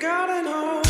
gotta know.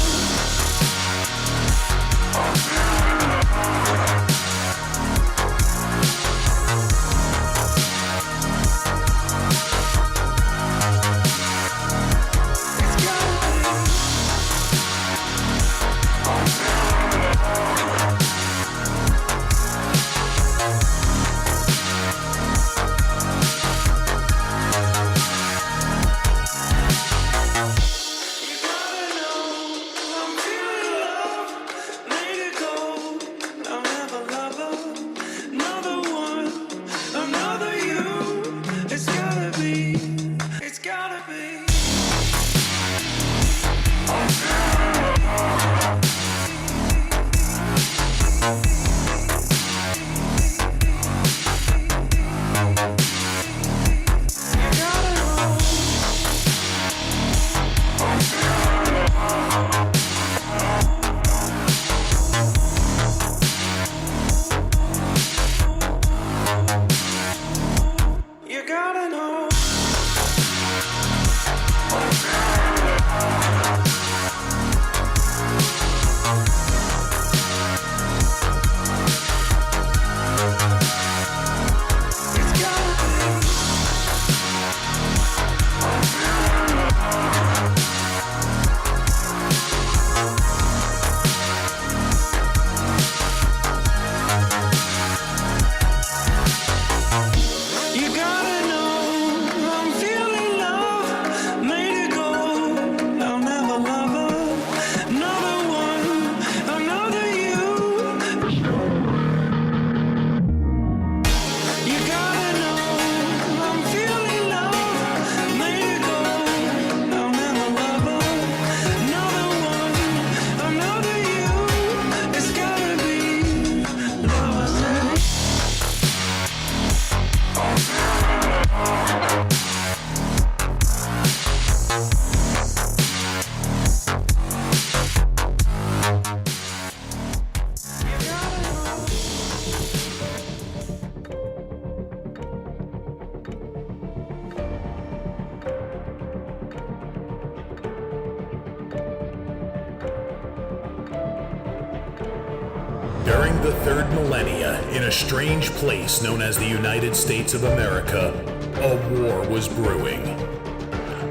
During the third millennia, in a strange place known as the United States of America, a war was brewing.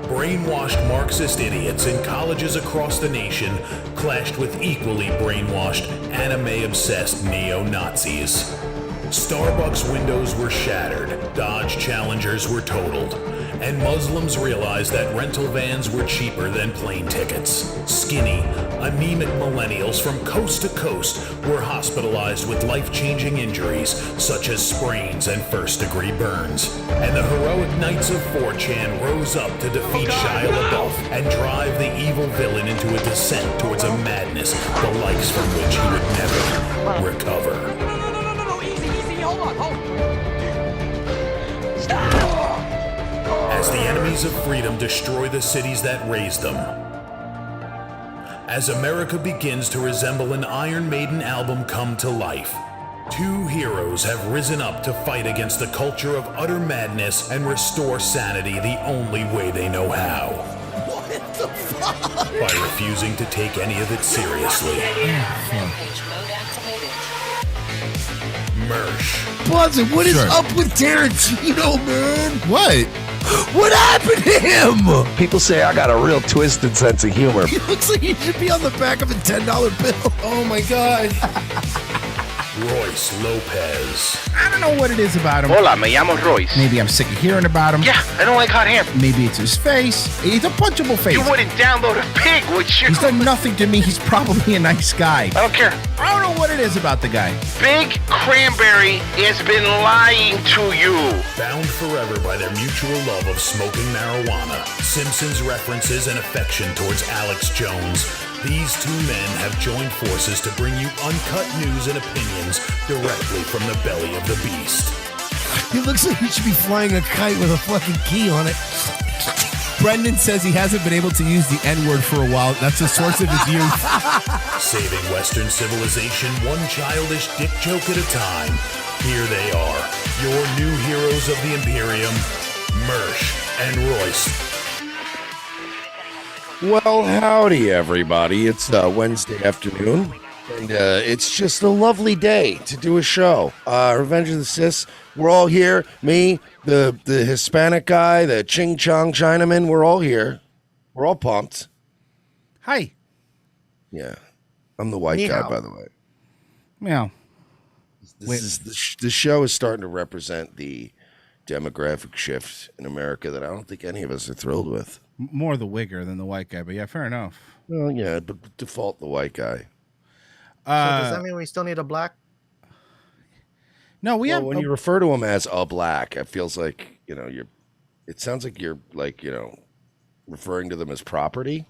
Brainwashed Marxist idiots in colleges across the nation clashed with equally brainwashed, anime-obsessed neo-Nazis. Starbucks windows were shattered, Dodge Challengers were totaled, and Muslims realized that rental vans were cheaper than plane tickets. Skinny, anemic millennials from coast to coast were hospitalized with life-changing injuries such as sprains and first-degree burns. And the heroic knights of 4chan rose up to defeat Shia LaBeouf and drive the evil villain into a descent towards a madness the likes from which he would never recover. No, easy, hold on. Stop! As the enemies of freedom destroy the cities that raised them. As America begins to resemble an Iron Maiden album come to life, two heroes have risen up to fight against the culture of utter madness and restore sanity the only way they know how. What the fuck? By refusing to take any of it seriously. Mersh. Buzzin', what is up with Tarantino, man? What? What happened to him? People say I got a real twisted sense of humor. He looks like he should be on the back of a $10 bill. Oh my God. Royce Lopez. I don't know what it is about him. Hola, me llamo Royce. Maybe I'm sick of hearing about him. Yeah, I don't like hot hair. Maybe it's his face. He's a punchable face. You wouldn't download a pig, would you? He's done nothing to me. He's probably a nice guy. I don't care. I don't know what it is about the guy. Big Cranberry has been lying to you. Bound forever by their mutual love of smoking marijuana, Simpsons references and affection towards Alex Jones, these two men have joined forces to bring you uncut news and opinions directly from the belly of the beast. He looks like he should be flying a kite with a fucking key on it. Brendan says he hasn't been able to use the N-word for a while. That's the source of his youth. Saving Western civilization one childish dick joke at a time. Here they are, your new heroes of the Imperium, Mersh and Royce. Well, howdy, everybody. It's Wednesday afternoon, and it's just a lovely day to do a show. Revenge of the Sis. We're all here. Me, the Hispanic guy, the Ching Chong Chinaman. We're all here. We're all pumped. Hi. Yeah, I'm the white guy, by the way. Meow. The show is starting to represent the demographic shift in America that I don't think any of us are thrilled with. More the wigger than the white guy, but yeah, fair enough. Well, yeah, but default the white guy. So does that mean we still need a black? No, when you refer to him as a black, it feels like, it sounds like you're like, referring to them as property.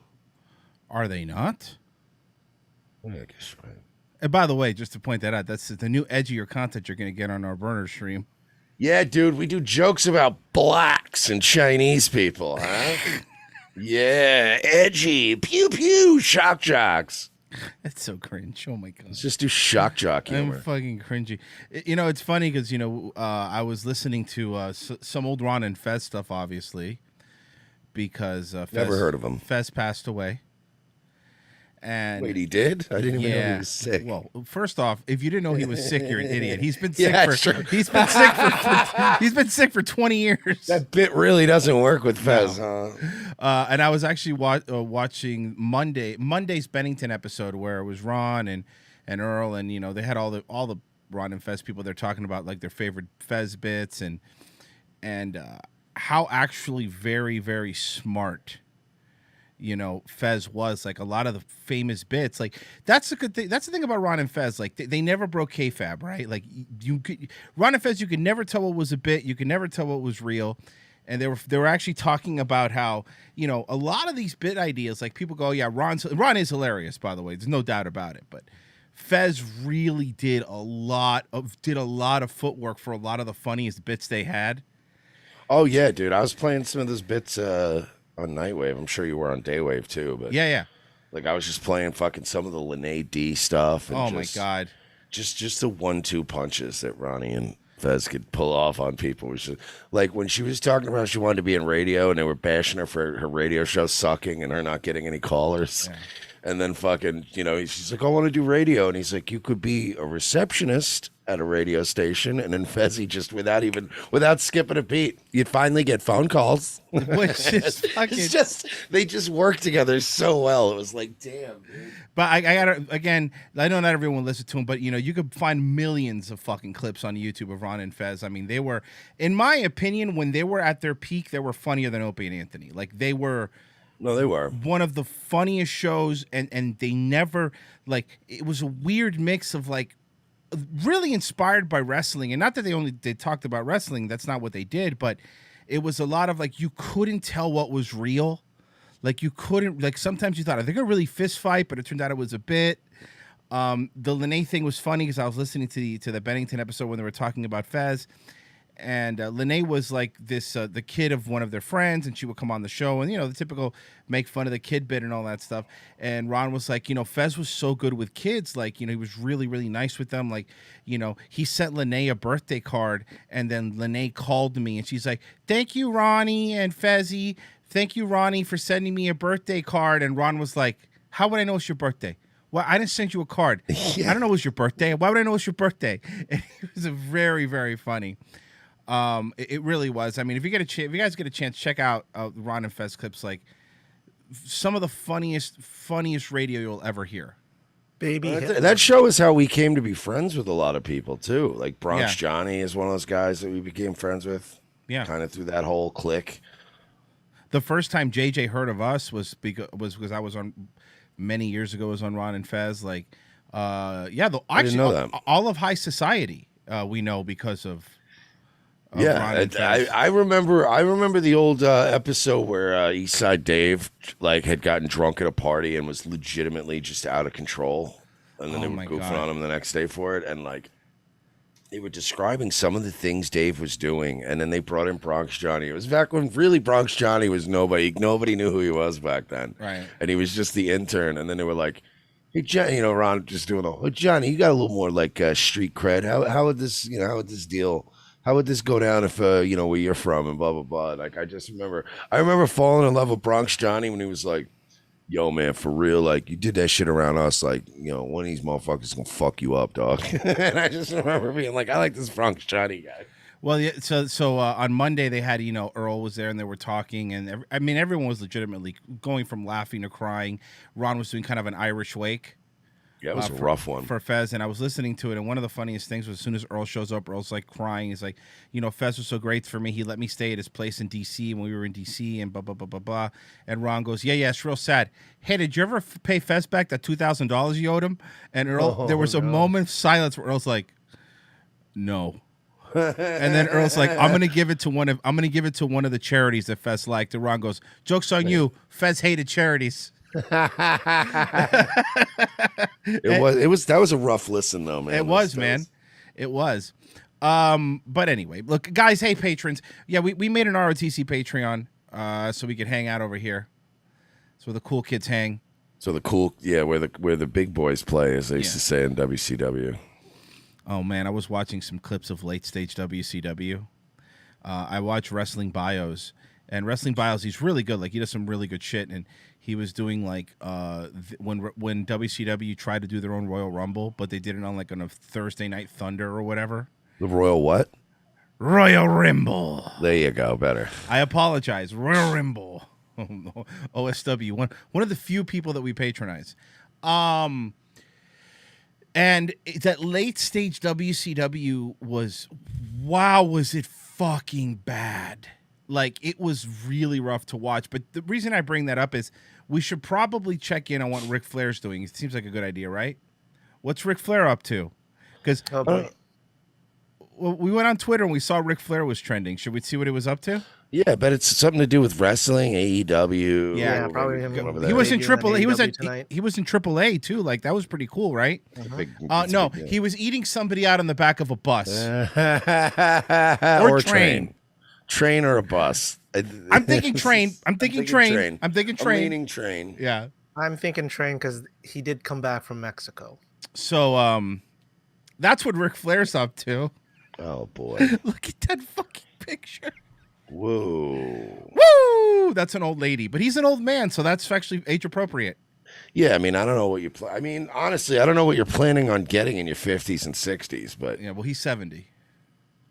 Are they not? Yeah, I guess right. And by the way, just to point that out, that's the new edgier content you're going to get on our burner stream. Yeah, dude, we do jokes about blacks and Chinese people, huh? Yeah, edgy, pew pew, shock jocks. That's so cringe. Oh my god. Let's just do shock jock humor. I'm fucking cringy. It's funny because I was listening to some old Ron and Fez stuff, obviously, because never heard of him. Fez passed away. And wait, he did? I didn't even know he was sick. Well, first off, if you didn't know he was sick, you're an idiot. He's been sick he's been sick for 20 years. That bit really doesn't work with Fez, huh? And I was actually watching Monday's Bennington episode where it was Ron and Earl, and they had all the Ron and Fez people. They're talking about like their favorite Fez bits and how actually very, very smart Fez was. Like a lot of the famous bits, like that's a good thing. That's the thing about Ron and Fez. Like they never broke kayfabe, right? Like Ron and Fez, you could never tell what was a bit. You could never tell what was real. And they were actually talking about how, a lot of these bit ideas, like people go, yeah, Ron is hilarious, by the way. There's no doubt about it. But Fez really did a lot of footwork for a lot of the funniest bits they had. Oh yeah, dude. I was playing some of those bits on Nightwave. I'm sure you were on Daywave too, but yeah. Like I was just playing fucking some of the Lene D stuff. And my god, just the 1-2 punches that Ronnie and Fez could pull off on people. Was just, like when she was talking about she wanted to be in radio, and they were bashing her for her radio show sucking and her not getting any callers. Yeah. And then fucking, she's like, I want to do radio. And he's like, you could be a receptionist at a radio station. And then Fezzy just without skipping a beat, you'd finally get phone calls. Which is fucking... It's just, they just work together so well. It was like, damn, dude. But I gotta, again, I know not everyone listened to him, but you could find millions of fucking clips on YouTube of Ron and Fez. I mean, they were, in my opinion, when they were at their peak, they were funnier than Opie and Anthony. Like they were... No, they were one of the funniest shows, and they never, like, it was a weird mix of like really inspired by wrestling, and not that they talked about wrestling, that's not what they did, but it was a lot of like you couldn't tell what was real, like you couldn't, like sometimes you thought, are they gonna really fist fight, but it turned out it was a bit. The Lene thing was funny because I was listening to the Bennington episode when they were talking about Fez. And Lene was like this, the kid of one of their friends, and she would come on the show, and the typical make fun of the kid bit and all that stuff. And Ron was like, Fez was so good with kids, like he was really, really nice with them. Like he sent Lene a birthday card, and then Lene called me, and she's like, "Thank you, Ronnie and Fezzy. Thank you, Ronnie, for sending me a birthday card." And Ron was like, "How would I know it's your birthday?" Well, I didn't send you a card. Yeah. I don't know it was your birthday. Why would I know it's your birthday? And it was very, very funny. It really was. I mean, if you guys get a chance, check out Ron and Fez clips. Like some of the funniest radio you'll ever hear. Baby, that show is how we came to be friends with a lot of people too. Like Bronx Johnny is one of those guys that we became friends with. Yeah, kind of through that whole clique. The first time JJ heard of us was because I was on many years ago. Was on Ron and Fez. Like, I didn't know that. All of High Society we know because of. Yeah, I remember the old episode where Eastside Dave had gotten drunk at a party and was legitimately just out of control, and then they were goofing on him the next day for it, and they were describing some of the things Dave was doing, and then they brought in Bronx Johnny. It was back when really Bronx Johnny was nobody knew who he was back then, right? And he was just the intern, and then they were like, "Hey, Johnny," Ron just doing "Oh, Johnny, you got a little more street cred. How would this deal?" How would this go down if where you're from and blah blah blah? Like I remember falling in love with Bronx Johnny when he was like yo, man, for real, like, you did that shit around us, like, one of these motherfuckers gonna fuck you up, dog. And I just remember being like, I like this Frank Johnny guy. Well, yeah, so on Monday they had, Earl was there and they were talking, and everyone was legitimately going from laughing to crying. Ron was doing kind of an Irish wake. Yeah, it was a rough one for Fez, and I was listening to it, and one of the funniest things was as soon as Earl shows up, Earl's like crying. He's like, Fez was so great for me. He let me stay at his place in D.C. when we were in D.C. and blah blah blah blah blah. And Ron goes, yeah, it's real sad. Hey, did you ever pay Fez back that $2,000 you owed him? And Earl, there was a moment of silence where Earl's like, no. And then Earl's like, I'm gonna give it to one of the charities that Fez liked. And Ron goes, joke's on you. Fez hated charities. That was a rough listen though, man. It was, man. It was. But anyway, look, guys, hey patrons. Yeah, we made an ROTC Patreon so we could hang out over here. That's where the cool kids hang. So where the big boys play, as they used to say in WCW. Oh man, I was watching some clips of late stage WCW. I watch Wrestling Bios, and Wrestling Bios, he's really good. Like, he does some really good shit, and he was doing like when WCW tried to do their own Royal Rumble, but they did it on a Thursday Night Thunder or whatever. The Royal what? Royal Rumble. There you go, better. I apologize. Royal Rumble. OSW, one of the few people that we patronize. And that late stage WCW was it fucking bad. Like, it was really rough to watch. But the reason I bring that up is we should probably check in on what Ric Flair's doing. It seems like a good idea, right? What's Ric Flair up to? Because we went on Twitter and we saw Ric Flair was trending. Should we see what he was up to? Yeah, I bet it's something to do with wrestling, AEW. Yeah, probably him. He was in AAA. He was in AAA too. Like, that was pretty cool, right? No, he was eating somebody out on the back of a bus or train. Train or a bus. I'm thinking train. I'm thinking train. I'm leaning train. Yeah. I'm thinking train because he did come back from Mexico. So that's what Ric Flair's up to. Oh boy. Look at that fucking picture. Whoa. Woo! That's an old lady, but he's an old man, so that's actually age appropriate. Yeah, I mean, I don't know what you honestly, I don't know what you're planning on getting in your 50s and 60s, but yeah, well, he's 70.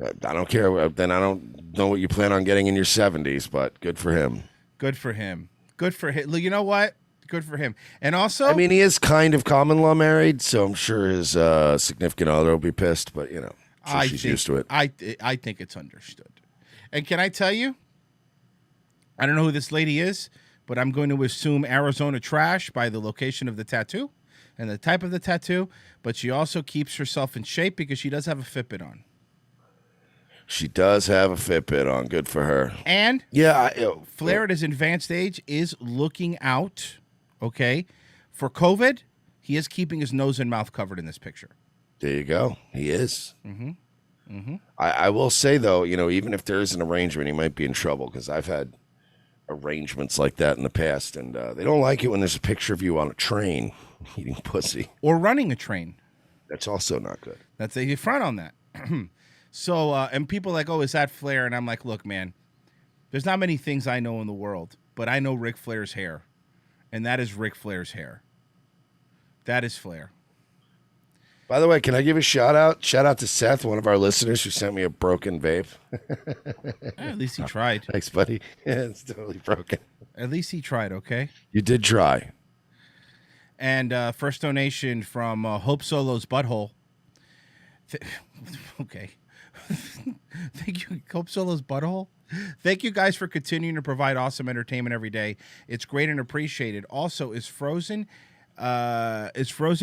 I don't care. Then I don't know what you plan on getting in your 70s, but good for him. Good for him. Good for him. You know what? Good for him. And also, I mean, he is kind of common law married, so I'm sure his significant other will be pissed, but she's used to it. I think it's understood. And can I tell you, I don't know who this lady is, but I'm going to assume Arizona trash by the location of the tattoo and the type of the tattoo, but she also keeps herself in shape because she does have a Fitbit on. She does have a Fitbit on. Good for her. And Flair at his advanced age is looking out, okay, for COVID. He is keeping his nose and mouth covered in this picture. There you go. He is. Mm-hmm. Mm-hmm. I will say, though, even if there is an arrangement, he might be in trouble because I've had arrangements like that in the past, and they don't like it when there's a picture of you on a train eating pussy. Or running a train. That's also not good. That's a front on that. So, and people are like, oh, is that Flair? And I'm like, look, man, there's not many things I know in the world, but I know Ric Flair's hair, and that is Ric Flair's hair. That is Flair. By the way, can I give a shout out? Shout out to Seth, one of our listeners, who sent me a broken vape. At least he tried. Thanks, buddy. Yeah, it's totally broken. At least he tried, okay? You did try. And first donation from Hope Solo's Butthole. Okay. Thank you, Hope Solo's Butthole. Thank you guys for continuing to provide awesome entertainment every day. It's great and appreciated. Also, is Frozen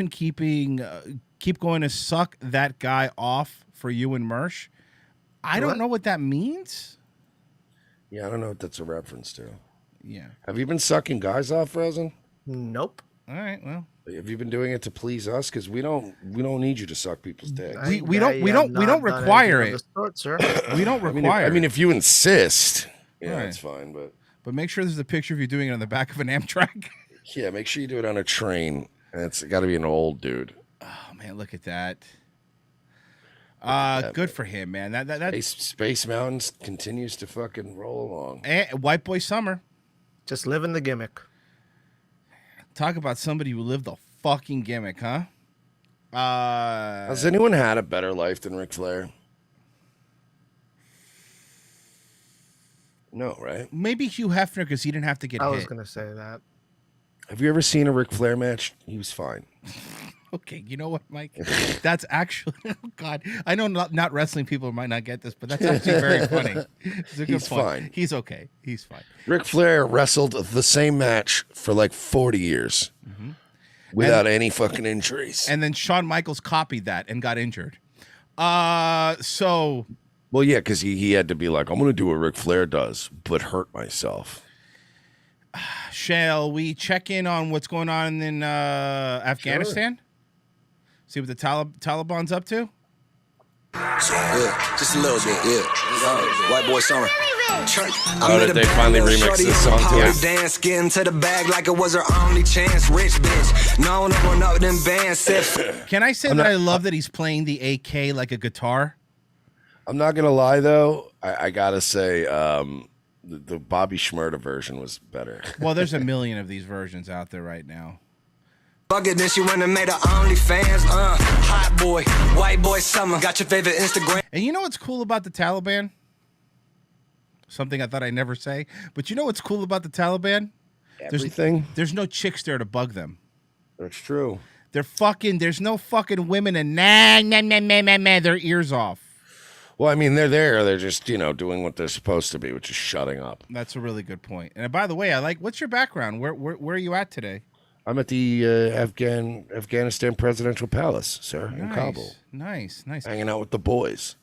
keep going to suck that guy off for you and Mersh? I don't know what that means. Yeah, I don't know what that's a reference to. Yeah. Have you been sucking guys off, Frozen? Nope. All right, well. Have you been doing it to please us? Because we don't need you to suck people's dicks. We don't require it. Sort, sir. We don't require. I mean, if you insist, right. That's fine. But make sure there's a picture of you doing it on the back of an Amtrak. Yeah, make sure you do it on a train. And it's got to be an old dude. Oh man, look at that. Good for him, man. That Space Mountains continues to fucking roll along. White Boy Summer. Just living the gimmick. Talk about somebody who lived a fucking gimmick, huh? Has anyone had a better life than Ric Flair? No, right? Maybe Hugh Hefner because he didn't have to get I hit. was gonna say that. Have you ever seen a Ric Flair match? He was fine. Okay, you know what, Mike? That's actually, oh God, I know not wrestling people might not get this, but that's actually very funny. It's a good He's point. fine. He's okay. He's fine. Ric Flair wrestled the same match for like 40 years without any fucking injuries. And then Shawn Michaels copied that and got injured. So. Well, yeah, because he had to be like, I'm going to do what Ric Flair does, but hurt myself. Shall we check in on what's going on in Afghanistan? Sure. See what the Taliban's up to? Yeah, just a little bit, yeah. White boy summer. Oh, did they finally remix this song to us? Dance, get into the bag like it was her only chance. Rich bitch, no one up them bands. Can I say that I love that he's playing the AK like a guitar? I'm not going to lie, though. I got to say the Bobby Shmurda version was better. Well, there's a million of these versions out there right now. Fuck it, then she went and made her OnlyFans. Hot boy, white boy summer. Got your favorite Instagram. And you know what's cool about the Taliban? Something I thought I'd never say. But you know what's cool about the Taliban? Everything. There's no chicks there to bug them. That's true. There's no fucking women and their ears off. Well, I mean, they're there. They're just, doing what they're supposed to be, which is shutting up. That's a really good point. And by the way, what's your background? Where are you at today? I'm at the Afghanistan Presidential Palace, sir, in Kabul. Nice. Hanging out with the boys.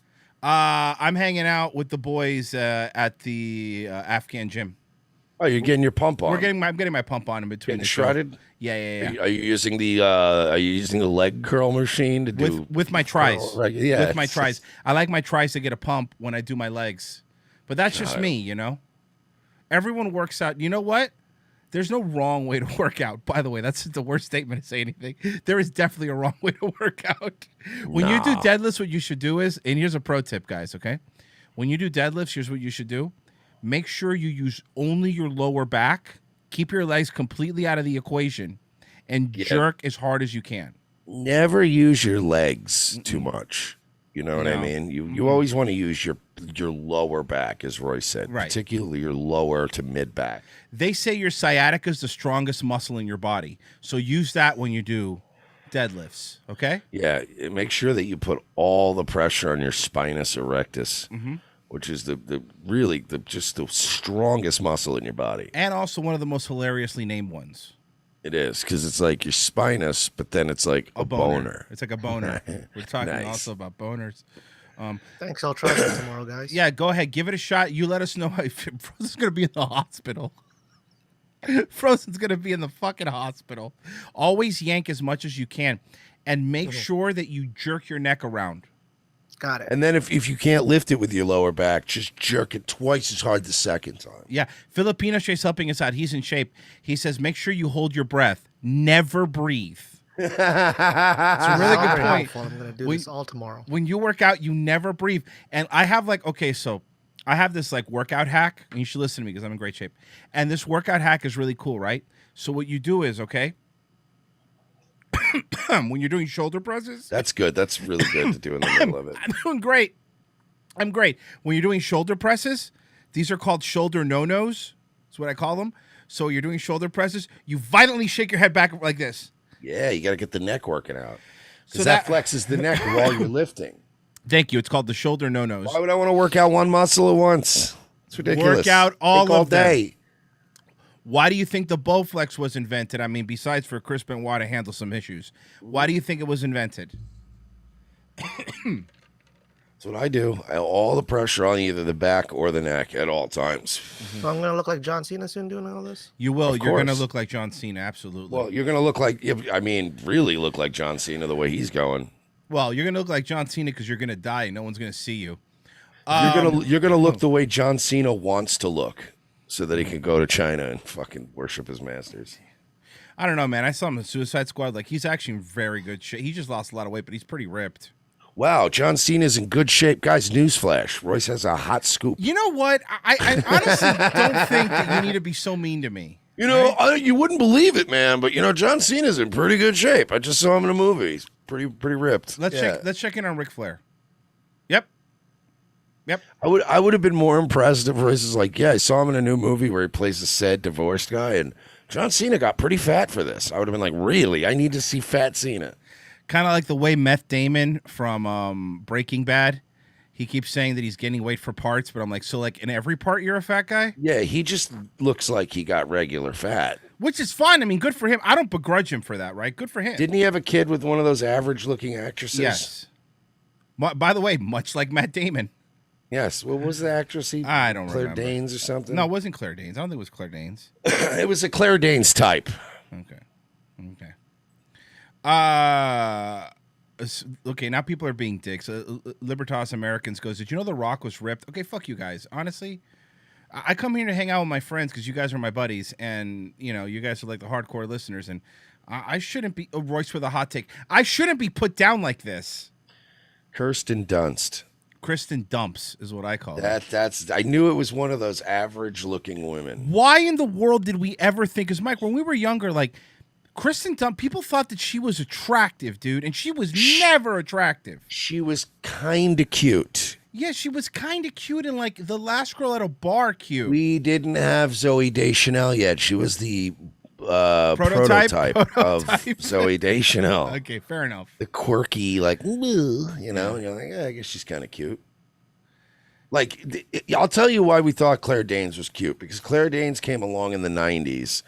I'm hanging out with the boys at the Afghan gym. Oh, you're getting your pump on. I'm getting my pump on in between. Getting shredded? Yeah. Are you using the leg curl machine to do with my tries? Yeah, with my tries. I like my tries to get a pump when I do my legs, but that's just me, Everyone works out. You know what? There's no wrong way to work out. By the way, that's the worst statement to say anything. There is definitely a wrong way to work out. When you do deadlifts, what you should do is, and here's a pro tip, guys, okay? When you do deadlifts, here's what you should do. Make sure you use only your lower back. Keep your legs completely out of the equation and jerk as hard as you can. Never use your legs too much. You know what I mean? You always want to use your lower back, as Roy said, right. Particularly your lower to mid back. They say your sciatica is the strongest muscle in your body, so use that when you do deadlifts. Okay? Yeah, make sure that you put all the pressure on your spinous erectus, which is the strongest muscle in your body, and also one of the most hilariously named ones. It is, because it's like your spinous, but then it's like a boner. It's like a boner. We're talking also about boners. Thanks. I'll try that tomorrow, guys. Yeah, go ahead. Give it a shot. You let us know if Frozen's going to be in the hospital. Frozen's going to be in the fucking hospital. Always yank as much as you can. And make sure that you jerk your neck around. Got it. And then if you can't lift it with your lower back, just jerk it twice as hard the second time. Yeah. Filipino Shay's helping us out. He's in shape. He says, make sure you hold your breath. Never breathe. It's a really good point. I'm going to do this all tomorrow. When you work out, you never breathe. And I have I have this workout hack, and you should listen to me because I'm in great shape. And this workout hack is really cool, right? So what you do is, when you're doing shoulder presses. That's good. That's really good to do in the middle of it. I'm doing great. I'm great. When you're doing shoulder presses, these are called shoulder no-nos. That's what I call them. So you're doing shoulder presses. You violently shake your head back like this. Yeah, you got to get the neck working out. Because that flexes the neck while you're lifting. Thank you. It's called the shoulder no-nos. Why would I want to work out one muscle at once? It's ridiculous. Work out all day. Them. Why do you think the Bowflex was invented? I mean, besides for Chris Benoit to handle some issues. Why do you think it was invented? That's what I do. All the pressure on either the back or the neck at all times. So I'm going to look like John Cena soon doing all this? You will. You're going to look like John Cena, absolutely. Well, you're going to look like, really look like John Cena the way he's going. Well, you're going to look like John Cena because you're going to die and no one's going to see you. You're going to look the way John Cena wants to look so that he can go to China and fucking worship his masters. I don't know, man. I saw him in Suicide Squad. He's actually in very good shape. He just lost a lot of weight, but he's pretty ripped. Wow, John Cena's in good shape. Guys, newsflash. Royce has a hot scoop. You know what? I honestly don't think that you need to be so mean to me. You know, you wouldn't believe it, man, but John Cena's in pretty good shape. I just saw him in a movie. He's pretty ripped. Let's check in on Ric Flair. Yep. I would have been more impressed if Royce was like, I saw him in a new movie where he plays a sad divorced guy, and John Cena got pretty fat for this. I would have been like, really? I need to see fat Cena. Kind of like the way Meth Damon from Breaking Bad. He keeps saying that he's gaining weight for parts, but I'm like, so like in every part you're a fat guy? Yeah, he just looks like he got regular fat. Which is fine. I mean, good for him. I don't begrudge him for that, right? Good for him. Didn't he have a kid with one of those average-looking actresses? Yes. By the way, much like Matt Damon. Yes. What was the actress? I don't Claire remember. Claire Danes or something? No, it wasn't Claire Danes. I don't think it was Claire Danes. It was a Claire Danes type. Okay. Okay, now people are being dicks. Libertas Americans goes, did you know The Rock was ripped? Okay, fuck you guys. Honestly, I come here to hang out with my friends because you guys are my buddies, and you guys are like the hardcore listeners, and I shouldn't be Royce with a hot take. I shouldn't be put down like this. Kirsten Dunst. Kristen Dumps is what I call it. I knew it was one of those average-looking women. Why in the world did we ever think? Because Mike, when we were younger, like Kristen Dunst, people thought that she was attractive, dude, and she was never attractive. She was kind of cute. Yeah, she was kind of cute and like the last girl at a bar cute. We didn't have Zoe Deschanel yet. She was the prototype of Zoe Deschanel. Okay, fair enough. The quirky, like, and you're like, I guess she's kind of cute. Like, I'll tell you why we thought Claire Danes was cute, because Claire Danes came along in the 90s,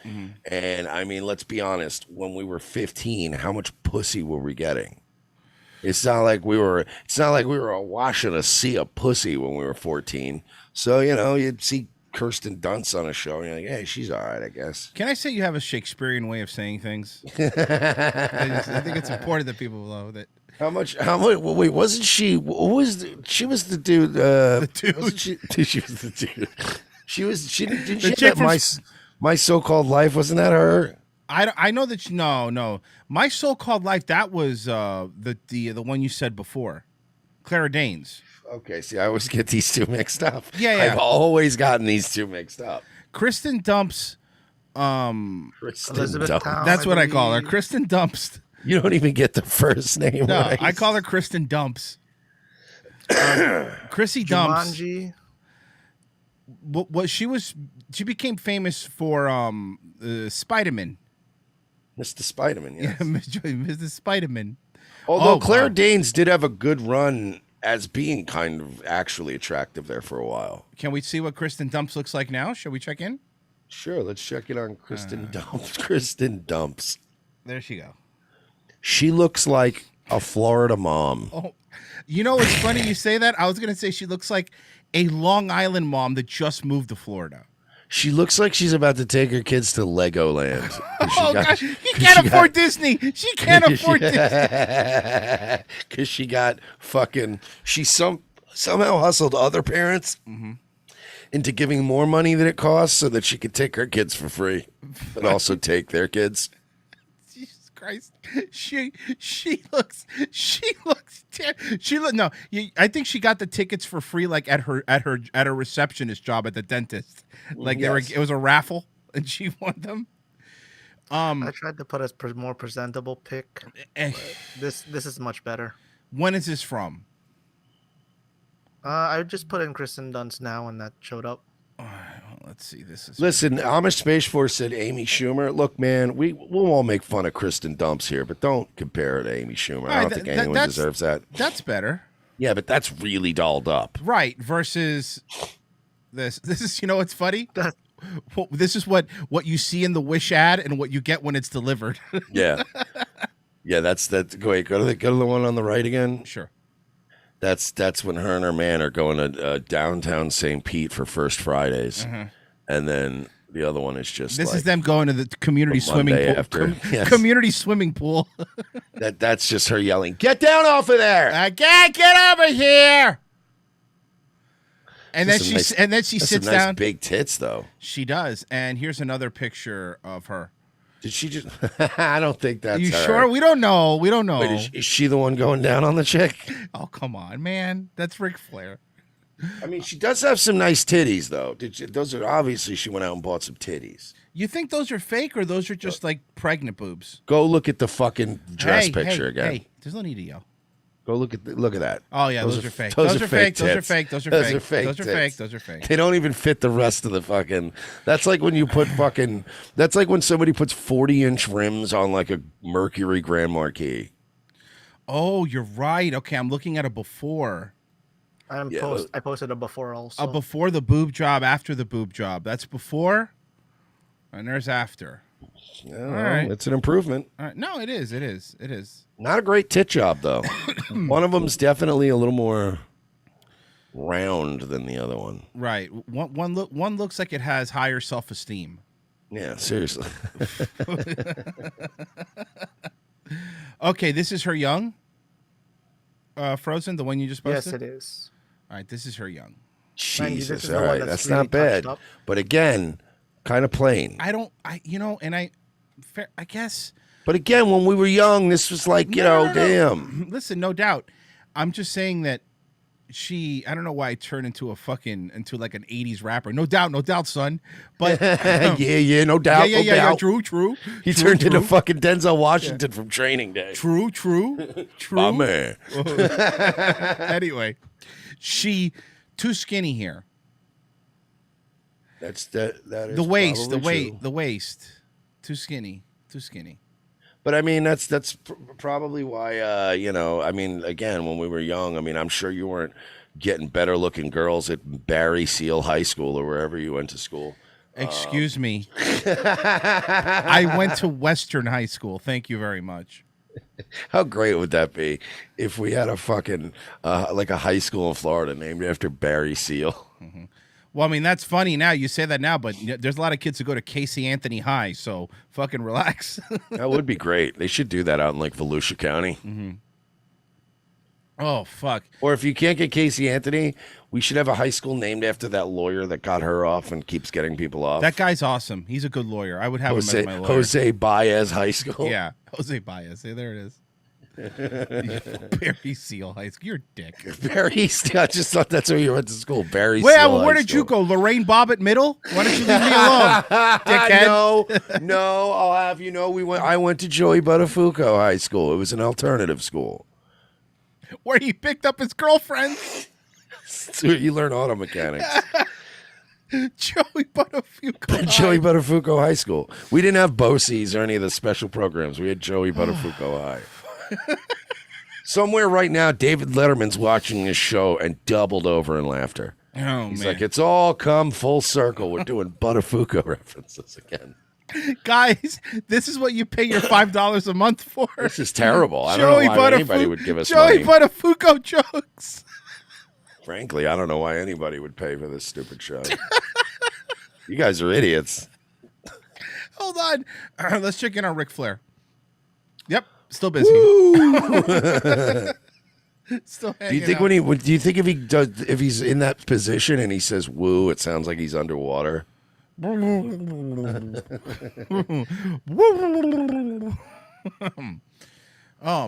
and I mean, let's be honest, when we were 15, how much pussy were we getting? It's not like we were awash in a sea of pussy when we were 14. So, you'd see Kirsten Dunst on a show, and you're like, hey, she's all right, I guess. Can I say you have a Shakespearean way of saying things? I think it's important that people know that. How much? Wait, wasn't she? She was the dude. The dude. She was the dude. Didn't she have My So-Called Life? Wasn't that her? I know that. No. My So-Called Life. That was the one you said before, Clara Danes. Okay, see, I always get these two mixed up. Yeah. I've always gotten these two mixed up. Kristen Dumps. Elizabeth Dumps. That's what I call her, Kristen Dumps. You don't even get the first name. No, right. I call her Kristen Dumps. Chrissy Dumps. What she became famous for Spider-Man. Mr. Spider-Man, yes. Yeah, Mr. Spider-Man. Although Claire Danes did have a good run as being kind of actually attractive there for a while. Can we see what Kristen Dumps looks like now? Shall we check in? Sure, let's check it on Kristen Dumps. Kristen Dumps. There she go. She looks like a Florida mom. Oh, it's funny you say that. I was going to say she looks like a Long Island mom that just moved to Florida. She looks like she's about to take her kids to Legoland. God, he can't afford Disney. She can't afford Disney. Because she got she somehow hustled other parents into giving more money than it costs so that she could take her kids for free, but also take their kids. Jesus Christ. I think she got the tickets for free, like at her receptionist job at the dentist. Like it was a raffle and she won them. I tried to put a more presentable pic. This is much better. When is this from? I just put in Kristen Dunst now, and that showed up. All right, well, let's see. Listen, Amish Space Force said Amy Schumer. Look, man, we'll all make fun of Kristen Dunst here, but don't compare her to Amy Schumer. I don't think anyone deserves that. That's better. Yeah, but that's really dolled up. Right, versus this. This is, what's funny? This is what you see in the Wish ad and what you get when it's delivered. Yeah. Yeah, that's that. Wait, go to the one on the right again. Sure. That's when her and her man are going to downtown St. Pete for First Fridays, and then the other one is just. This is them going to the community swimming pool. Yes. Community swimming pool. That's just her yelling, "Get down off of there! I can't get over here!" And then she sits down. Nice big tits, though. She does. And here's another picture of her. Did she just? I don't think that's. Are you her. sure? We don't know. Wait, is she the one going down on the chick? Oh, come on, man. That's Ric Flair. I mean, she does have some nice titties, though. Those are obviously she went out and bought some titties. You think those are fake or those are just like pregnant boobs? Go look at the fucking dress picture again. Hey, there's no need to yell. Go look at that. Oh yeah, those are fake. Those are fake. Those are fake. Those are fake. Those are fake. Those are fake. Those are fake. They don't even fit the rest of the fucking. That's like when you put fucking. That's like when somebody puts 40-inch rims on like a Mercury Grand Marquis. Oh, you're right. Okay, I'm looking at a before. I posted a before also. A before the boob job, after the boob job. That's before, and there's after. Yeah, all right, it's an improvement. All right. No, it is. It is. It is. Not a great tit job though. One of them's definitely a little more round than the other one. Right. One looks like it has higher self-esteem. Yeah, seriously. Okay, this is her young. Frozen, the one you just posted. Yes, it is. All right, this is her young. Jesus, all right, that's really not bad. But again, kind of plain. I guess. But again, when we were young, this was like, damn. Listen, no doubt. I'm just saying that I don't know why I turned into like an 80s rapper. No doubt, son. But yeah, no doubt. Yeah, true. He turned into fucking Denzel Washington from Training Day. True. My man. Anyway, she too skinny here. That is the waist. Too skinny. But I mean, that's probably why, I mean, again, when we were young, I mean, I'm sure you weren't getting better looking girls at Barry Seal High School or wherever you went to school. Excuse me. I went to Western High School. Thank you very much. How great would that be if we had a fucking, like a high school in Florida named after Barry Seal? Mm-hmm. Well, I mean, that's funny now. You say that now, but there's a lot of kids who go to Casey Anthony High, so fucking relax. That would be great. They should do that out in, like, Volusia County. Mm-hmm. Oh, fuck. Or if you can't get Casey Anthony, we should have a high school named after that lawyer that got her off and keeps getting people off. That guy's awesome. He's a good lawyer. I would have him as my lawyer. Jose Baez High School. Yeah, Jose Baez. Hey, there it is. Barry Seal High School. You're a dick. Barry Seal. I just thought that's where you went to school. Barry Seal. Well, where did you go? Lorraine Bobbitt Middle? Why don't you leave me alone, dickhead? No. I'll have you know. I went to Joey Buttafuoco High School. It was an alternative school where he picked up his girlfriends. So you learn auto mechanics. Joey Buttafuoco. Joey Buttafuoco High School. We didn't have BOCES or any of the special programs. We had Joey Buttafuoco High. Somewhere right now, David Letterman's watching this show and doubled over in laughter. He's like, it's all come full circle. We're doing Buttafuoco references again. Guys, this is what you pay your $5 a month for. This is terrible. I don't know why anybody would give us money. Joey Buttafuoco jokes. Frankly, I don't know why anybody would pay for this stupid show. You guys are idiots. Hold on. Let's check in on Ric Flair. Yep. Still busy. Still hanging out. Do you think if he's in that position and he says woo, it sounds like he's underwater? Oh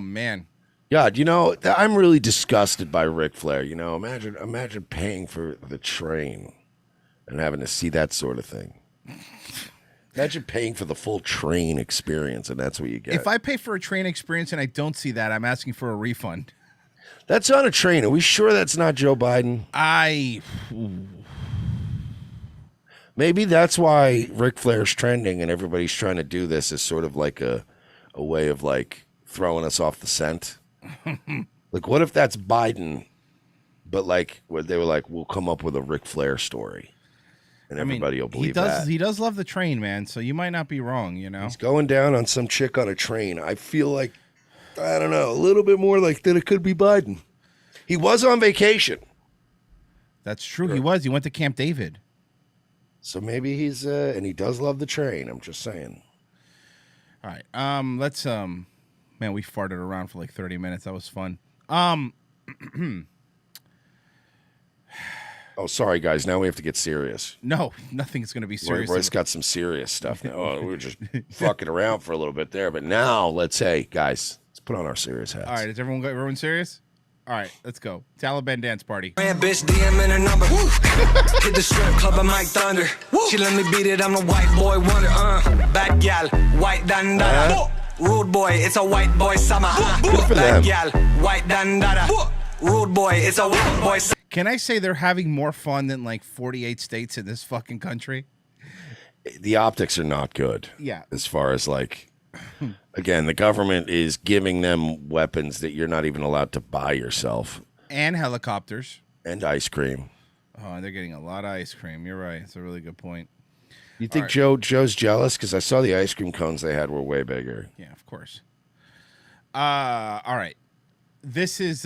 man. God, I'm really disgusted by Ric Flair. Imagine paying for the train and having to see that sort of thing. Imagine paying for the full train experience, and that's what you get. If I pay for a train experience and I don't see that, I'm asking for a refund. That's on a train. Are we sure that's not Joe Biden? Maybe that's why Ric Flair's trending and everybody's trying to do this as sort of like a way of like throwing us off the scent. Like, what if that's Biden, but like they were like, we'll come up with a Ric Flair story. And everybody will believe that. He does love the train, man, so you might not be wrong, He's going down on some chick on a train. I feel like, I don't know, a little bit more like that it could be Biden. He was on vacation. That's true. He was. He went to Camp David. So maybe he's, and he does love the train. I'm just saying. All right. Let's, man, we farted around for like 30 minutes. That was fun. Oh, sorry, guys. Now we have to get serious. No, nothing's going to be serious. Roy's got some serious stuff now. We were just fucking around for a little bit there. But now, let's say, guys, let's put on our serious hats. All right. Is everyone serious? All right, let's go. Taliban dance party. Ran bitch DM in her number. Hit the strip club at Mike Thunder. She let me beat it, I'm a white boy wonder. Bad gal, white dandada. Rude boy, it's a white boy summer. Bad gal, white dandada. Rude boy, it's a white boy summer. Can I say they're having more fun than like 48 states in this fucking country? The optics are not good. Yeah. As far as like, again, the government is giving them weapons that you're not even allowed to buy yourself. And helicopters. And ice cream. Oh, and they're getting a lot of ice cream. You're right. It's a really good point. You think Joe's jealous? Because I saw the ice cream cones they had were way bigger. Yeah, of course. All right. This is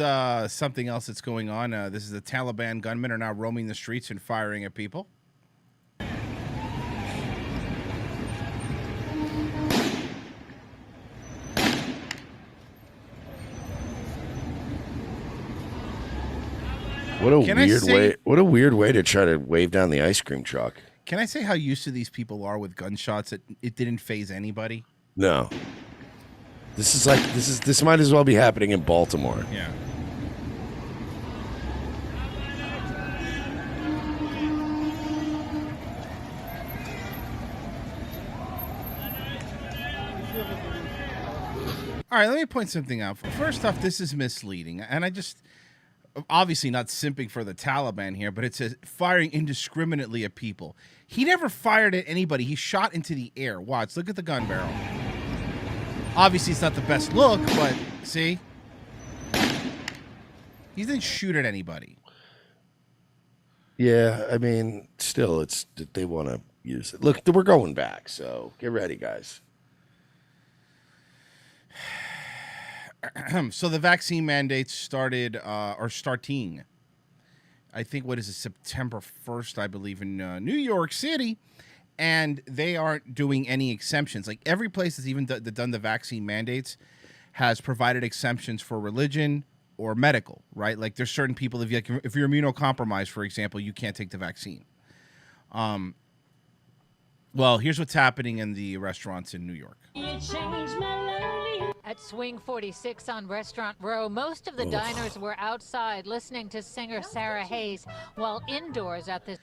something else that's going on. This is the Taliban gunmen are now roaming the streets and firing at people. What a weird way to try to wave down the ice cream truck. Can I say how used to these people are with gunshots that it didn't phase anybody? No. This might as well be happening in Baltimore. Yeah. All right, let me point something out. First off, this is misleading, and I just obviously not simping for the Taliban here, but it says firing indiscriminately at people. He never fired at anybody. He shot into the air. Watch, look at the gun barrel. Obviously, it's not the best look, but see? He didn't shoot at anybody. Yeah, I mean, still, they want to use it. Look, we're going back, so get ready, guys. So the vaccine mandates started, or starting, I think, what is it, September 1st, I believe, in New York City. And they aren't doing any exemptions. Like every place that's even done the vaccine mandates has provided exemptions for religion or medical, right? Like there's certain people, if you're immunocompromised, for example, you can't take the vaccine. Well, here's what's happening in the restaurants in New York. At Swing 46 on Restaurant Row, most of the diners were outside listening to singer Sarah Hayes, while indoors at this...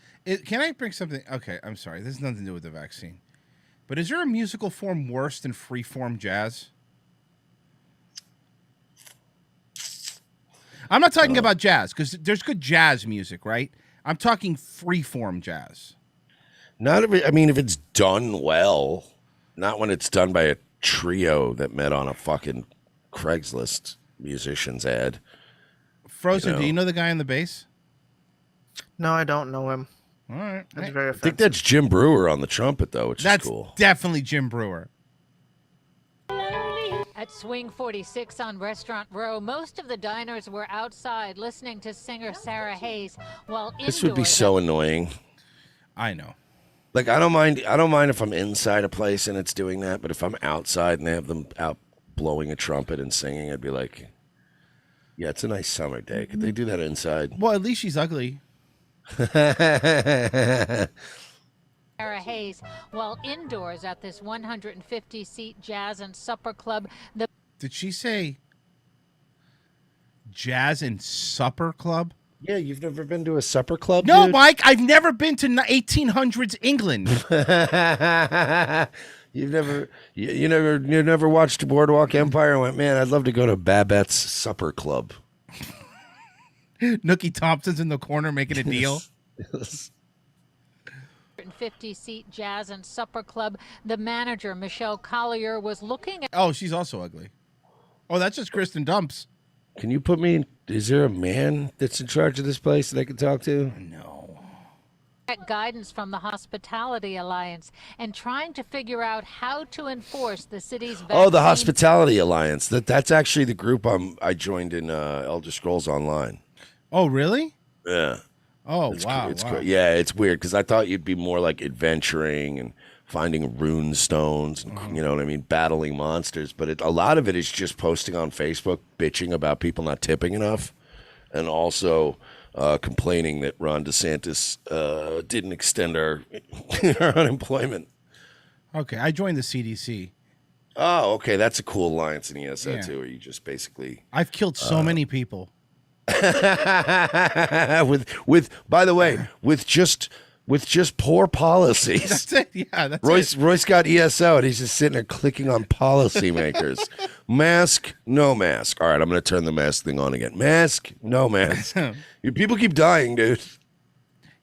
Can I bring something... Okay, I'm sorry. This has nothing to do with the vaccine. But is there a musical form worse than free-form jazz? I'm not talking about jazz, because there's good jazz music, right? I'm talking free-form jazz. If it's done well, not when it's done by a trio that met on a fucking Craigslist musicians ad. Frozen, do you know the guy on the bass? No, I don't know him. All right. That's very offensive. I think that's Jim Brewer on the trumpet, though, which is cool. That's definitely Jim Brewer. At Swing 46 on Restaurant Row, most of the diners were outside listening to singer Sarah Hayes, while indoors... This would be so annoying. I know. Like, I don't mind if I'm inside a place and it's doing that, but if I'm outside and they have them out blowing a trumpet and singing, I'd be like, yeah, it's a nice summer day. Could they do that inside? Well, at least she's ugly. Sarah Hayes, while indoors at this 150-seat jazz and supper club. Did she say jazz and supper club? Yeah, you've never been to a supper club? No, dude? Mike, I've never been to 1800s England. you never watched Boardwalk Empire and went, man, I'd love to go to Babette's Supper Club. Nookie Thompson's in the corner making a deal. 50-seat jazz and supper club. The manager, Michelle Collier, was looking at... Oh, she's also ugly. Oh, that's just Kristen Dumps. Can you put me in? Is there a man that's in charge of this place that I can talk to? No. Guidance from the Hospitality Alliance and trying to figure out how to enforce the city's vaccine. Oh, the Hospitality Alliance. That's actually the group I joined in Elder Scrolls Online. Oh, really? Yeah. Oh, Wow. Wow. Yeah, it's weird because I thought you'd be more like adventuring and finding rune stones and, you know what I mean, battling monsters. But a lot of it is just posting on Facebook, bitching about people not tipping enough, and also complaining that Ron DeSantis didn't extend our unemployment. Okay, I joined the CDC. Oh, okay, that's a cool alliance in ESO too, where you just basically... I've killed so many people. with by the way, with just poor policies. That's it. Yeah, that's Royce got ESO and he's just sitting there clicking on policymakers. Mask, no mask. All right, I'm going to turn the mask thing on again. Mask, no mask. People keep dying, dude.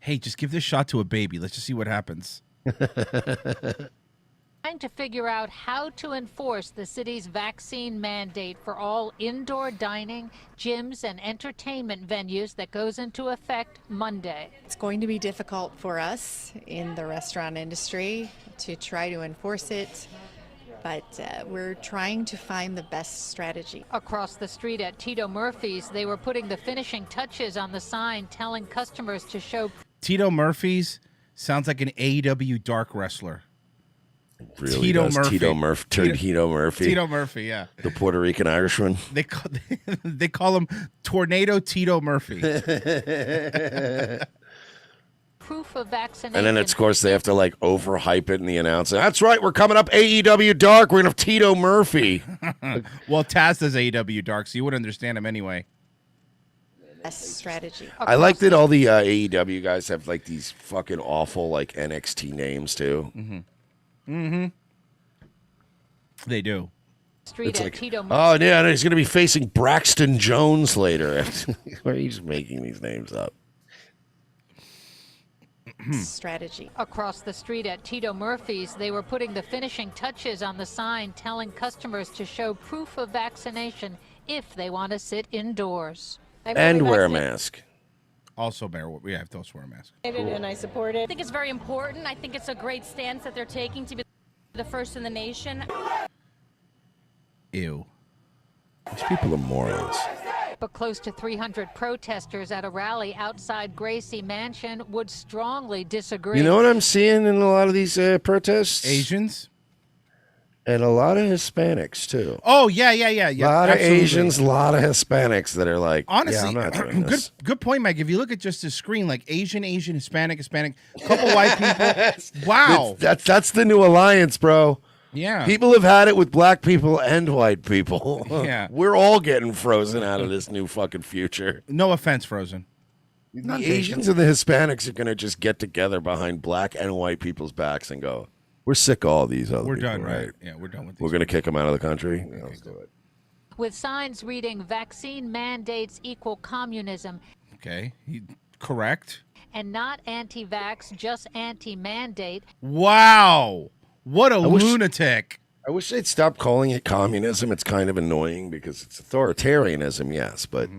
Hey, just give this shot to a baby. Let's just see what happens. Trying to figure out how to enforce the city's vaccine mandate for all indoor dining, gyms, and entertainment venues that goes into effect Monday. It's going to be difficult for us in the restaurant industry to try to enforce it, but we're trying to find the best strategy. Across the street at Tito Murphy's, they were putting the finishing touches on the sign telling customers to show. Tito Murphy's sounds like an AEW dark wrestler. Really Tito does. Murphy. Tito Murphy. Tito Murphy, yeah. The Puerto Rican Irishman. They call him Tornado Tito Murphy. Proof of vaccination. And then, of course, they have to like overhype it in the announcement. That's right, we're coming up AEW Dark. We're gonna have Tito Murphy. Well, Taz does AEW Dark, so you would understand him anyway. Best strategy. I like that all the AEW guys have like these fucking awful like NXT names too. They do. Street It's at like, Tito oh yeah, he's gonna be facing Braxton Jones later. Where are you just making these names up? Strategy. Across the street at Tito Murphy's, they were putting the finishing touches on the sign telling customers to show proof of vaccination if they want to sit indoors. And wear a mask. Also, we have to also wear a mask. And I support it. I think it's very important. I think it's a great stance that they're taking to be the first in the nation. Ew. These people are morons. But close to 300 protesters at a rally outside Gracie Mansion would strongly disagree. You know what I'm seeing in a lot of these protests? Asians. And a lot of Hispanics, too. Oh, yeah. A lot of Asians, a lot of Hispanics that are like, honestly, yeah, I'm not doing this. Good point, Mike. If you look at just the screen, like Asian, Hispanic, a couple white people. Wow. That's the new alliance, bro. Yeah. People have had it with black people and white people. Yeah. We're all getting frozen out of this new fucking future. No offense, Frozen. The Asians and the Hispanics are going to just get together behind black and white people's backs and go, we're sick of all these other We're people, done, right? Yeah, we're done with these. We're going to kick them out of the country? Yeah, let's do it. With signs reading vaccine mandates equal communism. Okay, correct. And not anti-vax, just anti-mandate. Wow. What a lunatic. I wish they'd stop calling it communism. It's kind of annoying because it's authoritarianism, yes, but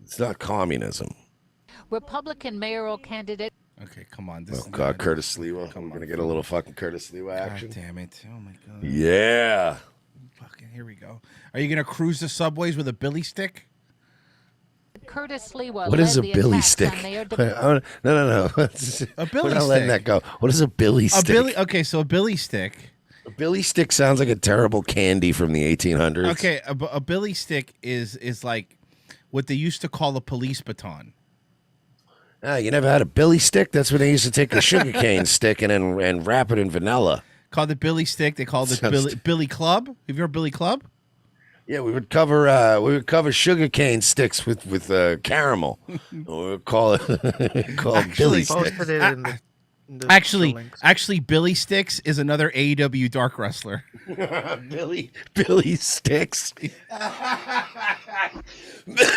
it's not communism. Republican mayoral candidate. Okay, come on. Oh, God, Curtis Lewa. I'm going to get a little fucking Curtis Lewa action. God damn it. Oh, my God. Yeah. Fucking, here we go. Are you going to cruise the subways with a billy stick? Curtis Lewa. What is a billy stick? No. A billy stick. We're not letting that go. What is a billy stick? Okay, so a billy stick. A billy stick sounds like a terrible candy from the 1800s. Okay, a billy stick is like what they used to call a police baton. Ah, you never had a billy stick? That's when they used to take a sugarcane stick and wrap it in vanilla. Called it billy stick. They called it Billy Club. Have you heard Billy Club? Yeah, we would cover sugarcane sticks with caramel. We would call it billy stick. Actually, Billy Sticks is another AEW dark wrestler. Billy Sticks.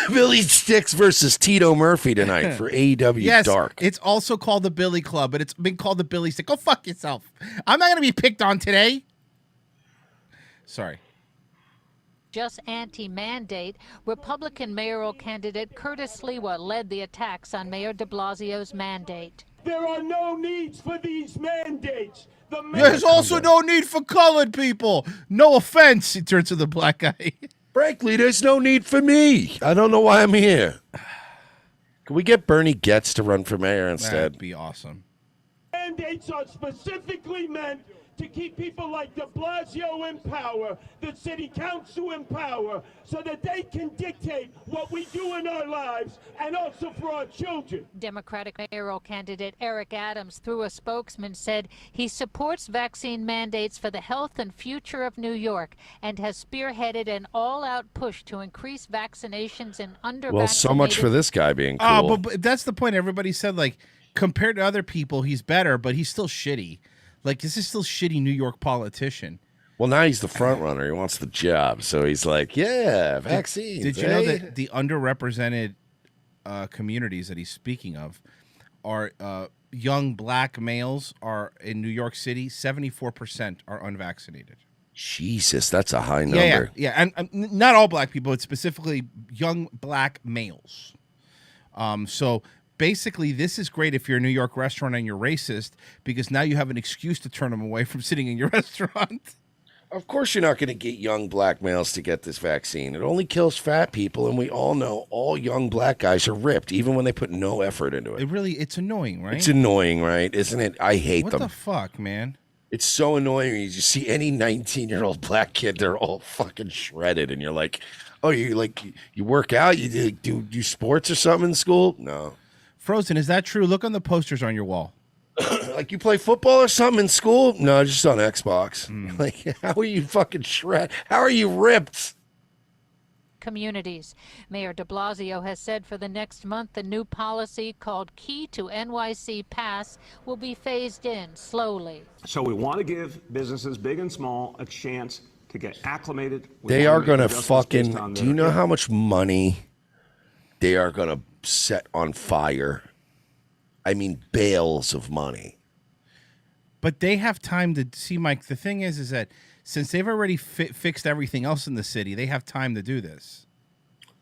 Billy Sticks versus Tito Murphy tonight for AEW Dark. It's also called the Billy Club, but it's been called the Billy Stick. Go fuck yourself. I'm not going to be picked on today. Sorry. Just anti-mandate, Republican mayoral candidate Curtis Lewa led the attacks on Mayor de Blasio's mandate. There are no needs for these mandates. There's also no need for colored people. No offense, he turns to the black guy. Frankly, there's no need for me. I don't know why I'm here. Can we get Bernie Getz to run for mayor instead? That'd be awesome. Mandates are specifically meant to keep people like de Blasio in power, the city council in power, so that they can dictate what we do in our lives and also for our children. Democratic mayoral candidate Eric Adams, through a spokesman, said he supports vaccine mandates for the health and future of New York and has spearheaded an all-out push to increase vaccinations in undervaccinated. Well, so much for this guy being cool. Oh, but that's the point. Everybody said, like, compared to other people, he's better, but he's still shitty. Like, this is still shitty New York politician. Well, now he's the front runner. He wants the job. So he's like, yeah, vaccines. Did you know that the underrepresented communities that he's speaking of are young black males are in New York City, 74% are unvaccinated. Jesus, that's a high number. Yeah. And not all black people, it's specifically young black males. So basically, this is great if you're a New York restaurant and you're racist, because now you have an excuse to turn them away from sitting in your restaurant. Of course you're not going to get young black males to get this vaccine. It only kills fat people, and we all know all young black guys are ripped, even when they put no effort into it. It's annoying, right? It's annoying, right? Isn't it? I hate them. What the fuck, man? It's so annoying. You see any 19-year-old black kid, they're all fucking shredded, and you're like, oh, you work out? You do sports or something in school? No. Frozen, is that true? Look on the posters on your wall. Like you play football or something in school? No, just on Xbox. Like, how are you fucking shred? How are you ripped? Communities. Mayor de Blasio has said for the next month, the new policy called Key to NYC Pass will be phased in slowly. So we want to give businesses, big and small, a chance to get acclimated. They are going to fucking, do you know how much money they are going to set on fire? I mean, bales of money. But they have time to see, Mike. The thing is that since they've already fixed everything else in the city, they have time to do this.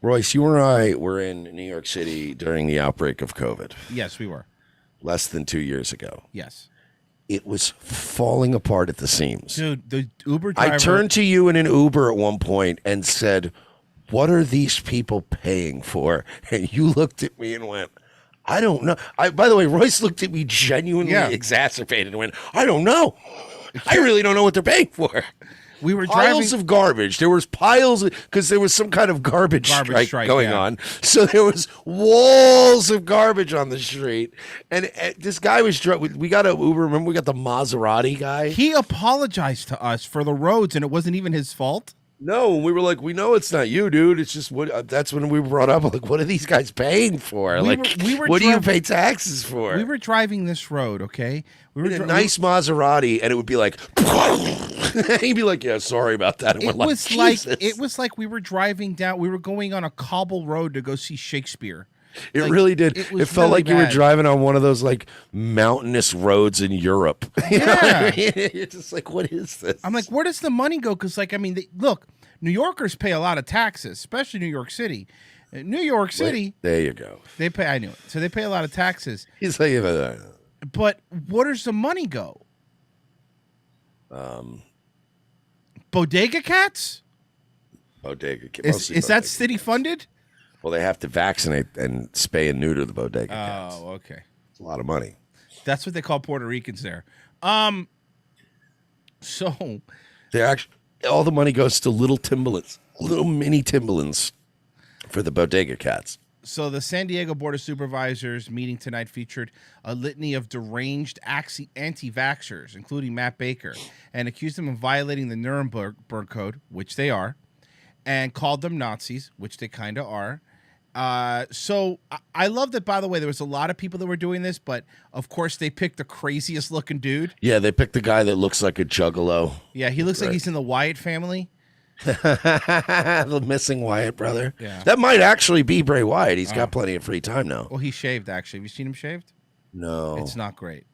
Royce, you and I were in New York City during the outbreak of COVID. Yes, we were. Less than 2 years ago. Yes. It was falling apart at the seams. Dude, the Uber driver... I turned to you in an Uber at one point and said, what are these people paying for? And you looked at me and went, I don't know. By the way, Royce looked at me genuinely exacerbated and went, I don't know. I really don't know what they're paying for. We were piles of garbage. There was piles because there was some kind of garbage strike going on. So there was walls of garbage on the street. And this guy was we got an Uber. Remember, we got the Maserati guy. He apologized to us for the roads, and it wasn't even his fault. No, we were like, we know it's not you, dude. It's just what. That's when we brought up, like, what are these guys paying for? What do you pay taxes for? We were driving this road, okay? We were in a nice Maserati, and it would be like, he'd be like, yeah, sorry about that. And it was like we were driving down. We were going on a cobble road to go see Shakespeare. It really did. It felt really like you were driving on one of those like mountainous roads in Europe. You know what I mean? You're just like, what is this? I'm like, where does the money go? Because, like, I mean, look, New Yorkers pay a lot of taxes, especially New York City. New York City. There you go. They pay. I knew it. So they pay a lot of taxes. He's like, but where does the money go? Bodega cats. Bodega cats. Is that city funded? Well, they have to vaccinate and spay and neuter the bodega cats. Oh, okay. It's a lot of money. That's what they call Puerto Ricans there. So they actually all the money goes to little Timberlands, little mini Timberlands for the bodega cats. So the San Diego Board of Supervisors meeting tonight featured a litany of deranged anti-vaxxers, including Matt Baker, and accused them of violating the Nuremberg Code, which they are, and called them Nazis, which they kind of are. So I love that, by the way, there was a lot of people that were doing this, but of course they picked the craziest looking dude. Yeah, they picked the guy that looks like a juggalo. Yeah, he looks like he's in the Wyatt family. The missing Wyatt brother. Yeah. That might actually be Bray Wyatt. He's got plenty of free time now. Well, he shaved, actually. Have you seen him shaved? No. It's not great.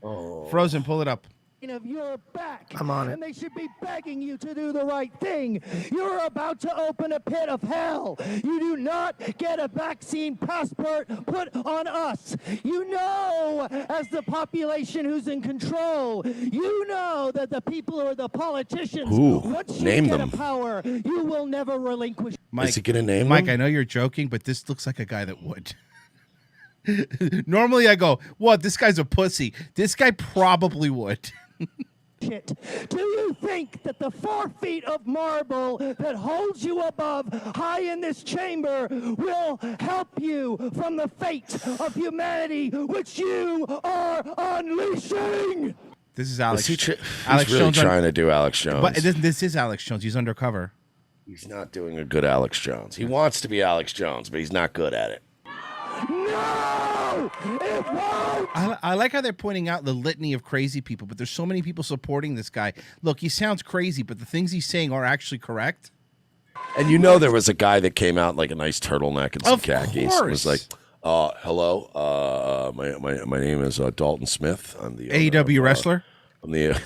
Oh. Frozen, pull it up. Of your back. I'm on it. And they should be begging you to do the right thing. You're about to open a pit of hell. You do not get a vaccine passport put on us. You know, as the population who's in control, you know that the people who are the politicians, once you name get them. a power, you will never relinquish. Mike, is he going to name Mike, them? I know you're joking, but this looks like a guy that would. Normally I go, what? This guy's a pussy. This guy probably would. shit. Do you think that the 4 feet of marble that holds you above high in this chamber will help you from the fate of humanity which you are unleashing? This is Alex. He's Alex really Jones trying to do Alex Jones. But this is Alex Jones. He's undercover. He's not doing a good Alex Jones. He wants to be Alex Jones, but he's not good at it. No! It won't! I like how they're pointing out the litany of crazy people, but there's so many people supporting this guy. Look, he sounds crazy, but the things he's saying are actually correct. And you know there was a guy that came out in like a nice turtleneck and some khakis. Course. It was like, hello, my name is Dalton Smith. I'm the AEW wrestler. I'm the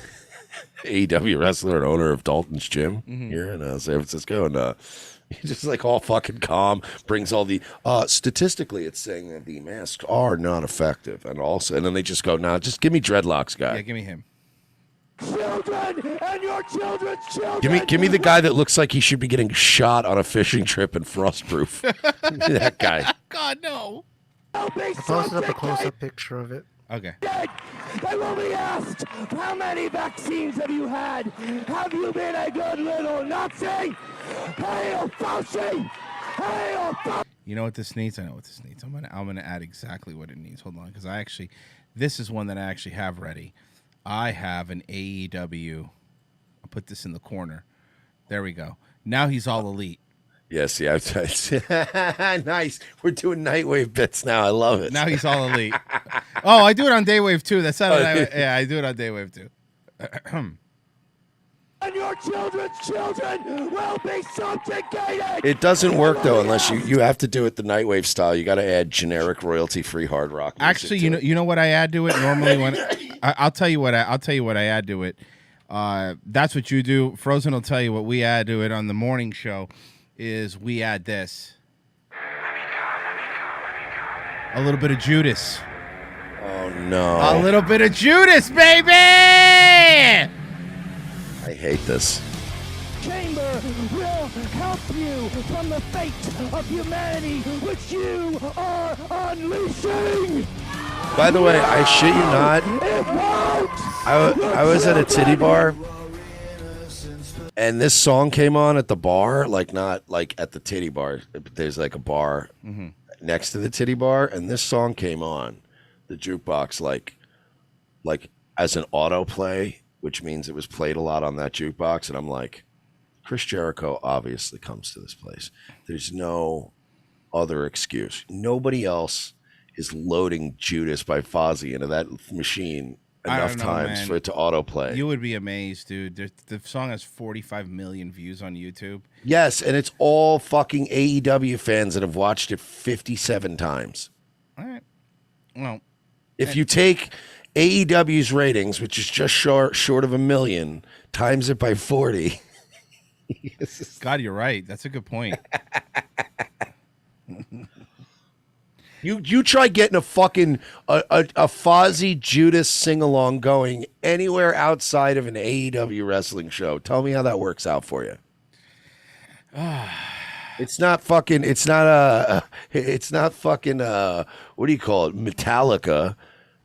AEW wrestler and owner of Dalton's Gym here in San Francisco, and he's just like all fucking calm. Brings all the statistically, it's saying that the masks are not effective, and then they just go, "Nah, just give me dreadlocks, guy. Yeah, give me him. Children and your children's children. Give me the guy that looks like he should be getting shot on a fishing trip in Frostproof. That guy. God no. I posted up a close-up picture of it. Okay. They will be asked, how many vaccines have you had? Have you been a good little Nazi? Hail Fauci! Hail Fauci! You know what this needs? I know what this needs. I'm gonna add exactly what it needs. Hold on, because this is one that I actually have ready. I have an AEW. I'll put this in the corner. There we go. Now he's all elite. Yes, yeah. Nice. We're doing Nightwave bits now. I love it. Now he's all elite. Oh, I do it on Daywave too. That's not. Yeah, I do it on Daywave too. And your children's children will be subjugated. It doesn't work though unless you have to do it the Nightwave style. You got to add generic royalty-free hard rock. Actually, you know what I add to it normally when I'll tell you what I add to it. That's what you do. Frozen will tell you what we add to it on the morning show. Is we add this. A little bit of Judas. Oh no. A little bit of Judas, baby! I hate this. Chamber will help you from the fate of humanity which you are unleashing. By the way, I shit you not. It won't. I was at a titty bar. And this song came on at the bar, like not like at the titty bar. There's like a bar next to the titty bar, and this song came on the jukebox like as an autoplay, which means it was played a lot on that jukebox. And I'm like, Chris Jericho obviously comes to this place. There's no other excuse. Nobody else is loading Judas by Fozzy into that machine enough times for it to autoplay. You would be amazed, dude. The song has 45 million views on YouTube. Yes, and it's all fucking AEW fans that have watched it 57 times. All right. Well, if you take AEW's ratings, which is just short of 1 million, times it by 40. God, you're right. That's a good point. You try getting a fucking a Fozzy Judas sing-along going anywhere outside of an AEW wrestling show. Tell me how that works out for you. It's not fucking what do you call it? Metallica.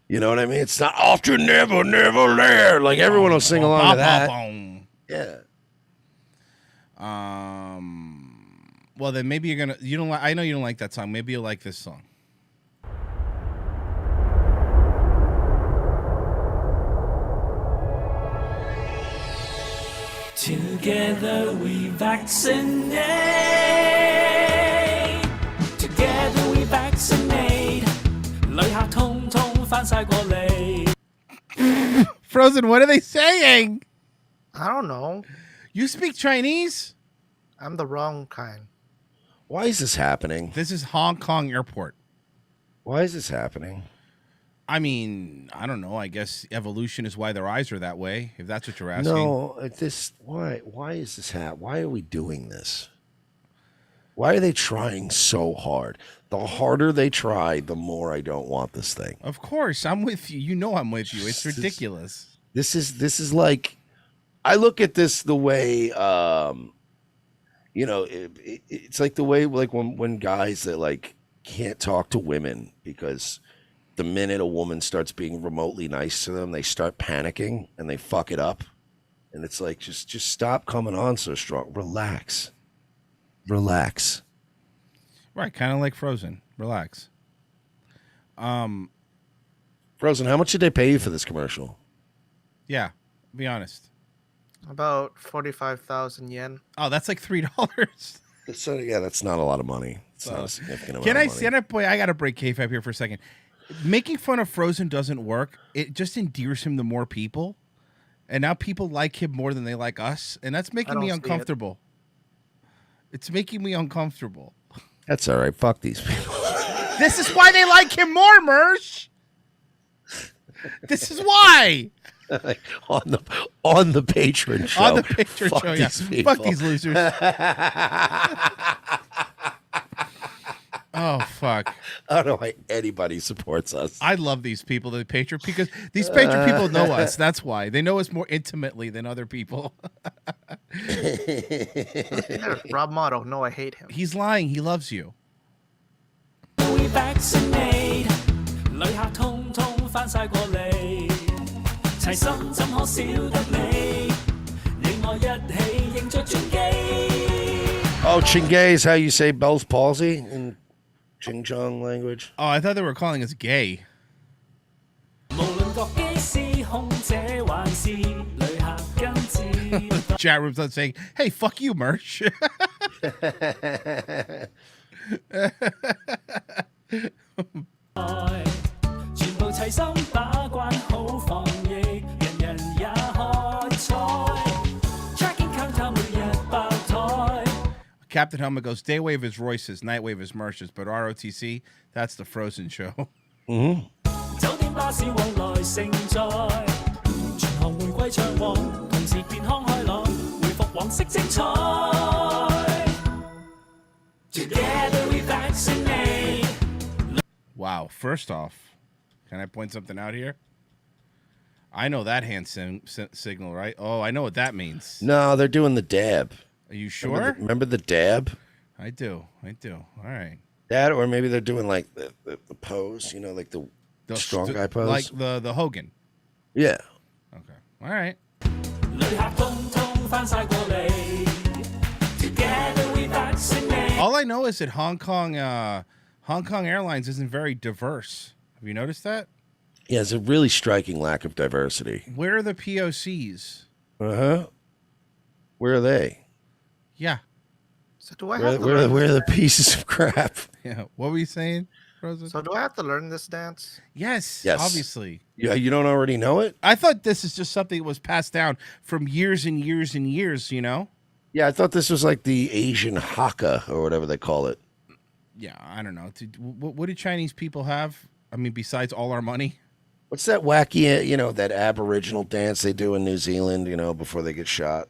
You know what I mean? It's not After Never Never There. Like everyone will sing along to that. Yeah. Well, then maybe I know you don't like that song. Maybe you'll like this song. Together we vaccinate. Together we vaccinate. 旅客通通返晒過嚟。 Frozen, what are they saying? I don't know. You speak Chinese? I'm the wrong kind. Why is this happening? This is Hong Kong Airport. Why is this happening? I mean, I don't know. I guess evolution is why their eyes are that way, if that's what you're asking. No, why is this happening? Why are we doing this? Why are they trying so hard? The harder they try, the more I don't want this thing. Of course, I'm with you. You know I'm with you. It's ridiculous. This is like, I look at this the way, it's like the way like when guys that like can't talk to women because the minute a woman starts being remotely nice to them, they start panicking and they fuck it up. And it's like, just stop coming on so strong. Relax. Right, kind of like Frozen. Relax. Frozen, how much did they pay you for this commercial? Yeah, be honest. About 45,000 yen. Oh, that's like $3. So yeah, that's not a lot of money. It's not a significant amount of money. Can I, boy, I got to break kayfabe here for a second. Making fun of Frozen doesn't work. It just endears him to more people. And now people like him more than they like us. And that's making me uncomfortable. It's making me uncomfortable. That's all right. Fuck these people. This is why they like him more, Mersh. This is why. on the patron show. On the patron Fuck show, these yeah. people. Fuck these losers. Oh, fuck. I don't know why anybody supports us. I love these people, the patron, because these patron people know us. That's why. They know us more intimately than other people. Rob Motto, no, I hate him. He's lying. He loves you. We vaccinate 旅客通通返晒過嚟，齊心怎可少得你？你我一起迎着轉機。 Oh, Chingay is how you say Bell's palsy in Xinjiang language. Oh, I thought they were calling us gay. 無論各機師空姐還是旅客跟自 Chat room's not saying, hey, fuck you, Merch. Captain Helmet goes, day wave is Royce's, night wave is Merch's, but ROTC, that's the Frozen show. Mm-hmm. 酒店巴士往來盛載，全行回歸暢旺，同時健康開朗，回復往昔精彩。Together we vaccinate. Wow, first off, can I point something out here? I know that hand signal, right? Oh, I know what that means. No, they're doing the dab. Are you sure? Remember the dab? I do. All right. That, or maybe they're doing like the pose, you know, like the strong guy pose. Like the Hogan. Yeah. Okay. All right. All I know is that Hong Kong Airlines isn't very diverse. Have you noticed that? Yeah, it's a really striking lack of diversity. Where are the POCs? Uh-huh. Where are they? Yeah. So do I where, have to where, learn where are this the pieces of crap? Yeah. What were you saying, Rosa? So do I have to learn this dance? Yes. Yes. Obviously. Yeah, you don't already know it? I thought this is just something that was passed down from years and years and years, you know? Yeah, I thought this was like the Asian haka or whatever they call it. Yeah, I don't know. What do Chinese people have? I mean, besides all our money? What's that wacky, you know, that Aboriginal dance they do in New Zealand, you know, before they get shot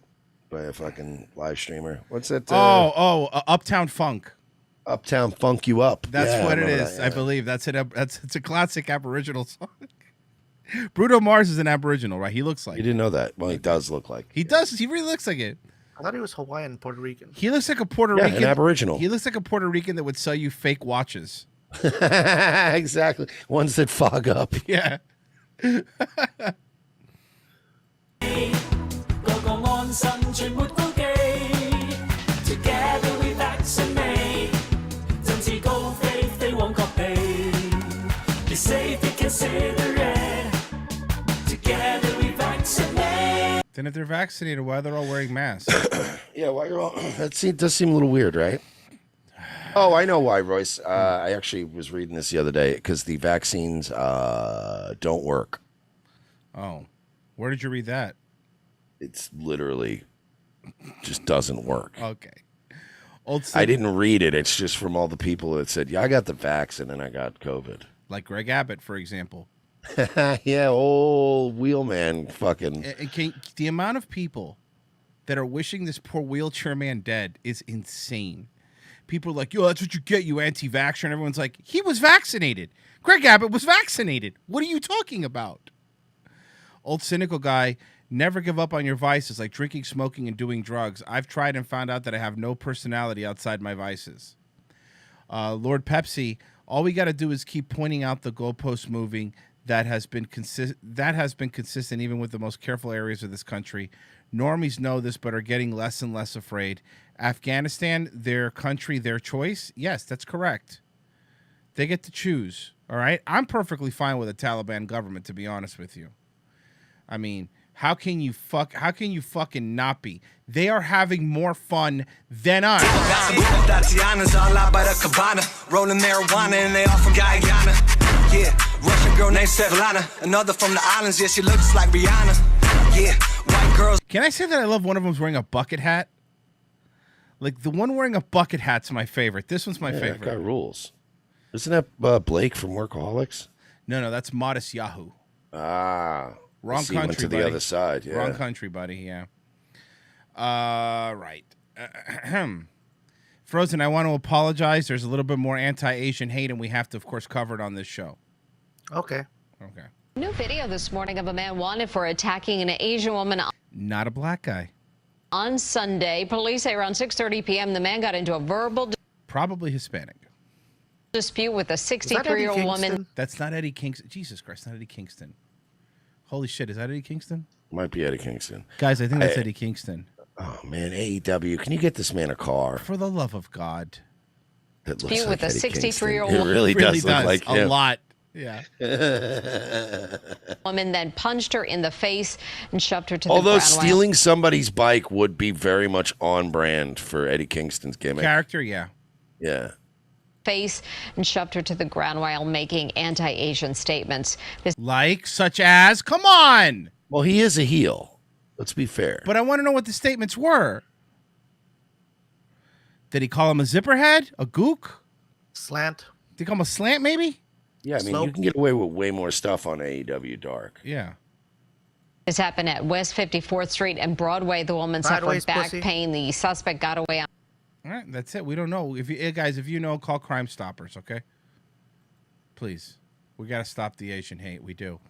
by a fucking live streamer? What's that? Uptown Funk. Uptown Funk You Up. That's what it is. I believe it's a classic Aboriginal song. Bruno Mars is an Aboriginal, right? He looks like. You didn't know that? Well, he does look like. He does. He really looks like it. I thought he was Hawaiian, Puerto Rican. He looks like a Puerto Rican. An Aboriginal. He looks like a Puerto Rican that would sell you fake watches. Exactly. Ones that fog up. Yeah. Together we vaccinate，振翅高飛，飛往各地。Be safe, be considerate. Together we vaccinate. Then if they're vaccinated, why are they all wearing masks? Yeah, why you're all does seem a little weird, right? Oh, I know why, Royce. I actually was reading this the other day because the vaccines don't work. Oh, where did you read that? It's literally just doesn't work. Okay. I didn't read it. It's just from all the people that said, yeah, I got the vaccine and I got COVID. Like Greg Abbott, for example. Yeah, old wheelman fucking. The amount of people that are wishing this poor wheelchair man dead is insane. People are like, yo, that's what you get, you anti-vaxxer. And everyone's like, he was vaccinated. Greg Abbott was vaccinated. What are you talking about? Old cynical guy, never give up on your vices like drinking, smoking, and doing drugs. I've tried and found out that I have no personality outside my vices. Lord Pepsi, All we got to do is keep pointing out the goalposts moving. That has been consistent even with the most careful areas of this country. Normies know this, but are getting less and less afraid. Afghanistan, their country, their choice. Yes, that's correct. They get to choose. All right. I'm perfectly fine with a Taliban government, to be honest with you. I mean, how can you fucking not be? They are having more fun than us. Tatiana's all out by the cabana, rolling marijuana, and they all from Guyana. Yeah, Russian girl named Svetlana, another from the islands. Yeah, she looks like Rihanna. Yeah, white girls. Can I say that I love one of them's wearing a bucket hat? Like the one wearing a bucket hat's my favorite. This one's my favorite. That guy rules. Isn't that Blake from Workaholics? No, that's Modest Yahoo. Ah. Wrong country, went to buddy. the other side. Yeah. Wrong country, buddy. Yeah. Right. Frozen, I want to apologize. There's a little bit more anti-Asian hate, and we have to, of course, cover it on this show. Okay. Okay. New video this morning of a man wanted for attacking an Asian woman Not a black guy. on Sunday. Police say around 6:30 p.m. the man got into a verbal Probably Hispanic. dispute with a 63-year-old woman. That's not Eddie Kingston. Jesus Christ, not Eddie Kingston. Holy shit, is that Eddie Kingston? Might be Eddie Kingston. Guys, I think that's Eddie Kingston. Oh, man, AEW, can you get this man a car? For the love of God. That looks Dispute like with a Eddie 63-year-old Kingston. It really does look like a him. lot. Yeah. woman then punched her in the face and shoved her to the Although ground. stealing somebody's bike would be very much on brand for Eddie Kingston's gimmick. Character, yeah. Yeah. Face and shoved her to the ground while making anti-Asian statements. Like, such as, come on! Well, he is a heel. Let's be fair. But I want to know what the statements were. Did he call him a zipperhead? A gook? Slant. Did he call him a slant, maybe? Yeah, I mean, you can get away with way more stuff on AEW Dark. Yeah. This happened at West 54th Street and Broadway. The woman Sideways suffered back pussy. pain. The suspect got away on. All right, that's it. We don't know. If you guys, if you know, call Crime Stoppers, okay? Please. We got to stop the Asian hate. We do.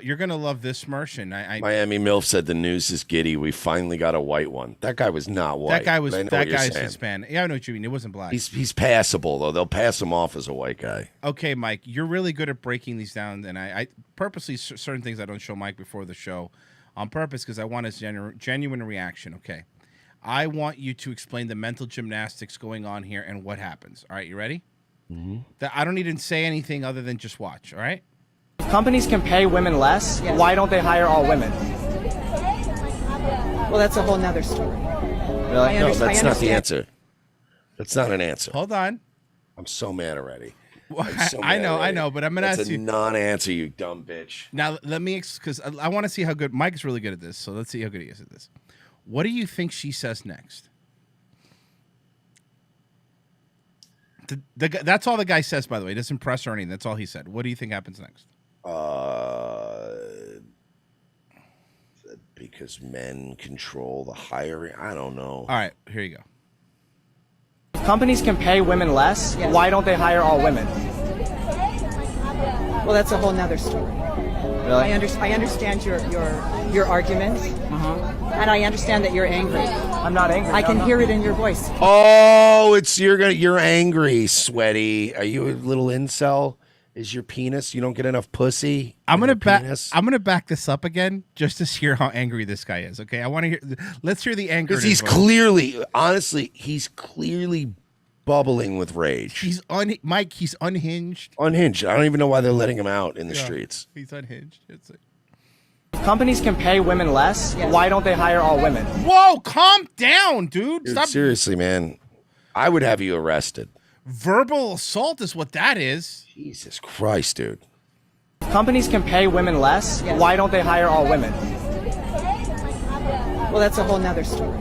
You're going to love this, Smersh. And Miami MILF said the news is giddy. We finally got a white one. That guy was not white. That guy's Hispanic. Yeah, I know what you mean. It wasn't black. He's passable, though. They'll pass him off as a white guy. Okay, Mike, you're really good at breaking these down. And I purposely, certain things I don't show Mike before the show on purpose because I want his genuine reaction, okay? I want you to explain the mental gymnastics going on here and what happens. All right, you ready? Mm-hmm. I don't need to say anything other than just watch, all right? Companies can pay women less. Yes. Why don't they hire all women? Well, that's a whole nother story. Really? No, that's not the answer. That's not an answer. Hold on. I'm so mad already. I know, but I'm going to ask you. That's a non-answer, you dumb bitch. Now, let me, because I want to see how good, Mike's really good at this, so let's see how good he is at this. What do you think she says next? That's all the guy says, by the way. He doesn't press or anything. That's all he said. What do you think happens next? Because men control the hiring. I don't know. All right, here you go. Companies can pay women less. Yes. Why don't they hire all women? Well, that's a whole nother story. Really? I understand your argument, and I understand that you're angry. I'm not angry. I can hear it in your voice. Oh, you're angry, sweaty. Are you a little incel? Is your penis? You don't get enough pussy? I'm gonna back this up again just to hear how angry this guy is. Okay, I want to hear. Let's hear the anger. Because he's clearly, honestly, he's clearly bubbling with rage. Mike. He's unhinged. Unhinged. I don't even know why they're letting him out in the streets. He's unhinged. It's like... Companies can pay women less. Yes. Why don't they hire all women? Whoa, calm down, dude. Stop. Seriously, man. I would have you arrested. Verbal assault is what that is. Jesus Christ, dude. Companies can pay women less. Yes. Why don't they hire all women? Well, that's a whole nother story.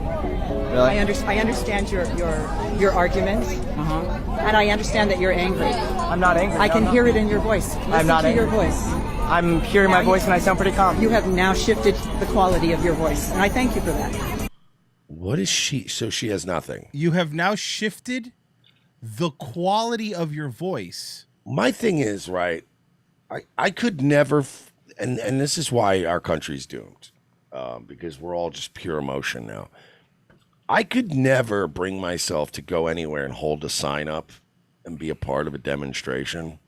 Really? I understand your argument, and I understand that you're angry. I'm not angry. I can hear it in your voice. I'm not angry. Your voice. I'm hearing my voice and I sound pretty calm. You have now shifted the quality of your voice, and I thank you for that. What is she? So she has nothing. You have now shifted the quality of your voice. My thing is, right, I could never, and this is why our country's doomed, because we're all just pure emotion now. I could never bring myself to go anywhere and hold a sign up and be a part of a demonstration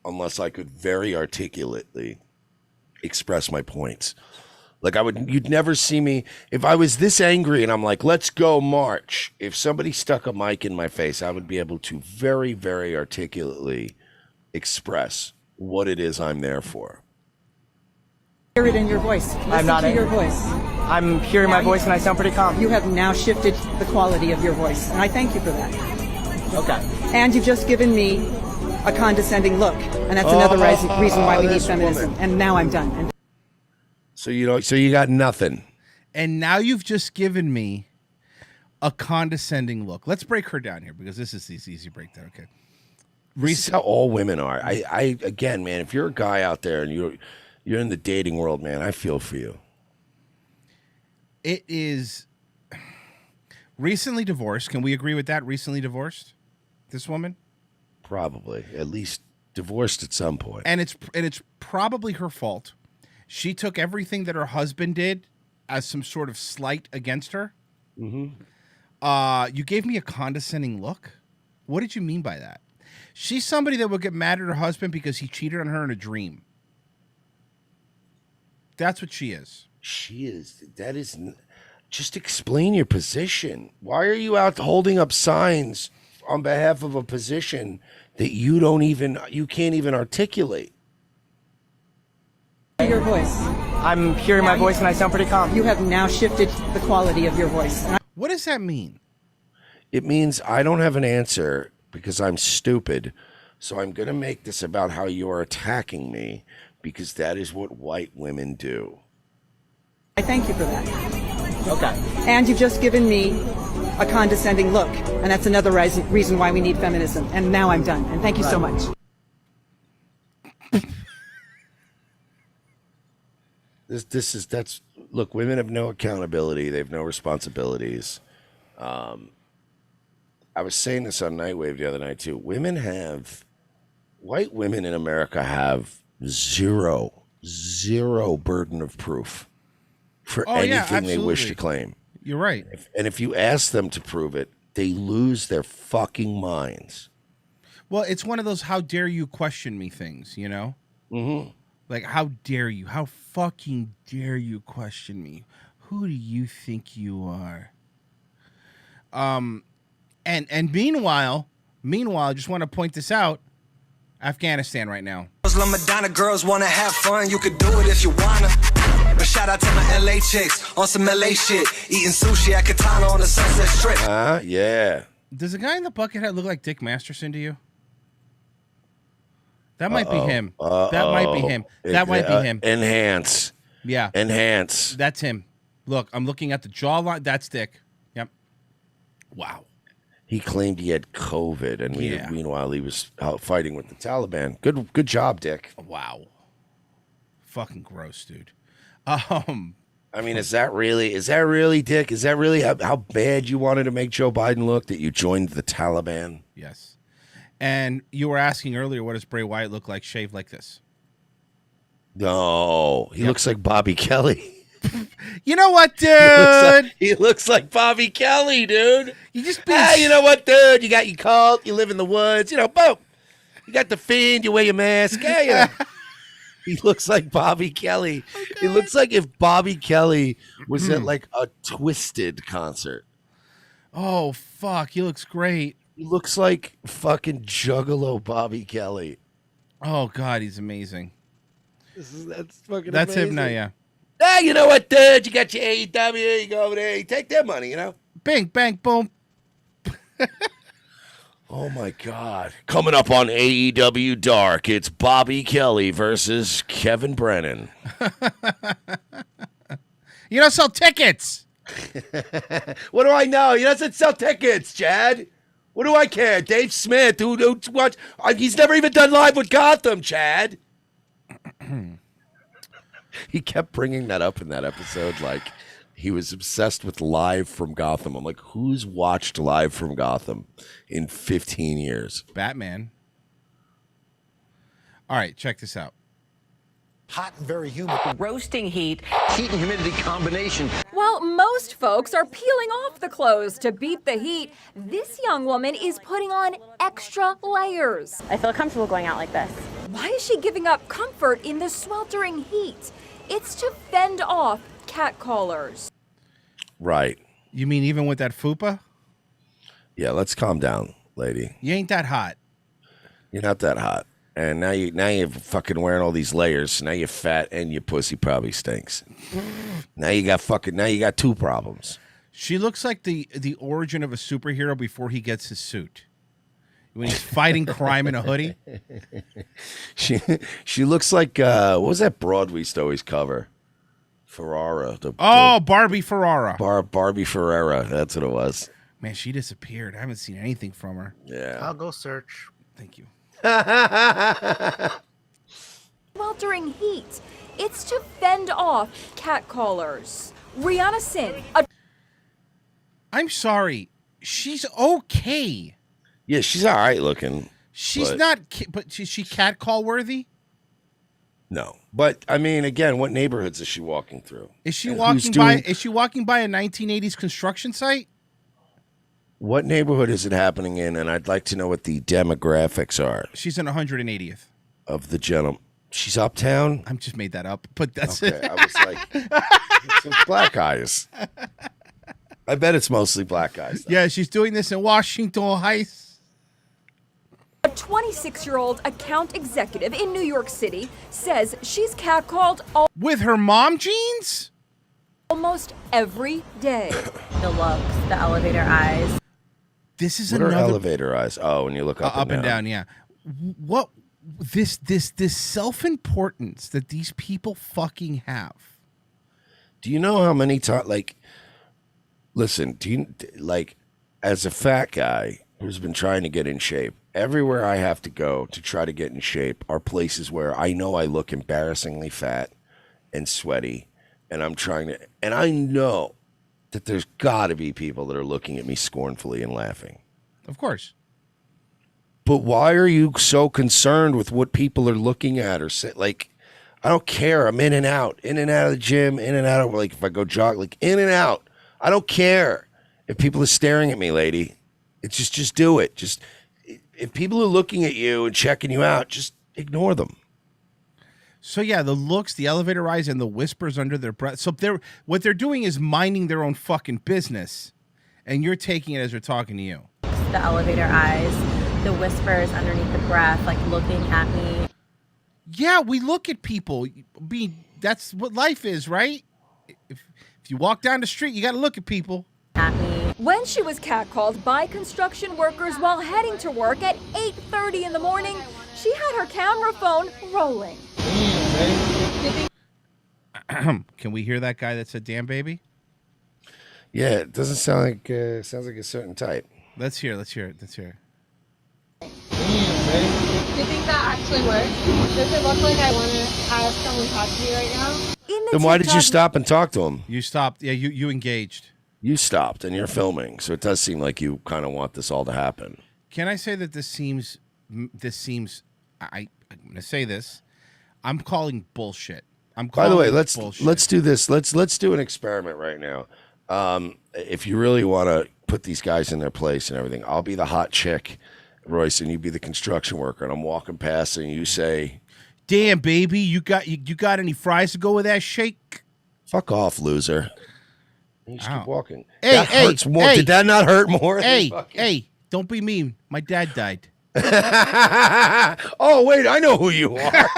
unless I could very articulately express my points. Like you'd never see me if I was this angry and I'm like, let's go march. If somebody stuck a mic in my face, I would be able to very, very articulately express what it is I'm there for. Hear it in your voice. I'm not Listen to your angry. voice. I'm hearing my voice and I sound pretty calm. You have now shifted the quality of your voice, and I thank you for that. Okay. And you've just given me a condescending look, and that's another reason why we need this feminism. woman. And now I'm done. And So you got nothing. And now you've just given me a condescending look. Let's break her down here because this is the easy breakdown. Okay. This is how all women are. I again, man, if you're a guy out there and you're in the dating world, man, I feel for you. It is recently divorced. Can we agree with that? Recently divorced, this woman? Probably. At least divorced at some point. And it's probably her fault. She took everything that her husband did as some sort of slight against her. Mm-hmm. You gave me a condescending look. What did you mean by that? She's somebody that would get mad at her husband because he cheated on her in a dream. That's what she is. She is. That is. Just explain your position. Why are you out holding up signs on behalf of a position that you can't even articulate? your voice. I'm hearing my voice and I sound pretty calm. You have now shifted the quality of your voice. What does that mean? It means I don't have an answer because I'm stupid. So I'm going to make this about how you're attacking me because that is what white women do. I thank you for that. Okay. And you've just given me a condescending look. And that's another reason why we need feminism. And now I'm done. And thank you so much. Look, women have no accountability. They have no responsibilities. I was saying this on Nightwave the other night too. White women in America have zero burden of proof for anything they wish to claim. You're right. And if you ask them to prove it, they lose their fucking minds. Well, it's one of those how dare you question me things, you know? Mm-hmm. Like, how dare you? How fucking dare you question me? Who do you think you are? And meanwhile, I just want to point this out. Afghanistan right now. Madonna girls wanna have fun, you could do it if you wanna. But shout out to my LA chicks on some LA shit, eating sushi at Katana on the Sunset Strip. Yeah. Does the guy in the bucket hat look like Dick Masterson to you? That might be him. That might be him. That might be him. Enhance. Yeah. Enhance. That's him. Look, I'm looking at the jawline. That's Dick. Yep. Wow. He claimed he had COVID, and meanwhile he was out fighting with the Taliban. Good job, Dick. Wow. Fucking gross, dude. I mean, is that really, Dick? Is that really how bad you wanted to make Joe Biden look that you joined the Taliban? Yes. And you were asking earlier, what does Bray Wyatt look like shaved like this? No, he looks like Bobby Kelly. You know what, dude? He looks like Bobby Kelly, dude. You just you know what, dude? You got your cult. You live in the woods. You know, boom. You got the Fiend. You wear your mask. Yeah, you know. He looks like Bobby Kelly. Okay. It looks like if Bobby Kelly was at like a Twisted concert. Oh, fuck. He looks great. He looks like fucking Juggalo Bobby Kelly. Oh, God. He's amazing. That's fucking That's amazing. him now, yeah. Hey, you know what, dude? You got your AEW. You go over there. You take their money, you know? Bing, bang, boom. Oh, my God. Coming up on AEW Dark, it's Bobby Kelly versus Kevin Brennan. You don't sell tickets. What do I know? He doesn't sell tickets, Chad. What do I care? Dave Smith, who watch? He's never even done Live with Gotham, Chad. He kept bringing that up in that episode, like he was obsessed with Live from Gotham. I'm like, who's watched Live from Gotham in 15 years? Batman. All right, check this out. Hot and very humid. Roasting heat. Heat and humidity combination. While most folks are peeling off the clothes to beat the heat, this young woman is putting on extra layers. I feel comfortable going out like this. Why is she giving up comfort in the sweltering heat? It's to fend off catcallers. Right. You mean even with that fupa? Yeah, let's calm down, lady. You ain't that hot. You're not that hot. And now you're fucking wearing all these layers. So now you're fat and your pussy probably stinks. now you got two problems. She looks like the origin of a superhero before he gets his suit. When he's fighting crime in a hoodie. She looks like what was that broad we used to always cover? Ferrara. Barbie Ferrara. Barbie Ferrara. That's what it was. Man, she disappeared. I haven't seen anything from her. Yeah. I'll go search. Thank you. Sweltering heat. It's to fend off catcallers. Rihanna Sin. I'm sorry. She's okay. Yeah, she's all right looking. She's not, but is she catcall worthy? No, but I mean, again, what neighborhoods is she walking through? Is she walking by? Is she walking by a 1980s construction site? What neighborhood is it happening in? And I'd like to know what the demographics are. She's in 180th of the gentleman. She's uptown. I just made that up, but that's okay. I was like, it's black guys. I bet it's mostly black guys. Though. Yeah, she's doing this in Washington Heights. A 26-year-old account executive in New York City says she's catcalled with her mom jeans almost every day. The looks, the elevator eyes. This is what another are elevator eyes. Oh, when you look up and down. Yeah. What this self-importance that these people fucking have. Do you know how many times? Like, listen. Do you like as a fat guy who's been trying to get in shape? Everywhere I have to go to try to get in shape are places where I know I look embarrassingly fat and sweaty, and I'm trying to, and I know that there's got to be people that are looking at me scornfully and laughing. Of course. But why are you so concerned with what people are looking at or say? Like, I don't care. I'm in and out of the gym, in and out of, like, if I go jog, like, in and out. I don't care if people are staring at me, lady. It's just do it. Just, if people are looking at you and checking you out, just ignore them. So yeah, the looks, the elevator eyes, and the whispers under their breath. So what they're doing is minding their own fucking business, and you're taking it as they're talking to you. The elevator eyes, the whispers underneath the breath, like looking at me. Yeah, we look at people. That's what life is, right? If you walk down the street, you got to look at people. At me. When she was catcalled by construction workers while heading to work at 8:30 in the morning, she had her camera phone rolling. Can we hear that guy that said "damn baby"? Yeah, it doesn't sound like sounds like a certain type. Let's hear it. Do you think that actually works? Does it look like I want to have someone talk to me right now? Then why did you stop and talk to him? You stopped. Yeah, you engaged. You stopped, and you're filming, so it does seem like you kind of want this all to happen. Can I say that this seems? I'm going to say this. I'm calling bullshit. By the way, let's do this. Let's do an experiment right now. If you really want to put these guys in their place and everything, I'll be the hot chick, Royce, and you be the construction worker. And I'm walking past, and you say, "Damn, baby, you got any fries to go with that shake?" Fuck off, loser. You just keep walking. Hey, that hurts more. Hey, did that not hurt more? Hey, don't be mean. My dad died. Oh, wait, I know who you are.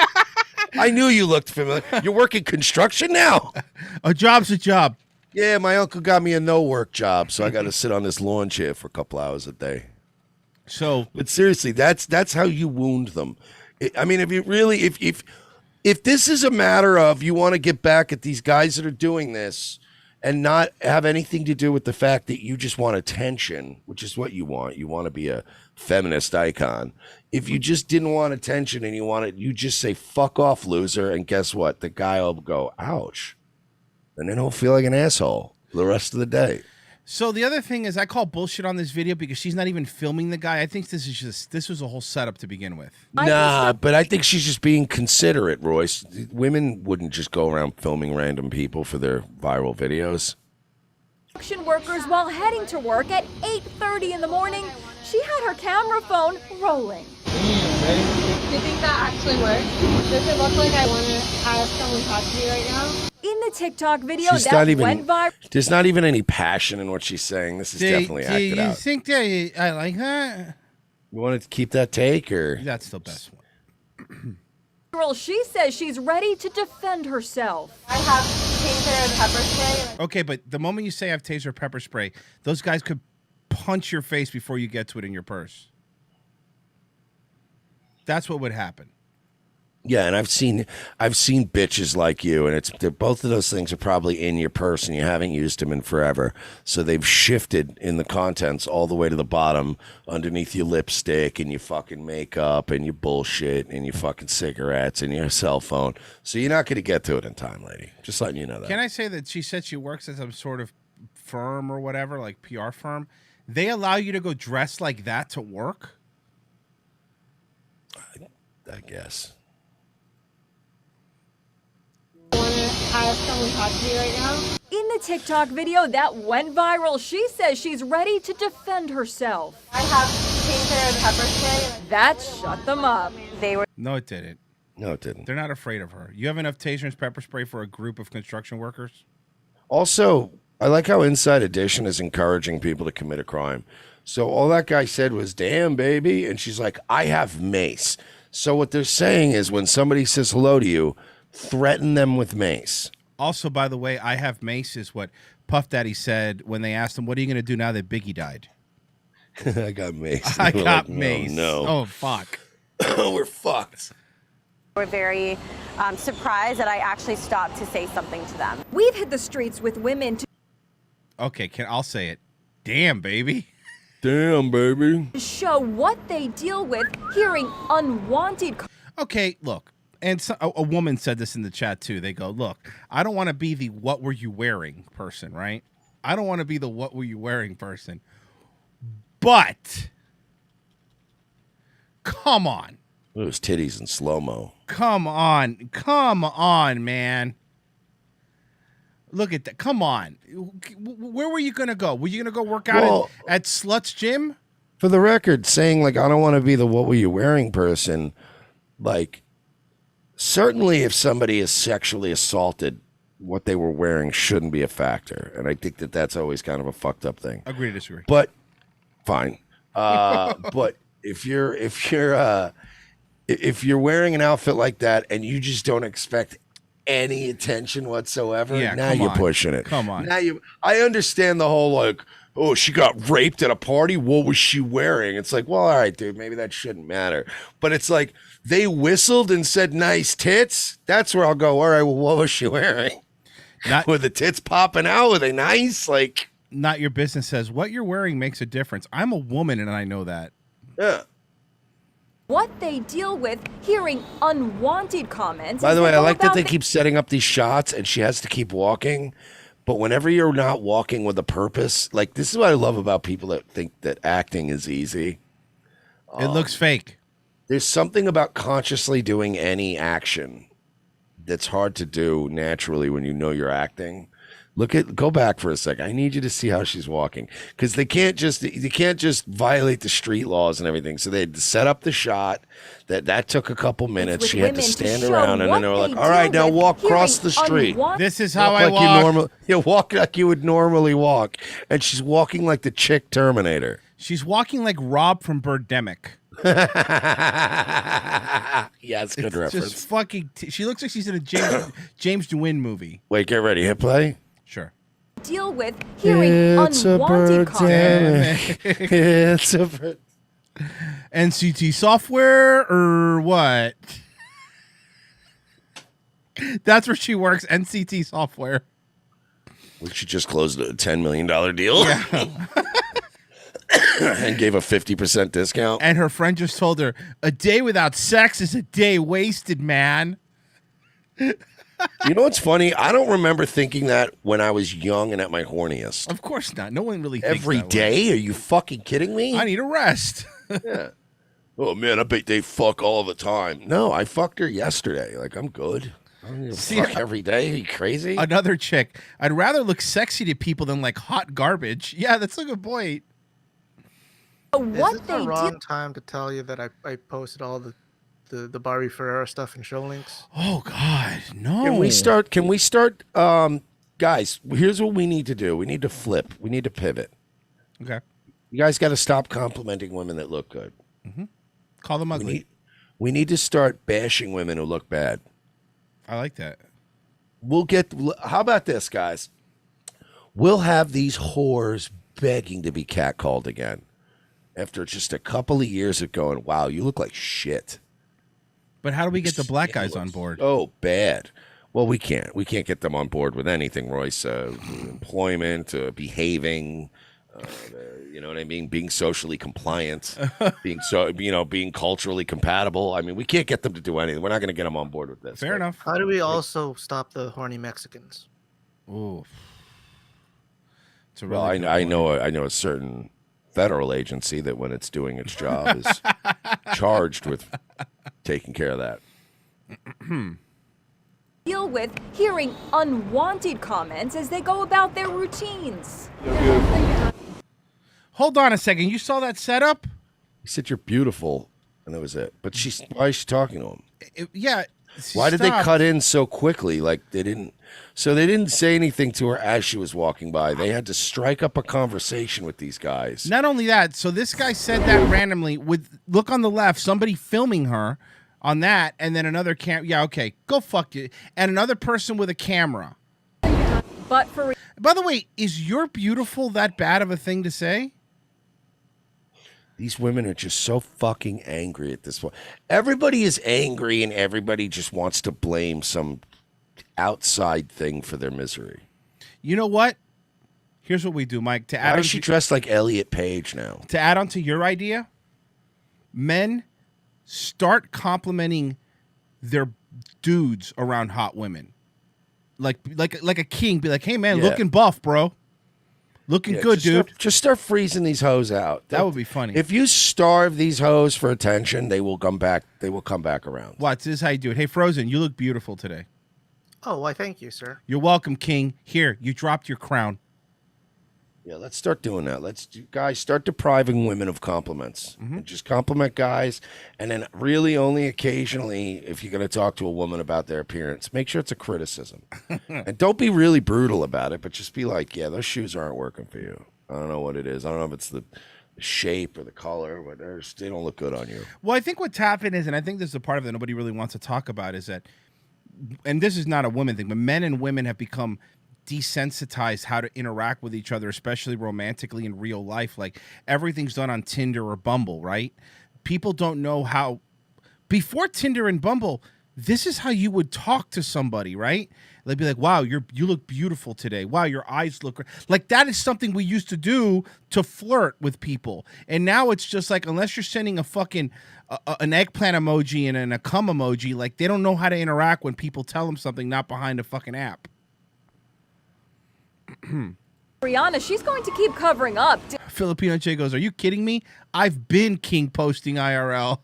I knew you looked familiar. You're working construction now? A job's a job. Yeah, my uncle got me a no-work job, so I got to sit on this lawn chair for a couple hours a day. But seriously, that's how you wound them. I mean, if you really, if this is a matter of you want to get back at these guys that are doing this and not have anything to do with the fact that you just want attention, which is what you want to be a feminist icon. If you just didn't want attention and you just say, fuck off, loser, and guess what? The guy will go, ouch. And then he'll feel like an asshole the rest of the day. So the other thing is, I call bullshit on this video because she's not even filming the guy. I think this was a whole setup to begin with. Nah, but I think she's just being considerate, Royce. Women wouldn't just go around filming random people for their viral videos. Construction workers while heading to work at 8:30 in the morning. She had her camera phone rolling. Do you think that actually works? Does it look like I want to have someone talk to me right now? In the TikTok video She's that not even, went viral. There's not even any passion in what she's saying. This is definitely acted Do you out. think that I like that? You want to keep that take, or that's the best one? Girl, she says she's ready to defend herself. I have taser and pepper spray. Okay, but the moment you say I have taser pepper spray, those guys could punch your face before you get to it in your purse. That's what would happen. yeah, and I've seen bitches like you, and both of those things are probably in your purse, and you haven't used them in forever. So they've shifted in the contents all the way to the bottom, underneath your lipstick and your fucking makeup and your bullshit and your fucking cigarettes and your cell phone. So you're not going to get to it in time, lady. Just letting you know that. Can I say that she said she works at some sort of firm or whatever, like PR firm? They allow you to go dress like that to work? I guess. Want to have someone talk to me right now? In the TikTok video that went viral, she says she's ready to defend herself. I have taser and pepper spray. That shut them up. They were. No, it didn't. No, it didn't. They're not afraid of her. You have enough taser and pepper spray for a group of construction workers? Also, I like how Inside Edition is encouraging people to commit a crime. So all that guy said was, damn, baby. And she's like, I have mace. So what they're saying is when somebody says hello to you, threaten them with mace. Also, by the way, I have mace is what Puff Daddy said when they asked him, what are you going to do now that Biggie died? I got mace. I We're got like, mace. No. Oh, fuck. We're fucked. We're very surprised that I actually stopped to say something to them. We've hit the streets with women to Okay, I'll say it. Damn, baby. Damn, baby. show what they deal with hearing unwanted. Okay, look. And so, a woman said this in the chat too. They go, look, I don't want to be the what were you wearing person, right? I don't want to be the what were you wearing person. But come on. It was titties in slow-mo. Come on, man. Look at that. Come on. Where were you going to go? Were you going to go work out at Slut's Gym? For the record, saying, like, I don't want to be the what were you wearing person, like, certainly if somebody is sexually assaulted, what they were wearing shouldn't be a factor. And I think that that's always kind of a fucked up thing. Agree to disagree. But, fine. But if you're wearing an outfit like that and you just don't expect any attention whatsoever, now you're pushing it. Come on. I understand the whole, like, oh, she got raped at a party. What was she wearing? It's like, well, all right, dude, maybe that shouldn't matter. But it's like they whistled and said nice tits. That's where I'll go, all right, well, what was she wearing? Were the tits popping out? Were they nice? Like, not your business says what you're wearing makes a difference. I'm a woman and I know that. Yeah. What they deal with hearing unwanted comments. By the way, I like that they keep setting up these shots and she has to keep walking. But whenever you're not walking with a purpose, like, this is what I love about people that think that acting is easy. It looks fake. There's something about consciously doing any action that's hard to do naturally when you know you're acting. Go back for a second. I need you to see how she's walking, because they can't just violate the street laws and everything. So they had to set up the shot. That took a couple minutes. She had to stand around, and then they were like, "All right, now walk across the street. This is how I walk. You walk like you would normally walk." And she's walking like the chick Terminator. She's walking like Rob from Birdemic. Yes, good reference. Just fucking. She looks like she's in a James DeWin movie. Wait, get ready. Hit play. Sure. Deal with hearing unwanted comments. It's a NCT software or what? That's where she works. NCT software. She just closed a $10 million deal. Yeah. And gave a 50% discount. And her friend just told her, a day without sex is a day wasted, man. You know what's funny? I don't remember thinking that when I was young and at my horniest. Of course not. No one really thinks Every that day? way. Are you fucking kidding me? I need a rest. Yeah. Oh, man, I bet they fuck all the time. No, I fucked her yesterday. Like, I'm good. I don't need to fuck every day. Are you crazy? Another chick. I'd rather look sexy to people than like hot garbage. Yeah, that's a good point. What is this the wrong time to tell you that I posted all the Barbie Ferreira stuff in show links? Oh God, no. Can we start guys, here's what we need to do. We need to flip. We need to pivot. Okay. You guys got to stop complimenting women that look good. Mm-hmm. Call them ugly. We need to start bashing women who look bad. I like that. How about this, guys? We'll have these whores begging to be catcalled again after just a couple of years of going, wow, you look like shit. But how do we get the black guys on board? Oh, bad. Well, we can't. We can't get them on board with anything, Royce. Employment, behaving, you know what I mean? Being socially compliant, being culturally compatible. I mean, we can't get them to do anything. We're not going to get them on board with this. Fair enough. How do we also stop the horny Mexicans? Ooh. Well, I know a certain federal agency that when it's doing its job is charged with taking care of that. Deal with hearing unwanted comments as they go about their routines. Hold on a second. You saw that setup? He said you're beautiful, and that was it. But why is she talking to him? Yeah. Why did they cut in so quickly? Like they didn't say anything to her as she was walking by. They had to strike up a conversation with these guys. Not only that, so this guy said that randomly with look on the left, somebody filming her on that, and then another yeah, okay, go fuck you. And another person with a camera. But by the way, is "you're beautiful" that bad of a thing to say? These women are just so fucking angry at this point. Everybody is angry and everybody just wants to blame some outside thing for their misery. You know what? Here's what we do, Mike. Why is she dressed like Elliot Page now? To add on to your idea, men start complimenting their dudes around hot women. Like a king. Be like, hey, man, looking buff, bro. Looking good, dude. Just start freezing these hoes out. That would be funny. If you starve these hoes for attention, they will come back. They will come back around. This is how you do it. Hey, Frozen, you look beautiful today. Oh, why, thank you, sir. You're welcome, King. Here, you dropped your crown. Yeah, let's start doing that. Guys, start depriving women of compliments. And just compliment guys, and then really only occasionally, if you're going to talk to a woman about their appearance, make sure it's a criticism. And don't be really brutal about it, but just be like, yeah, those shoes aren't working for you. I don't know what it is. I don't know if it's the shape or the color, but they don't look good on you. Well, I think what's happened is, and I think this is a part of it that nobody really wants to talk about, is that, and this is not a woman thing, but men and women have become desensitized how to interact with each other, especially romantically in real life. Like everything's done on Tinder or Bumble, right? People don't know how. Before Tinder and Bumble, this is how you would talk to somebody, right? They'd be like, wow, you look beautiful today. Wow, your eyes look like that is something we used to do to flirt with people. And now it's just like, unless you're sending a fucking an eggplant emoji and a cum emoji, like they don't know how to interact when people tell them something not behind a fucking app. Rihanna, she's going to keep covering up. Filipino Che goes, are you kidding me? I've been king posting IRL.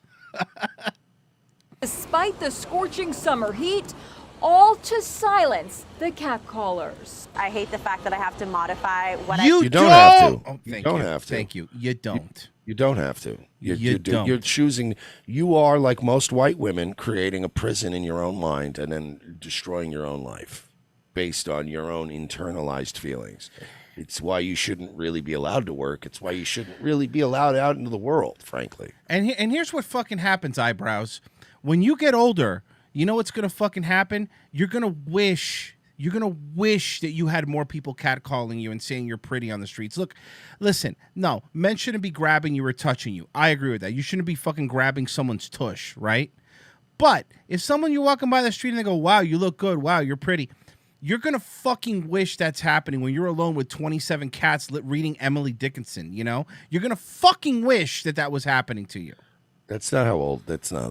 Despite the scorching summer heat, all to silence the catcallers. I hate the fact that I have to modify what You don't have to. Oh, You don't have to. Thank you. You don't. You don't have to. You don't. You're choosing. You are, like most white women, creating a prison in your own mind and then destroying your own life based on your own internalized feelings. It's why you shouldn't really be allowed to work. It's why you shouldn't really be allowed out into the world, frankly. And here's what fucking happens, eyebrows. When you get older, you know what's going to fucking happen? You're going to wish that you had more people catcalling you and saying you're pretty on the streets. Look, listen, no, men shouldn't be grabbing you or touching you. I agree with that. You shouldn't be fucking grabbing someone's tush, right? But if you're walking by the street and they go, wow, you look good. Wow, you're pretty. You're going to fucking wish that's happening when you're alone with 27 cats reading Emily Dickinson, you know? You're going to fucking wish that was happening to you. That's not how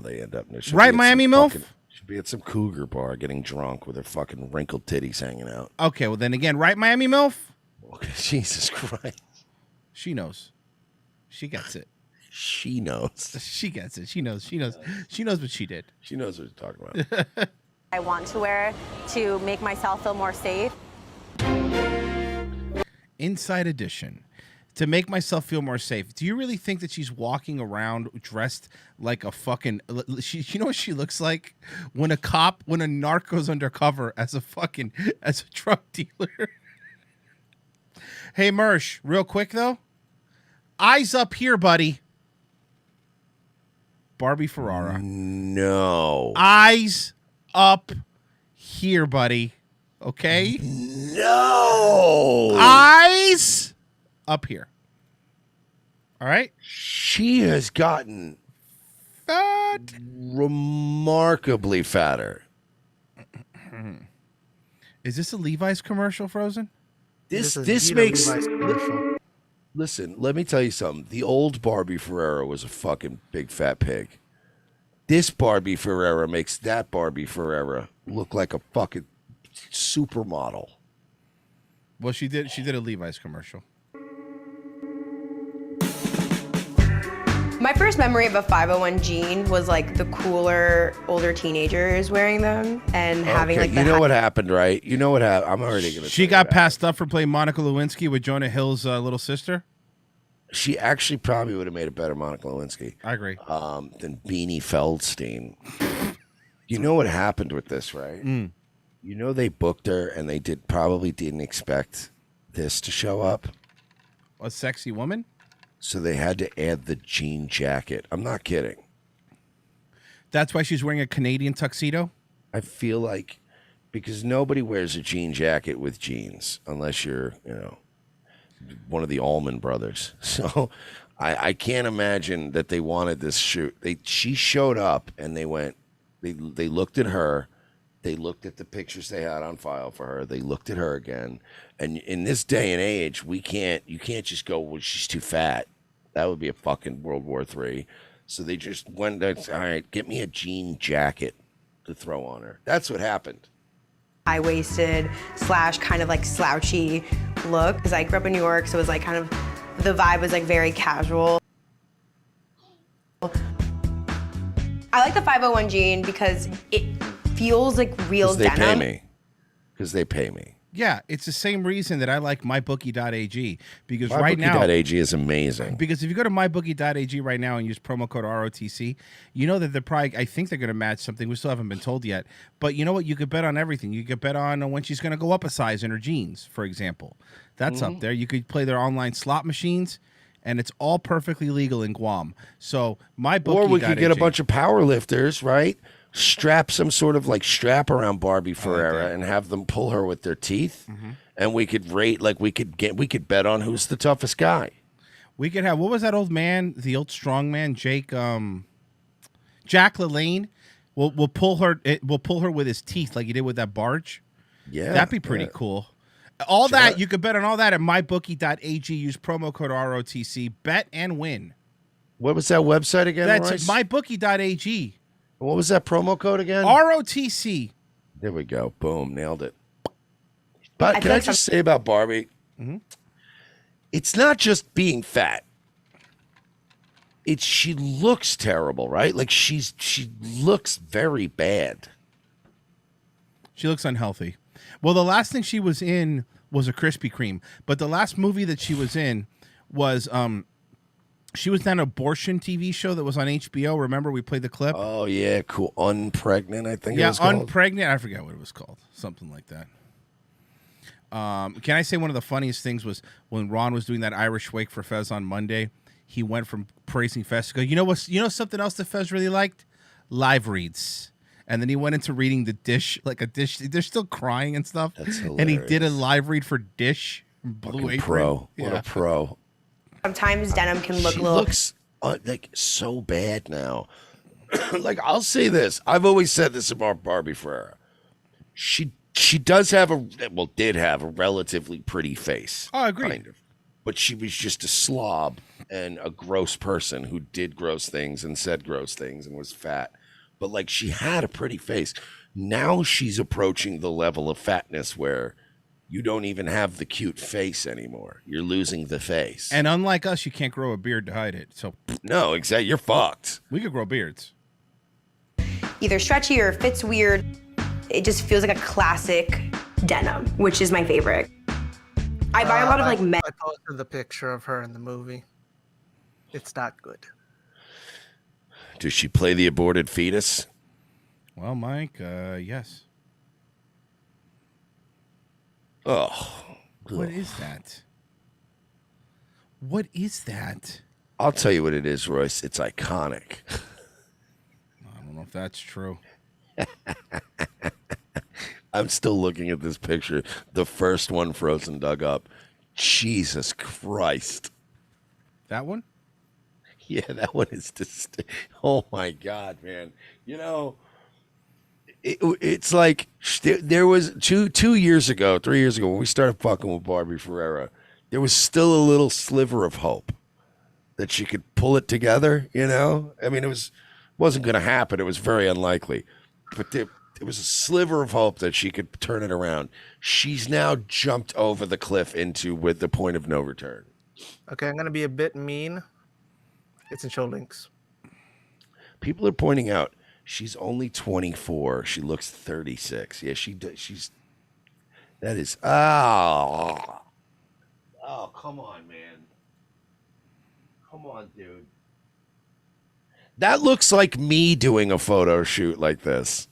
they end up. Right, Miami MILF? She'd be at some cougar bar getting drunk with her fucking wrinkled titties hanging out. Okay, well then again, right, Miami MILF? Okay, Jesus Christ. She knows. She gets it. She knows. She gets it. She knows. She knows. She knows what she did. She knows what you're talking about. I want to wear to make myself feel more safe. Inside Edition. To make myself feel more safe. Do you really think that she's walking around dressed like a fucking... you know what she looks like? When a narc goes undercover as a drug dealer. Hey, Mersh, real quick, though. Eyes up here, buddy. Barbie Ferrara. No. Eyes up here, buddy. Okay? No. Eyes up here. All right? She has gotten fat. Remarkably fatter. Is this a Levi's commercial, Frozen? This makes... Listen, let me tell you something. The old Barbie Ferrera was a fucking big fat pig. This Barbie Ferrera makes that Barbie Ferrera look like a fucking supermodel. Well, she did a Levi's commercial. My first memory of a 501 jean was like the cooler older teenagers wearing them and having like the what happened, right? You know what happened? I'm already going to She got passed up for playing Monica Lewinsky with Jonah Hill's little sister? She actually probably would have made a better Monica Lewinsky. I agree. Than Beanie Feldstein. You know what happened with this, right? Mm. You know they booked her and they probably didn't expect this to show up. A sexy woman? So they had to add the jean jacket. I'm not kidding. That's why she's wearing a Canadian tuxedo? I feel like because nobody wears a jean jacket with jeans unless you're, one of the Allman Brothers. So I can't imagine that they wanted this shoot. She showed up and they went, they looked at her. They looked at the pictures they had on file for her. They looked at her again. And in this day and age, you can't just go, well, she's too fat. That would be a fucking World War III. So they just went, all right, get me a jean jacket to throw on her. That's what happened. high-waisted / kind of like slouchy look because I grew up in New York, so it was like kind of the vibe was like very casual. I like the 501 jean because it feels like real denim. Because they pay me. Yeah, it's the same reason that I like mybookie.ag because right now mybookie.ag is amazing. Because if you go to mybookie.ag right now and use promo code ROTC, you know that they're probably, I think they're going to match something. We still haven't been told yet. But you know what? You could bet on everything. You could bet on when she's going to go up a size in her jeans, for example. That's up there. You could play their online slot machines, and it's all perfectly legal in Guam. So mybookie.ag. Or we could get a bunch of power lifters, right? Strap some sort of like strap around Barbie Ferrera and have them pull her with their teeth, and we could rate we could bet on who's the toughest guy. We could have, what was that old man, the old strong man, Jack LaLanne? We'll pull her with his teeth like he did with that barge. Yeah, that'd be pretty cool. That you could bet on all that at mybookie.ag. Use promo code ROTC. Bet and win. What was that website again? That's mybookie.ag. What was that promo code again? ROTC. There we go. Boom. Nailed it. But can I just say about Barbie? It's not just being fat. She looks terrible, right? Like she looks very bad. She looks unhealthy. Well, the last thing she was in was a Krispy Kreme. But the last movie that she was in was... she was in an abortion TV show that was on HBO. Remember, we played the clip? Oh, yeah, cool. Unpregnant, I think it was called. Unpregnant. I forget what it was called. Something like that. Can I say one of the funniest things was when Ron was doing that Irish wake for Fez on Monday, he went from praising Fez to go, you know something else that Fez really liked? Live reads. And then he went into reading the Dish, like a Dish. They're still crying and stuff. That's hilarious. And he did a live read for Dish. Blue Apron. Pro. What a pro. Sometimes denim can look she a little... looks like so bad now. Like, I'll say this. I've always said this about Barbie Ferrera. She did have a relatively pretty face. Oh, I agree. Kind of. But she was just a slob and a gross person who did gross things and said gross things and was fat. but like she had a pretty face. Now she's approaching the level of fatness where you don't even have the cute face anymore. You're losing the face. And unlike us, you can't grow a beard to hide it. So no, exactly. You're fucked. We could grow beards. Either stretchy or fits weird. It just feels like a classic denim, which is my favorite. I buy a lot of like men. I posted the picture of her in the movie. It's not good. Does she play the aborted fetus? Well, Mike, yes. Oh. What is that? What is that? I'll tell you what it is, Royce. It's iconic. I don't know if that's true. I'm still looking at this picture. The first one Frozen dug up. Jesus Christ. That one? Yeah, that one is just. Oh my God, man! You know, it's like there was 2 years ago, 3 years ago when we started fucking with Barbie Ferreira. There was still a little sliver of hope that she could pull it together. You know, I mean, wasn't going to happen. It was very unlikely, but there was a sliver of hope that she could turn it around. She's now jumped over the cliff with the point of no return. Okay, I'm gonna be a bit mean. It's in show links. People are pointing out she's only 24. She looks 36. Yeah, she's. That is. Oh, come on, man. Come on, dude. That looks like me doing a photo shoot like this.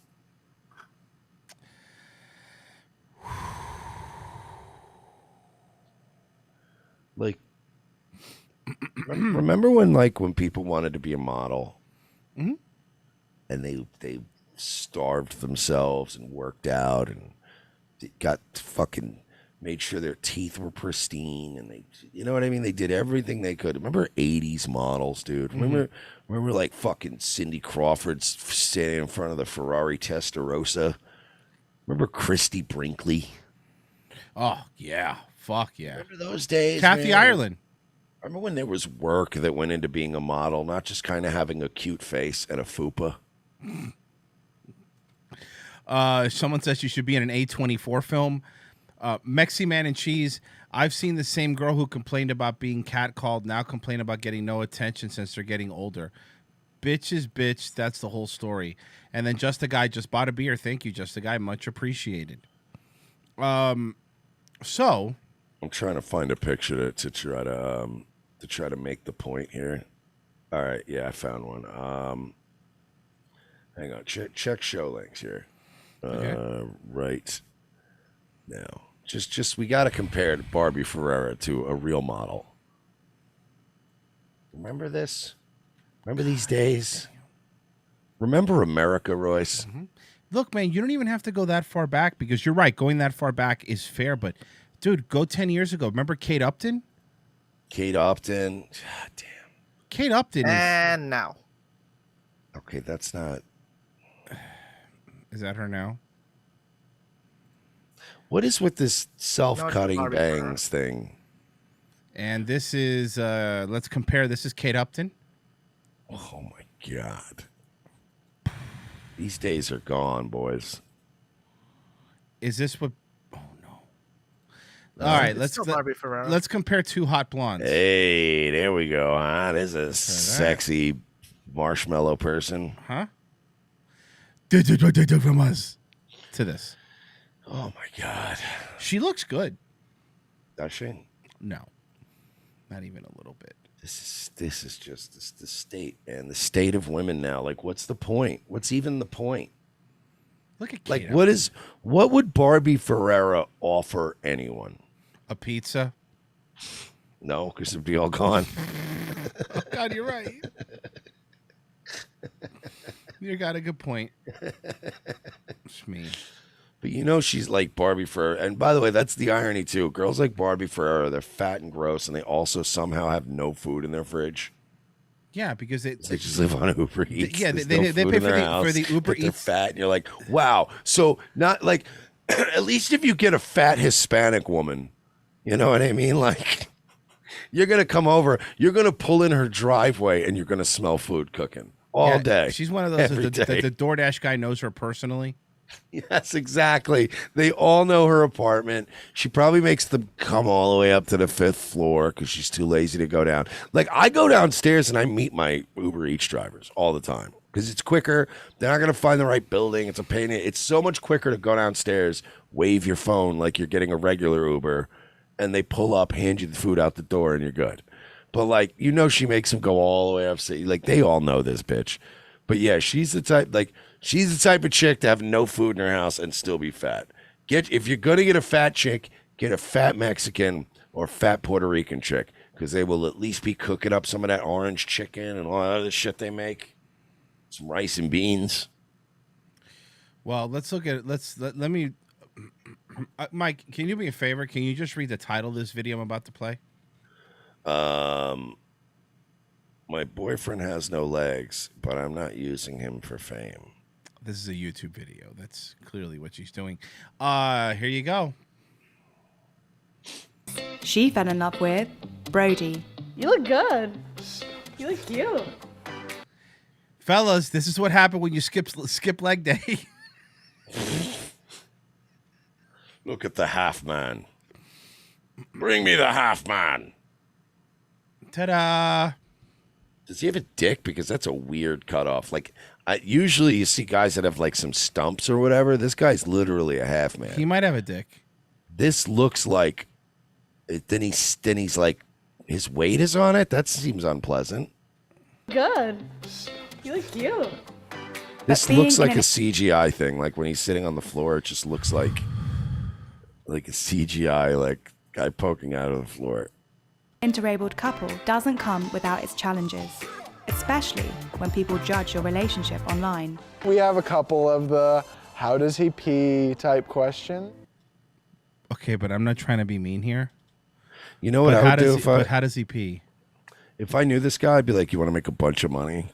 Like, remember when people wanted to be a model, mm-hmm. and they starved themselves and worked out and got fucking made sure their teeth were pristine and they, you know what I mean? They did everything they could. Remember 80s models, dude? Remember like fucking Cindy Crawford standing in front of the Ferrari Testarossa? Remember Christy Brinkley? Oh yeah, fuck yeah. Remember those days? Kathy man? Ireland. I remember when there was work that went into being a model, not just kind of having a cute face and a fupa. Someone says you should be in an A24 film. Mexi Man and Cheese. I've seen the same girl who complained about being catcalled now complain about getting no attention since they're getting older. Bitch is bitch. That's the whole story. And then Just a Guy just bought a beer. Thank you, Just a Guy. Much appreciated. So I'm trying to find a picture to try to make the point here. All right, yeah, I found one. Hang on, check show links here. Okay. Right now, just we got to compare Barbie Ferreira to a real model. Remember this? Remember these days? Remember America, Royce? Mm-hmm. Look, man, you don't even have to go that far back because you're right. Going that far back is fair, but dude, go 10 years ago. Remember Kate Upton? Kate Upton. God damn. Kate Upton and now. Okay, that's not. Is that her now? What is with this self-cutting bangs thing? And this is, let's compare. This is Kate Upton. Oh, my God. These days are gone, boys. Is this what? Oh, no. All right, let's compare two hot blondes. Hey, there we go. There's a sexy marshmallow person. Huh? From us to this. Oh, my God. She looks good. Does she? No. Not even a little bit. This is just the state, man. The state of women now. Like, what's the point? What's even the point? Look at Like, Kate what would Barbie Ferreira offer anyone? A pizza? No, because it'd be all gone. Oh, God, you're right. You got a good point. It's me. But you know she's like Barbie Ferreira. And by the way, that's the irony, too. Girls like Barbie Ferreira, they're fat and gross, and they also somehow have no food in their fridge. Yeah, because they just live on Uber Eats. Yeah, they pay for the Uber Eats. They're fat, and you're like, wow. So not like, at least if you get a fat Hispanic woman, you know what I mean? Like, you're going to come over, you're going to pull in her driveway, and you're going to smell food cooking. all day. She's one of those every that day. the DoorDash guy knows her personally. Yes, exactly. They all know her apartment. She probably makes them come all the way up to the 5th floor because she's too lazy to go down. Like, I go downstairs and I meet my Uber Eats drivers all the time because it's quicker. They're not going to find the right building. It's a pain. It's so much quicker to go downstairs, wave your phone like you're getting a regular Uber, and they pull up, hand you the food out the door, and you're good. But, like, you know, she makes them go all the way up. Like, they all know this bitch. But yeah, she's the type of chick to have no food in her house and still be fat. If you're gonna get a fat chick, get a fat Mexican or fat Puerto Rican chick, because they will at least be cooking up some of that orange chicken and all that other shit they make. Some rice and beans. Well, let's look at it. Let me, Mike. Can you do me a favor? Can you just read the title of this video I'm about to play? My boyfriend has no legs, but I'm not using him for fame. This is a YouTube video. That's clearly what she's doing. Here you go. She fell in love with Brody. You look good. You look cute. Fellas, this is what happened when you skip leg day. Look at the half man. Bring me the half man. Ta-da. Does he have a dick? Because that's a weird cutoff. Like, usually you see guys that have like some stumps or whatever. This guy's literally a half man. He might have a dick. This looks like. Then he's like, his weight is on it. That seems unpleasant. Good. You look cute. This looks like a CGI thing. Like when he's sitting on the floor, it just looks like a CGI like guy poking out of the floor. Interabled couple doesn't come without its challenges, especially when people judge your relationship online. We have a couple of the how does he pee type question. Okay, but I'm not trying to be mean here. You know what I would do but how does he pee? If I knew this guy, I'd be like, you want to make a bunch of money?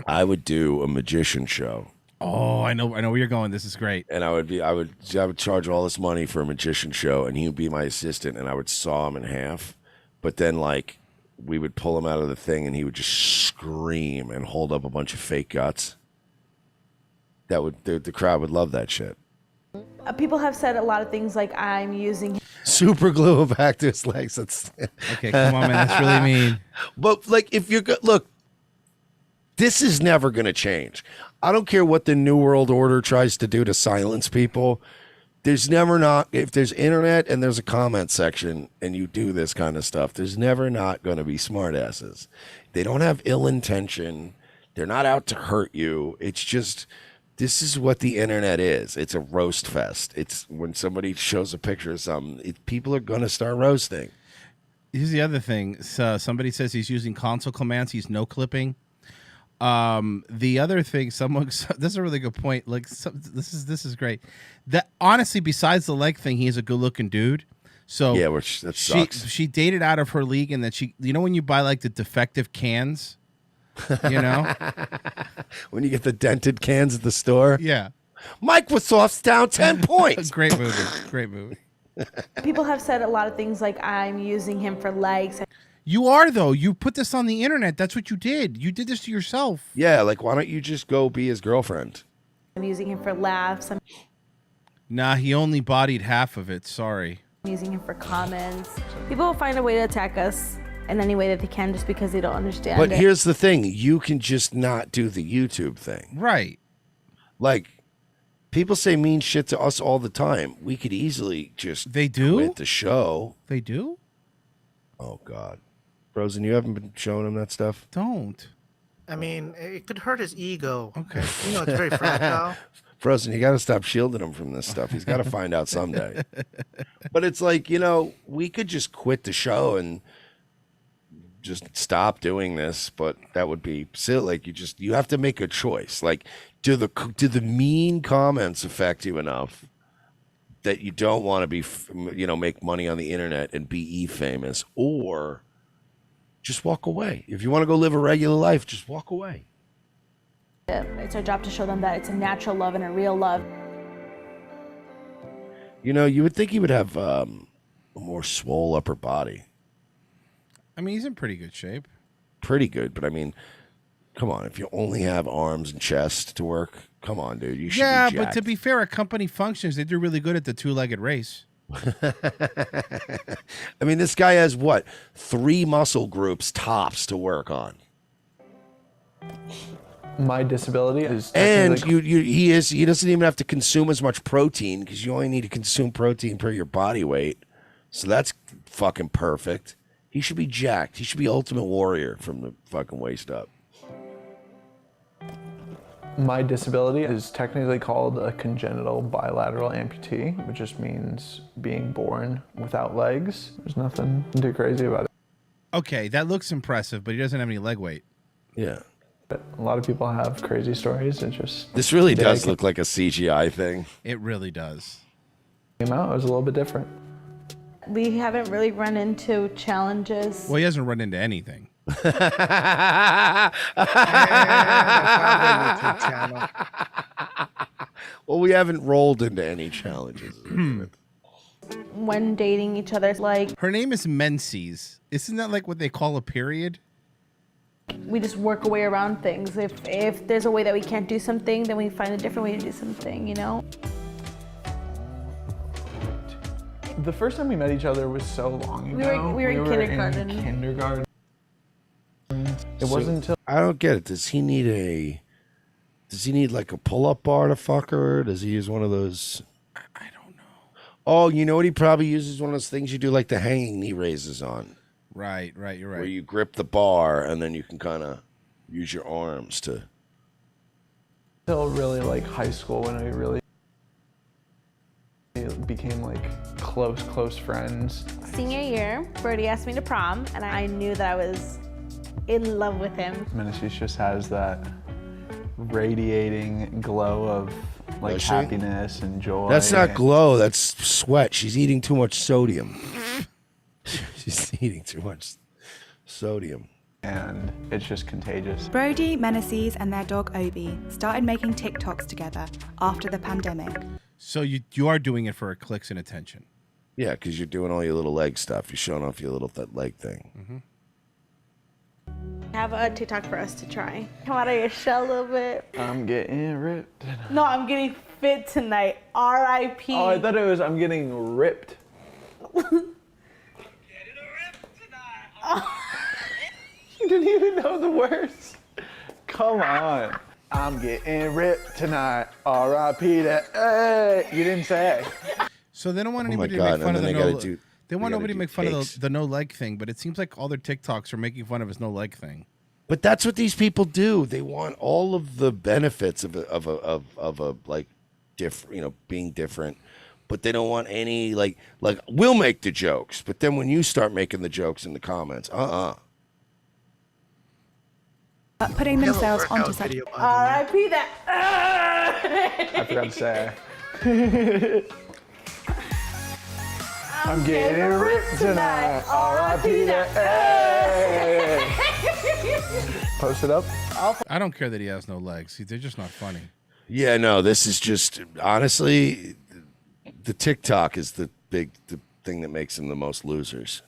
I would do a magician show. Oh, I know where you're going. This is great. And I would charge all this money for a magician show, and he would be my assistant, and I would saw him in half. But then, like, we would pull him out of the thing, and he would just scream and hold up a bunch of fake guts. The crowd would love that shit. People have said a lot of things like I'm using Super glue him back to his legs. That's okay. Come on, man. That's really mean. But like, if you're good, look, this is never going to change. I don't care what the New World Order tries to do to silence people. There's never not, if there's internet and there's a comment section and you do this kind of stuff, there's never not going to be smartasses. They don't have ill intention. They're not out to hurt you. It's just, this is what the internet is. It's a roast fest. It's when somebody shows a picture of something, people are going to start roasting. Here's the other thing. So somebody says he's using console commands. He's no clipping. The other thing, this is a really good point. Like, this is great. That honestly, besides the leg thing, he is a good looking dude. So yeah, which that sucks. She dated out of her league, and that when you buy like the defective cans, when you get the dented cans at the store. Yeah, Microsoft's down 10 points. Great movie. People have said a lot of things like I'm using him for legs. You are, though. You put this on the internet. That's what you did. You did this to yourself. Yeah, like, why don't you just go be his girlfriend? I'm using him for laughs. Nah, he only bodied half of it. Sorry. I'm using him for comments. People will find a way to attack us in any way that they can just because they don't understand But it. here's the thing. You can just not do the YouTube thing. Right. Like, people say mean shit to us all the time. We could easily just quit the show. They do? Oh, God. Frozen, you haven't been showing him that stuff? Don't. I mean, it could hurt his ego. Okay. You know, it's very fragile. Frozen, you got to stop shielding him from this stuff. He's got to find out someday. But it's like, we could just quit the show and just stop doing this, but that would be silly. Like, you have to make a choice. Like, do the mean comments affect you enough that you don't want to be, make money on the internet and be famous, or just walk away? If you want to go live a regular life, just walk away. It's our job to show them that it's a natural love and a real love. You would think he would have a more swole upper body. I mean, he's in pretty good shape. Pretty good, but I mean, Come on, if you only have arms and chest to work, come on, dude. You should Yeah, be but jacked. to be fair, at company functions, they do really good at the two-legged race. I mean, this guy has what? 3 muscle groups tops to work on. My disability is And technically- he doesn't even have to consume as much protein because you only need to consume protein per your body weight. So that's fucking perfect. He should be jacked. He should be Ultimate Warrior from the fucking waist up. My disability is technically called a congenital bilateral amputee, which just means being born without legs. There's nothing too crazy about it. Okay, that looks impressive, but he doesn't have any leg weight. Yeah. But a lot of people have crazy stories. It just This really does look like a CGI thing. It really does. Came out, it was a little bit different. We haven't really run into challenges. Well, he hasn't run into anything. Well, we haven't rolled into any challenges. When dating each other, like Her name is Menses. Isn't that like what they call a period? we just work a way around things. If there's a way that we can't do something, then we find a different way to do something, you know? The first time we met each other was so long ago. We were in kindergarten. In kindergarten. It wasn't until I don't get it. Does he need like a pull-up bar to fuck her? Does he use one of those? I don't know. Oh, you know what? He probably uses one of those things you do like the hanging knee raises on. Right, you're right. Where you grip the bar and then you can kind of use your arms to. until really like high school when we really became like close friends. Senior year, Brody asked me to prom, and I knew that I was in love with him. Menashe just has that radiating glow of like Does she? happiness and joy. That's not glow. That's sweat. She's eating too much sodium. She's eating too much sodium. And it's just contagious. Brody, Menasses, and their dog Obi started making TikToks together after the pandemic. So you are doing it for clicks and attention. Yeah, because you're doing all your little leg stuff. You're showing off your little leg thing. Have a TikTok for us to try. Come out of your shell a little bit. I'm getting ripped. No, I'm getting fit tonight. R.I.P. Oh, I thought it was I'm getting ripped. You didn't even know the words. Come on. I'm getting ripped tonight. R.I.P. that. Hey, you didn't say. So they don't want Oh my anybody to God, make fun and of the then they no. gotta do- They want they gotta nobody to do make fun of cakes. the no leg thing, but it seems like all their TikToks are making fun of his no leg thing. But that's what these people do. They want all of the benefits of a like different, being different. But they don't want any like we'll make the jokes, but then when you start making the jokes in the comments, Putting themselves onto such. R.I.P. that. I forgot to say. I'm getting ripped tonight. R.I.P. that. Hey. Post it up. I don't care that he has no legs. They're just not funny. yeah, no, this is just honestly, the TikTok is the thing that makes them the most losers.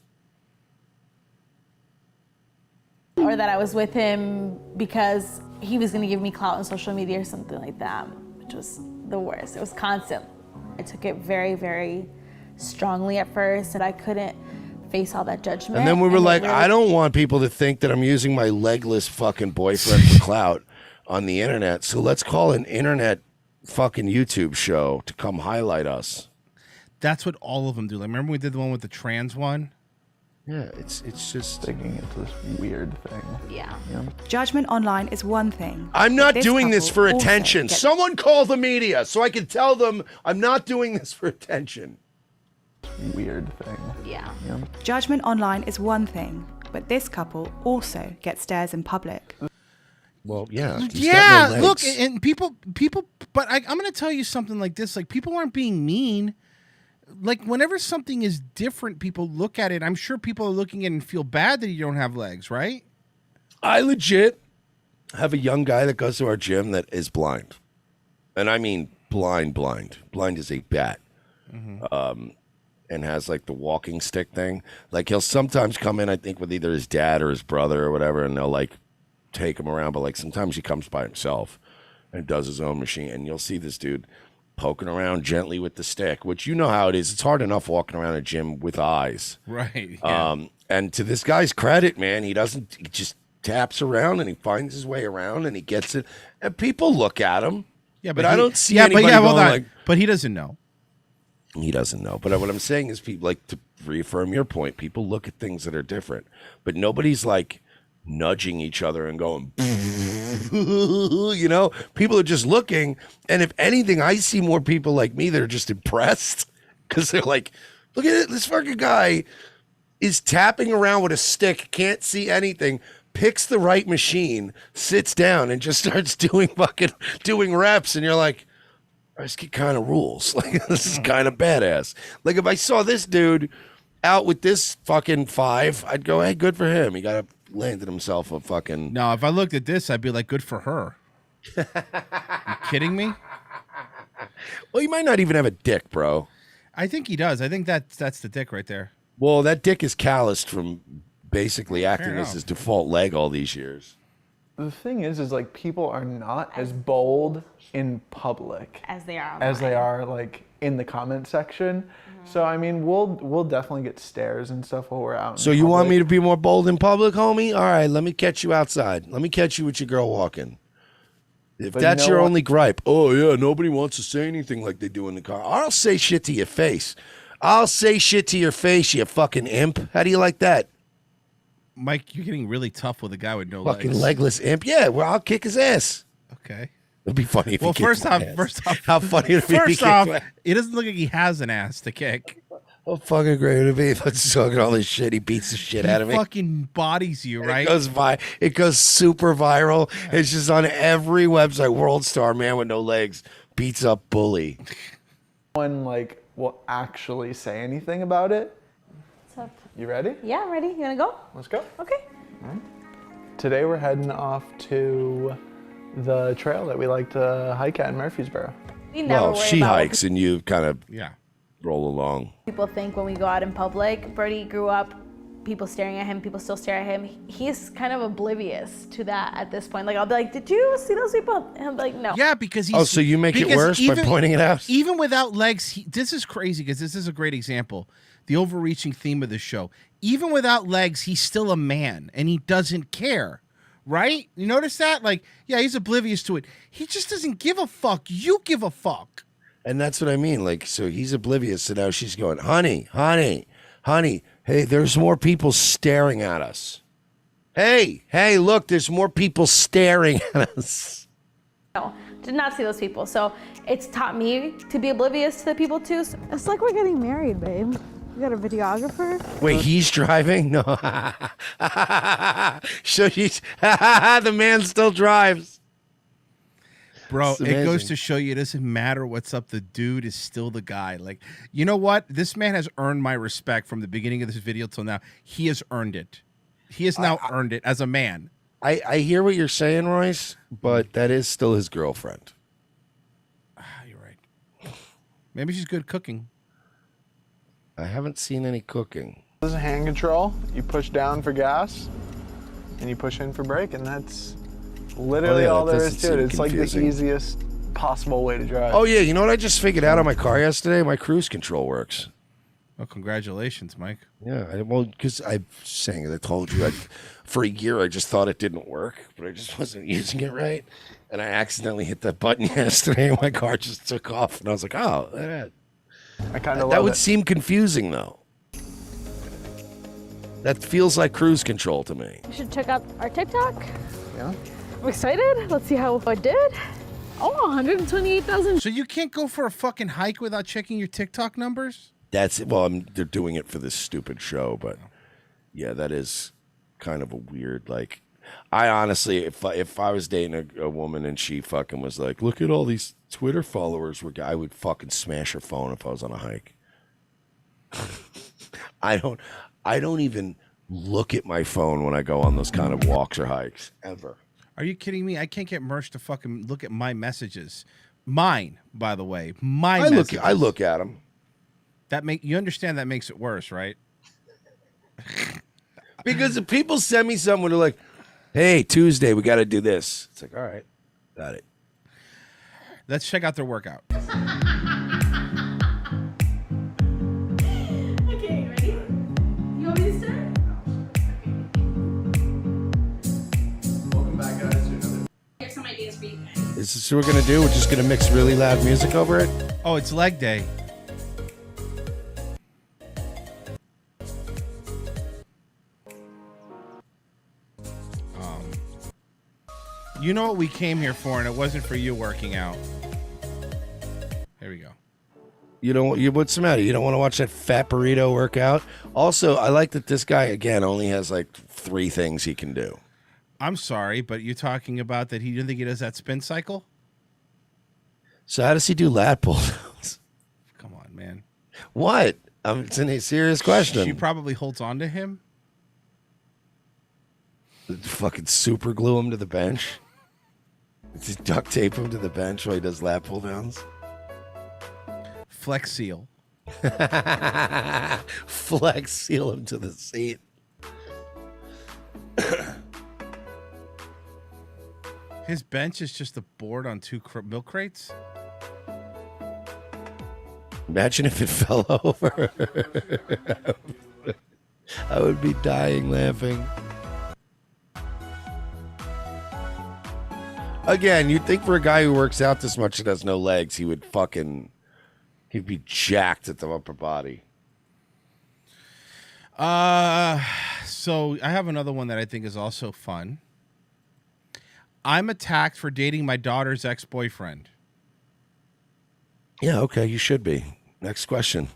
Or that I was with him because he was going to give me clout on social media or something like that, which was the worst. It was constant. I took it very, very strongly at first, and I couldn't face all that judgment. And then we were it like, really- I don't want people to think that I'm using my legless fucking boyfriend for clout on the internet. So let's call an internet fucking YouTube show to come highlight us. That's what all of them do. Like, remember we did the one with the trans one? Yeah, it's just digging into this weird thing. Yeah. Judgment online is one thing. I'm but not this doing this couple for also attention. gets- Someone call the media so I can tell them I'm not doing this for attention. Weird thing. Yeah. Judgment online is one thing, but this couple also get stares in public. Well, yeah. he's got Yeah, no look, legs. and people, but I'm going to tell you something like this. Like, people aren't being mean. Like, whenever something is different, people look at it. I'm sure people are looking at it and feel bad that you don't have legs, right? I legit have a young guy that goes to our gym that is blind. And I mean blind. Blind as a bat. And has like the walking stick thing. Like he'll sometimes come in, I think, with either his dad or his brother or whatever, and they'll like take him around, but like sometimes he comes by himself and does his own machine, and you'll see this dude poking around gently with the stick, which you know how it is. It's hard enough walking around a gym with eyes. Right. Yeah. And to this guy's credit, man, he just taps around and he finds his way around and he gets it. And people look at him. Yeah, but I don't see anybody hold going on. like... But he doesn't know. He doesn't know. But what I'm saying is, people, like, to reaffirm your point, people look at things that are different. But nobody's like nudging each other and going, you know? People are just looking. And if anything, I see more people like me that are just impressed because they're like, look at it. This fucking guy is tapping around with a stick, can't see anything, picks the right machine, sits down, and just starts doing reps. And you're like, this kid kind of rules. Like, this is kind of badass. Like, if I saw this dude out with this fucking 5, I'd go, hey, good for him. He landed himself a fucking... No, if I looked at this, I'd be like, good for her. You kidding me? Well, you might not even have a dick, bro. I think he does. I think that's the dick right there. Well, that dick is calloused from basically acting Fair as enough. his default leg all these years. The thing is like people are not as bold in public As they are as they online. are like in the comment section. So I mean, we'll definitely get stares and stuff while we're out. So you want me to be more bold in public, homie? All right, let me catch you outside. Let me catch you with your girl walking. If But that's you know your what? only gripe, oh yeah, nobody wants to say anything like they do in the car. I'll say shit to your face. I'll say shit to your face, you fucking imp. How do you like that? Mike, you're getting really tough with a guy with no Fucking legs. legless imp. Yeah, well, I'll kick his ass. Okay. It'd be funny if Well, he kicked first my off, ass. How funny would it be if he First kicked off, my- it doesn't look like he has an ass to kick. How fucking great would it be if I'm talking all this shit? He beats the shit out of me. He fucking bodies you, right? It goes super viral. It's just on every website. World star man with no legs beats up bully. No one like will actually say anything about it. What's up? You ready? Yeah, I'm ready. You wanna go? Let's go. Okay. Today we're heading off to the trail that we like to hike at in Murfreesboro. We never Well, worry she about what hikes and you kind of roll along. people think when we go out in public. Brody grew up, people staring at him, people still stare at him. He's kind of oblivious to that at this point. Like, I'll be like, did you see those people? And I'm like, no. Yeah, because he's... Oh, so you make it because worse by pointing it out? Even without legs, this is crazy because this is a great example. The overreaching theme of the show. Even without legs, he's still a man and he doesn't care. Right? You notice that? Like, yeah, he's oblivious to it. He just doesn't give a fuck. You give a fuck. And that's what I mean. Like, so he's oblivious. So now she's going, honey, hey, there's more people staring at us. Hey, look, there's more people staring at us. No, did not see those people. So it's taught me to be oblivious to the people too. So it's like we're getting married, babe. You got a videographer? Wait, he's driving? No. So she's, the man still drives. Bro, It's it goes amazing. to show you it doesn't matter what's up. The dude is still the guy. Like, you know what? This man has earned my respect from the beginning of this video till now. He has earned it. He has now earned it as a man. I hear what you're saying, Royce, but that is still his girlfriend. You're right. Maybe she's good cooking. I haven't seen any cooking. This is hand control. You push down for gas, and you push in for brake, and that's literally all that there doesn't is to it. seem It's like the confusing. easiest possible way to drive. Oh, yeah, you know what I just figured out on my car yesterday? My cruise control works. Oh, congratulations, Mike. Yeah, well, because I'm saying, I told you, for a year I just thought it didn't work, but I just wasn't using it right. And I accidentally hit that button yesterday, and my car just took off. And I was like, oh, I kind of that love would it. seem confusing, though. That feels like cruise control to me. You should check out our TikTok. Yeah. I'm excited. Let's see how I did. Oh, 128,000. So you can't go for a fucking hike without checking your TikTok numbers? That's well, they're doing it for this stupid show, but yeah, that is kind of a weird. Like, I honestly, if I was dating a woman and she fucking was like, look at all these Twitter followers, I would fucking smash her phone if I was on a hike. I don't even look at my phone when I go on those kind of walks or hikes ever. Are you kidding me? I can't get Mersh to fucking look at my messages. Mine, by the way. I look at them. You understand that makes it worse, right? Because if people send me something, they're like, Hey, Tuesday, we got to do this. It's like, all right, got it. Let's check out their workout. Okay, ready? You want me to start? Welcome back, guys, to another. Here's some ideas for you. Is this what we're going to do? We're just going to mix really loud music over it? Oh, it's leg day. You know what we came here for, and it wasn't for you working out. Here we go. What's the matter? You don't want to watch that fat burrito work out? Also, I like that this guy, again, only has like 3 things he can do. I'm sorry, but you're talking about that he didn't think he does that spin cycle? So how does he do lat pull downs? Come on, man. What? It's a serious question. She probably holds on to him. Fucking super glue him to the bench. Just duct tape him to the bench while he does lat pull downs. Flex seal. Flex seal him to the seat. His bench is just a board on 2 milk crates. Imagine if it fell over. I would be dying laughing. Again, you'd think for a guy who works out this much and has no legs, he'd be jacked at the upper body. So I have another one that I think is also fun. I'm attacked for dating my daughter's ex-boyfriend. Yeah, okay, you should be. Next question.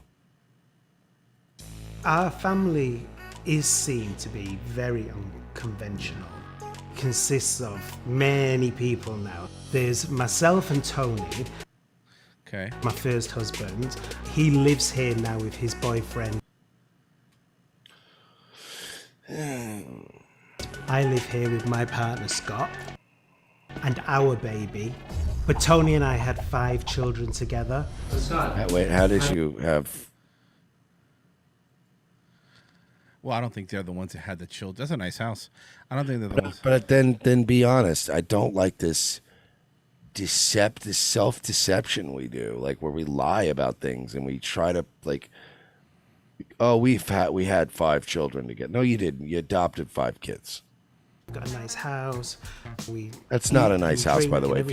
Our family is seen to be very unconventional. Consists of many people now. There's myself and Tony. Okay. My first husband. He lives here now with his boyfriend. I live here with my partner Scott and our baby. But Tony and I had 5 children together. Wait, how did you have... Well, I don't think they're the ones that had the children. That's a nice house. I don't think they're the ones. But then be honest. I don't like this self-deception we do, like where we lie about things and we try to like, oh, we had 5 children together. No, you didn't. You adopted 5 kids. Got a nice house. That's not a nice house, by the way. If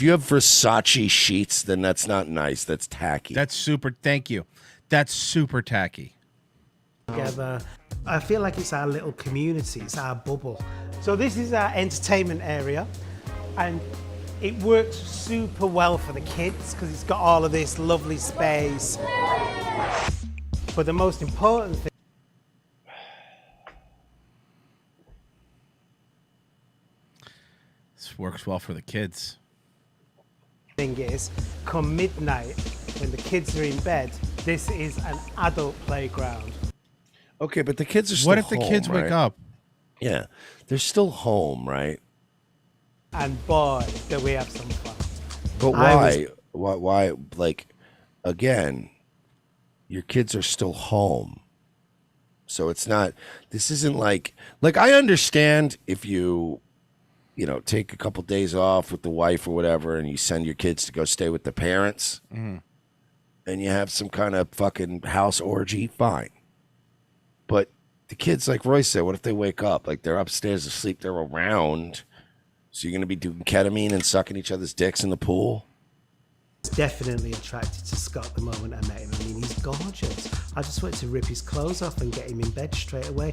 you have Versace sheets, then that's not nice. That's tacky. That's super. Thank you. That's super tacky. Together. I feel like it's our little community, it's our bubble. So this is our entertainment area, and it works super well for the kids because it's got all of this lovely space. But the most important thing this works well for the kids. Is, come midnight, when the kids are in bed, this is an adult playground. Okay, but the kids are still What if the home, kids wake right? up? Yeah, they're still home, right? And boy, do we have some fun. But why? Why? Like, again, your kids are still home. So it's not, this isn't like I understand if you take a couple days off with the wife or whatever and you send your kids to go stay with the parents and you have some kind of fucking house orgy, fine. But the kids, like Roy said, what if they wake up? Like they're upstairs asleep, they're around. So you're going to be doing ketamine and sucking each other's dicks in the pool? Definitely attracted to Scott the moment I met him. I mean, he's gorgeous. I just wanted to rip his clothes off and get him in bed straight away.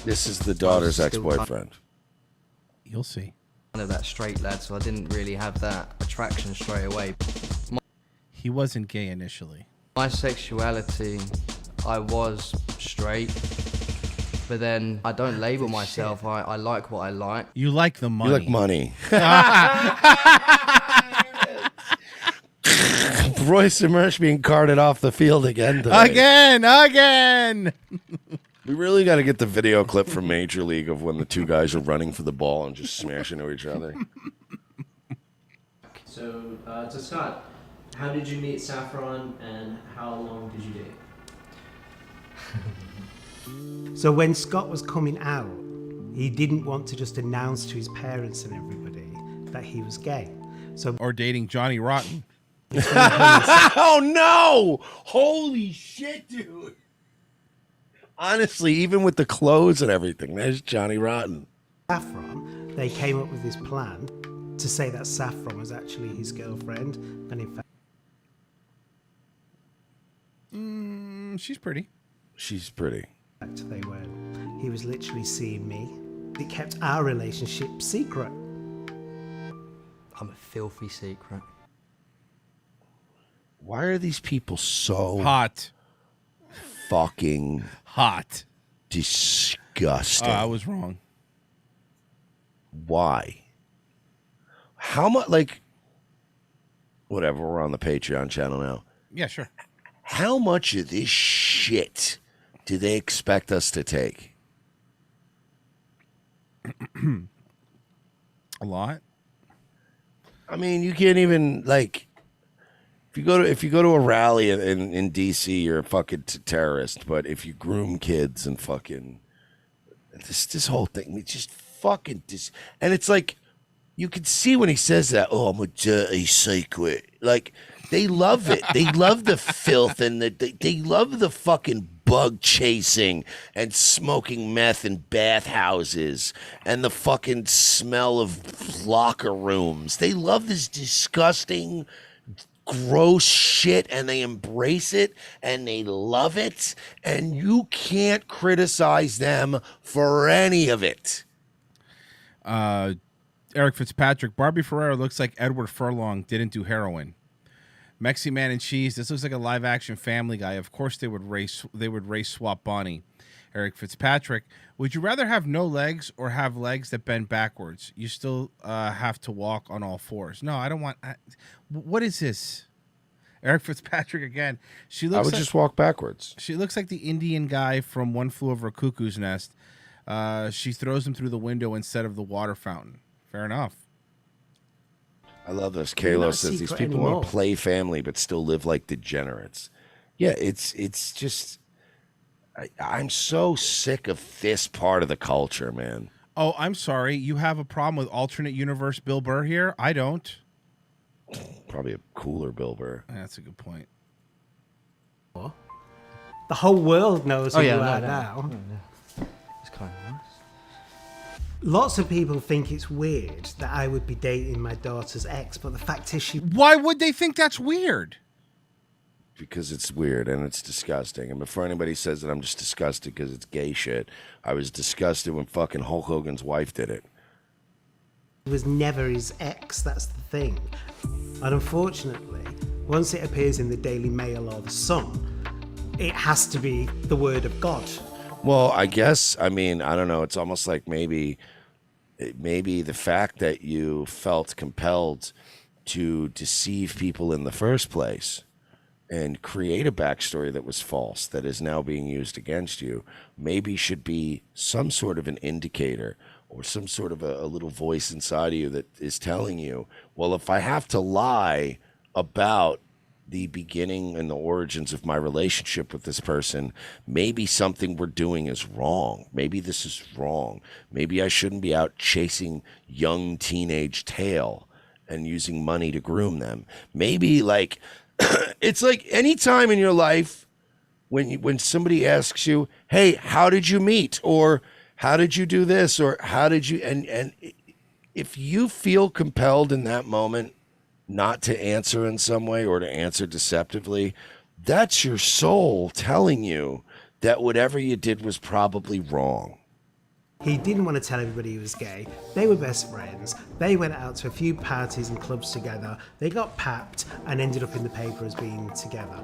This is the daughter's ex-boyfriend. You'll see. Kind of that straight lad, so I didn't really have that attraction straight away. He wasn't gay initially. My sexuality, I was straight, but then I don't label myself. I like what I like. You like the money. You like money. Royce Emersh being carted off the field again today. Again. We really got to get the video clip from Major League of when the 2 guys are running for the ball and just smashing into each other. So, to start, how did you meet Saffron and how long did you date? So when Scott was coming out, He didn't want to just announce to his parents and everybody that he was gay. So or dating Johnny Rotten. Oh no! Holy shit, dude! Honestly, even with the clothes and everything, there's Johnny Rotten. Saffron, they came up with this plan to say that Saffron was actually his girlfriend, and in fact, she's pretty. She's pretty. They were. He was literally seeing me. It kept our relationship secret. I'm a filthy secret. Why are these people so hot? Fucking hot. Disgusting. I was wrong. Why? How much, like, whatever, we're on the Patreon channel now. Yeah, sure. How much of this shit do they expect us to take? A lot. I mean, you can't even, like, if you go to a rally in DC, you're a fucking terrorist. But if you groom kids and fucking this whole thing, it's just fucking and it's like you can see when he says that. Oh, I'm a dirty secret. Like they love it. They love the filth and they love the fucking bug chasing and smoking meth in bathhouses and the fucking smell of locker rooms. They love this disgusting, gross shit, and they embrace it and they love it, and you can't criticize them for any of it. Eric Fitzpatrick, Barbie Ferreira looks like Edward Furlong didn't do heroin. Mexi Man and Cheese, this looks like a live action Family Guy. Of course they would race swap Bonnie. Eric Fitzpatrick, would you rather have no legs or have legs that bend backwards? You still have to walk on all fours. No, I don't want. What is this? Eric Fitzpatrick again. She looks. I would just walk backwards. She looks like the Indian guy from One Flew Over a Cuckoo's Nest. She throws him through the window instead of the water fountain. Fair enough. I love this. Kalo says these people want to play family but still live like degenerates. Yeah, it's just. I'm so sick of this part of the culture, man. Oh, I'm sorry. You have a problem with alternate universe Bill Burr here? I don't. Probably a cooler Bill Burr. That's a good point. The whole world knows who you are now. It's kind of nice. Lots of people think it's weird that I would be dating my daughter's ex, but the fact is Why would they think that's weird? Because it's weird and it's disgusting. And before anybody says that I'm just disgusted because it's gay shit, I was disgusted when fucking Hulk Hogan's wife did it. It was never his ex, that's the thing. And unfortunately, once it appears in the Daily Mail or the Sun, it has to be the word of God. Well, I guess, I mean, I don't know. It's almost like maybe the fact that you felt compelled to deceive people in the first place and create a backstory that was false that is now being used against you maybe should be some sort of an indicator or some sort of a little voice inside of you that is telling you, well, if I have to lie about the beginning and the origins of my relationship with this person, maybe something we're doing is wrong. Maybe this is wrong. Maybe I shouldn't be out chasing young teenage tail and using money to groom them. Maybe like, it's like any time in your life when somebody asks you, hey, how did you meet? Or how did you do this? Or how did you, and if you feel compelled in that moment not to answer in some way or to answer deceptively, that's your soul telling you that whatever you did was probably wrong. He didn't want to tell everybody he was gay. They were best friends. They went out to a few parties and clubs together. They got papped and ended up in the paper as being together.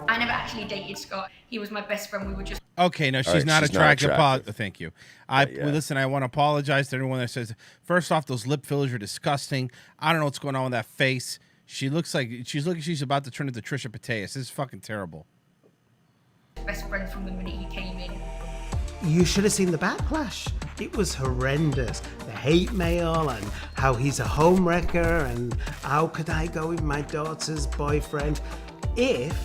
I never actually dated Scott. He was my best friend. We were just... Okay, no, she's not attractive. Thank you. Listen, I want to apologize to everyone that says, first off, those lip fillers are disgusting. I don't know what's going on with that face. She looks like she's about to turn into Trisha Paytas. This is fucking terrible. Best friends from the minute he came in. You should have seen the backlash. It was horrendous. The hate mail and how he's a homewrecker and how could I go with my daughter's boyfriend. If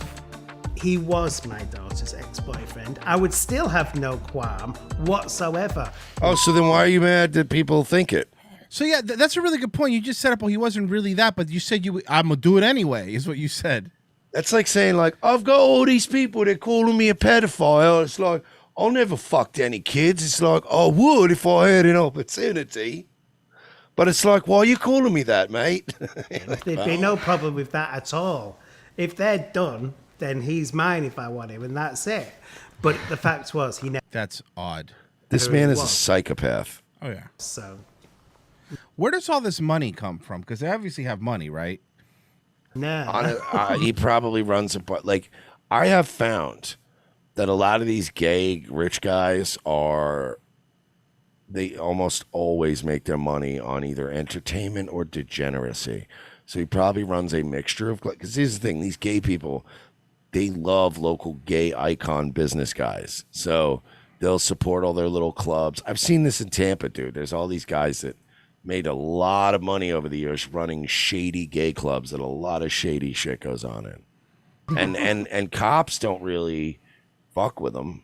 he was my daughter's ex-boyfriend, I would still have no qualm whatsoever. Oh, so then why are you mad that people think it? So yeah, that's a really good point. You just set up, well, he wasn't really that, but you said I'm gonna do it anyway, is what you said. That's like saying, like, I've got all these people, they're calling me a pedophile. It's like, I'll never fucked any kids. It's like, I would if I had an opportunity. But it's like, why are you calling me that, mate? There'd be no problem with that at all. If they're done, then he's mine if I want him, and that's it. But the fact was, he never... That's odd. This man is a psychopath. Oh, yeah. So... Where does all this money come from? Because they obviously have money, right? No. He probably runs a... Like, I have found that a lot of these gay rich guys they almost always make their money on either entertainment or degeneracy. So he probably runs a mixture of... Because here's the thing, these gay people, they love local gay icon business guys. So they'll support all their little clubs. I've seen this in Tampa, dude. There's all these guys that made a lot of money over the years running shady gay clubs that a lot of shady shit goes on in. And cops don't really fuck with them.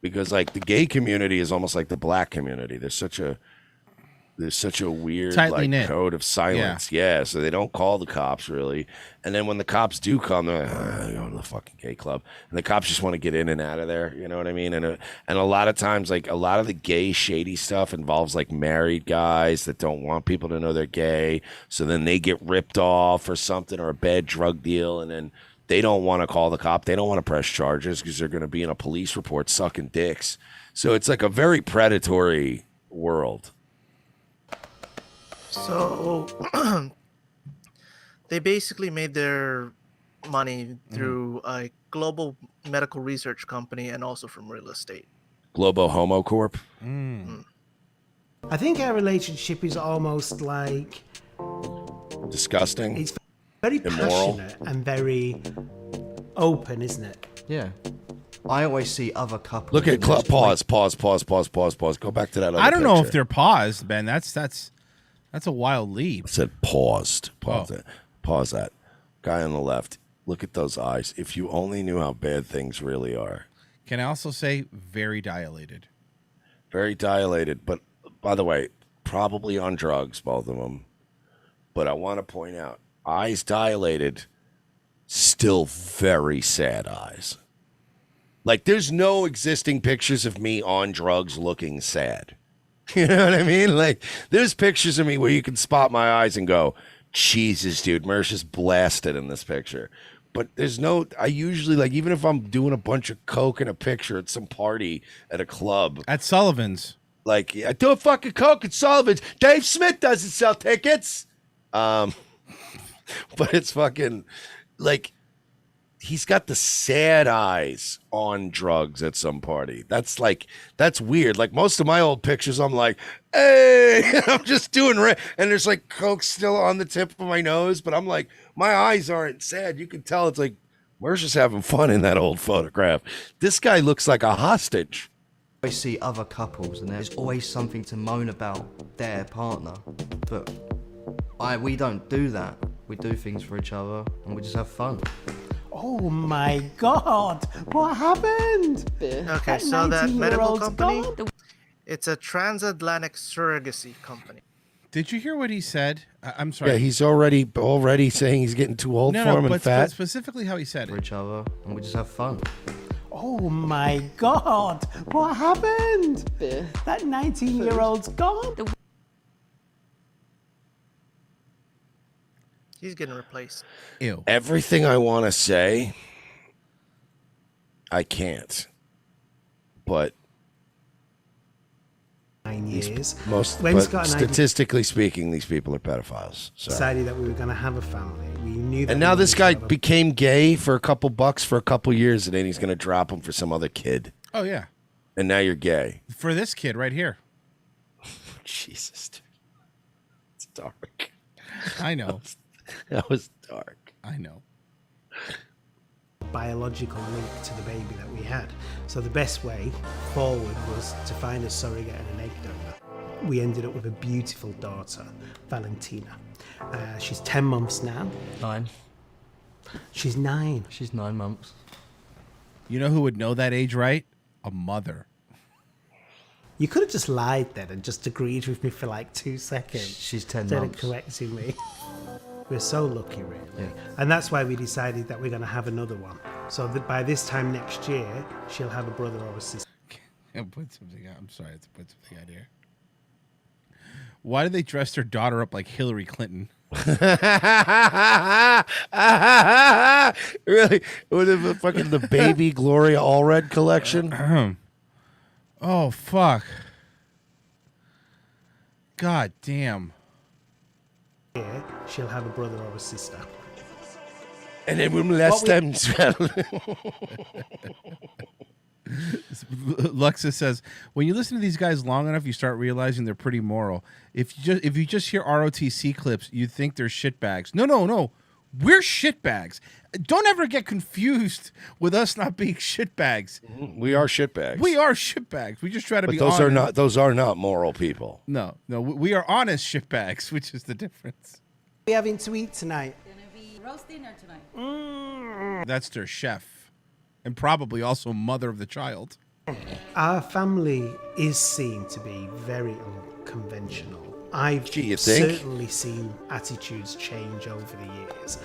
Because like the gay community is almost like the black community. There's such a weird Tightly knit code of silence. Yeah, so they don't call the cops really. And then when the cops do come, they're like, go to the fucking gay club. And the cops just want to get in and out of there. You know what I mean? And a lot of times, like a lot of the gay shady stuff involves like married guys that don't want people to know they're gay. So then they get ripped off or something, or a bad drug deal, and then they don't want to call the cop. They don't want to press charges because they're going to be in a police report sucking dicks. So it's like a very predatory world. So they basically made their money through a global medical research company and also from real estate. Globo Homo Corp. I think our relationship is almost like... Disgusting. It's very immoral, passionate and very open, isn't it? Yeah. I always see other couples. Look at pause. Go back to that other I don't know picture. if they're paused, Ben. That's a wild leap. I said paused. Pause it. Pause that. Guy on the left. Look at those eyes. If you only knew how bad things really are. Can I also say very dilated? Very dilated. But by the way, probably on drugs, both of them. But I want to point out, eyes dilated, still very sad eyes. Like, there's no existing pictures of me on drugs looking sad. You know what I mean? Like, there's pictures of me where you can spot my eyes and go, Jesus, dude, Mersh is blasted in this picture. But there's no, I usually, like, even if I'm doing a bunch of coke in a picture at some party at a club. At Sullivan's. Like, I do a fucking coke at Sullivan's. Dave Smith doesn't sell tickets. But it's fucking, like, he's got the sad eyes on drugs at some party. That's weird. Like most of my old pictures, I'm like, hey, I'm just doing and there's like coke still on the tip of my nose, but I'm like, my eyes aren't sad. You can tell it's like, we're just having fun in that old photograph. This guy looks like a hostage. I see other couples and there's always something to moan about their partner, but we don't do that. We do things for each other and we just have fun. Oh my God! What happened? Okay, so that medical company, it's a transatlantic surrogacy company. Did you hear what he said? I'm sorry. Yeah, he's already saying he's getting too old for him and fat. But specifically how he said it. For each other, and we just have fun. Oh my God! What happened? That 19-year-old's gone. He's getting replaced. Ew. Everything I want to say, I can't. But 9 years. Statistically speaking, these people are pedophiles. So. Decided that we were going to have a family. We knew that. And now this guy became gay for a couple bucks for a couple years, and then he's going to drop him for some other kid. Oh yeah. And now you're gay. For this kid right here. Jesus, dude. It's dark. I know. That was dark. I know. Biological link to the baby that we had. So the best way forward was to find a surrogate and an egg donor. We ended up with a beautiful daughter, Valentina. She's 10 months now. 9. She's 9. She's 9 months. You know who would know that age, right? A mother. You could have just lied then and just agreed with me for like 2 seconds. She's 10 instead months. of correcting me. We're so lucky, really. Yeah. And that's why we decided that we're going to have another one. So that by this time next year, she'll have a brother or a sister. I'll put something out. I'm sorry, I have to put something out here. Why did they dress their daughter up like Hillary Clinton? Really? What if fucking the baby Gloria Allred collection? Oh, fuck. God damn. Yeah, she'll have a brother or a sister. And then we'll molest them. Luxa says, when you listen to these guys long enough, you start realizing they're pretty moral. If you just hear ROTC clips, you'd think they're shitbags. No. We're shitbags. Don't ever get confused with us not being shitbags. We are shitbags. We are shitbags. We just try to be those honest. Those are not moral people. No. We are honest shitbags, which is the difference. What are we having to eat tonight? Roast dinner tonight. That's their chef, and probably also mother of the child. Our family is seen to be very unconventional. I've you think? certainly seen attitudes change over the years.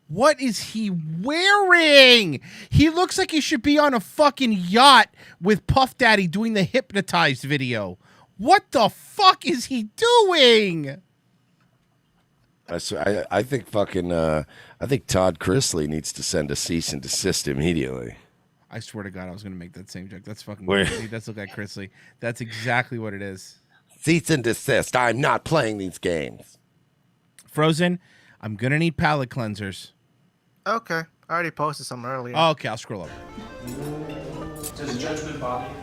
What is he wearing? He looks like he should be on a fucking yacht with Puff Daddy doing the Hypnotized video. What the fuck is he doing? I think fucking I think Todd Chrisley needs to send a cease and desist immediately. I swear to God, I was going to make that same joke. That's fucking Where- crazy. That's look like Chrisley. That's exactly what it is. Cease and desist. I'm not playing these games. Frozen, I'm going to need palate cleansers. Okay. I already posted some earlier. Oh, okay, I'll scroll up. Does judgment bother you?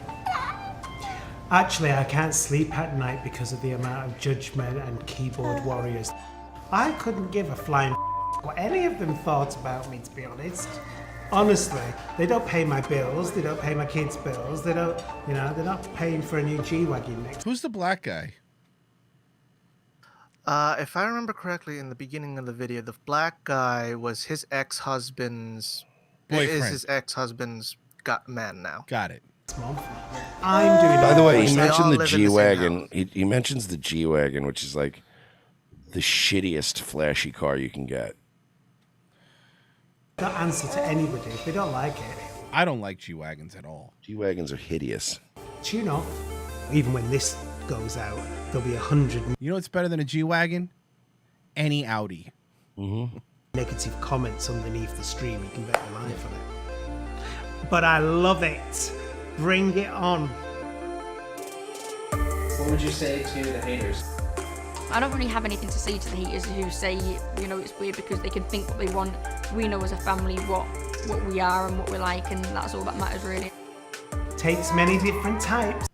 Actually, I can't sleep at night because of the amount of judgment and keyboard warriors. I couldn't give a flying what any of them thought about me, to be honest. Honestly, they don't pay my bills. They don't pay my kids' bills. They don't, they're not paying for a new G-Wagon next. Who's the black guy? If I remember correctly, in the beginning of the video, the black guy was his ex-husband's boyfriend. Is his ex-husband's man now? Got it. I'm doing. By the way, he They all mentioned the live in the same G-Wagon. He mentions the G-Wagon, which is like the shittiest flashy car you can get. Don't answer to anybody if they don't like it. I don't like G-Wagons at all. G-Wagons are hideous. Do you know, even when this goes out, there'll be 100 You know what's better than a G-Wagon? Any Audi. negative comments underneath the stream. You can bet your life on it. But I love it. Bring it on. What would you say to the haters? I don't really have anything to say to the haters who say, it's weird because they can think what they want. We know as a family what we are and what we're like, and that's all that matters, really. Takes many different types.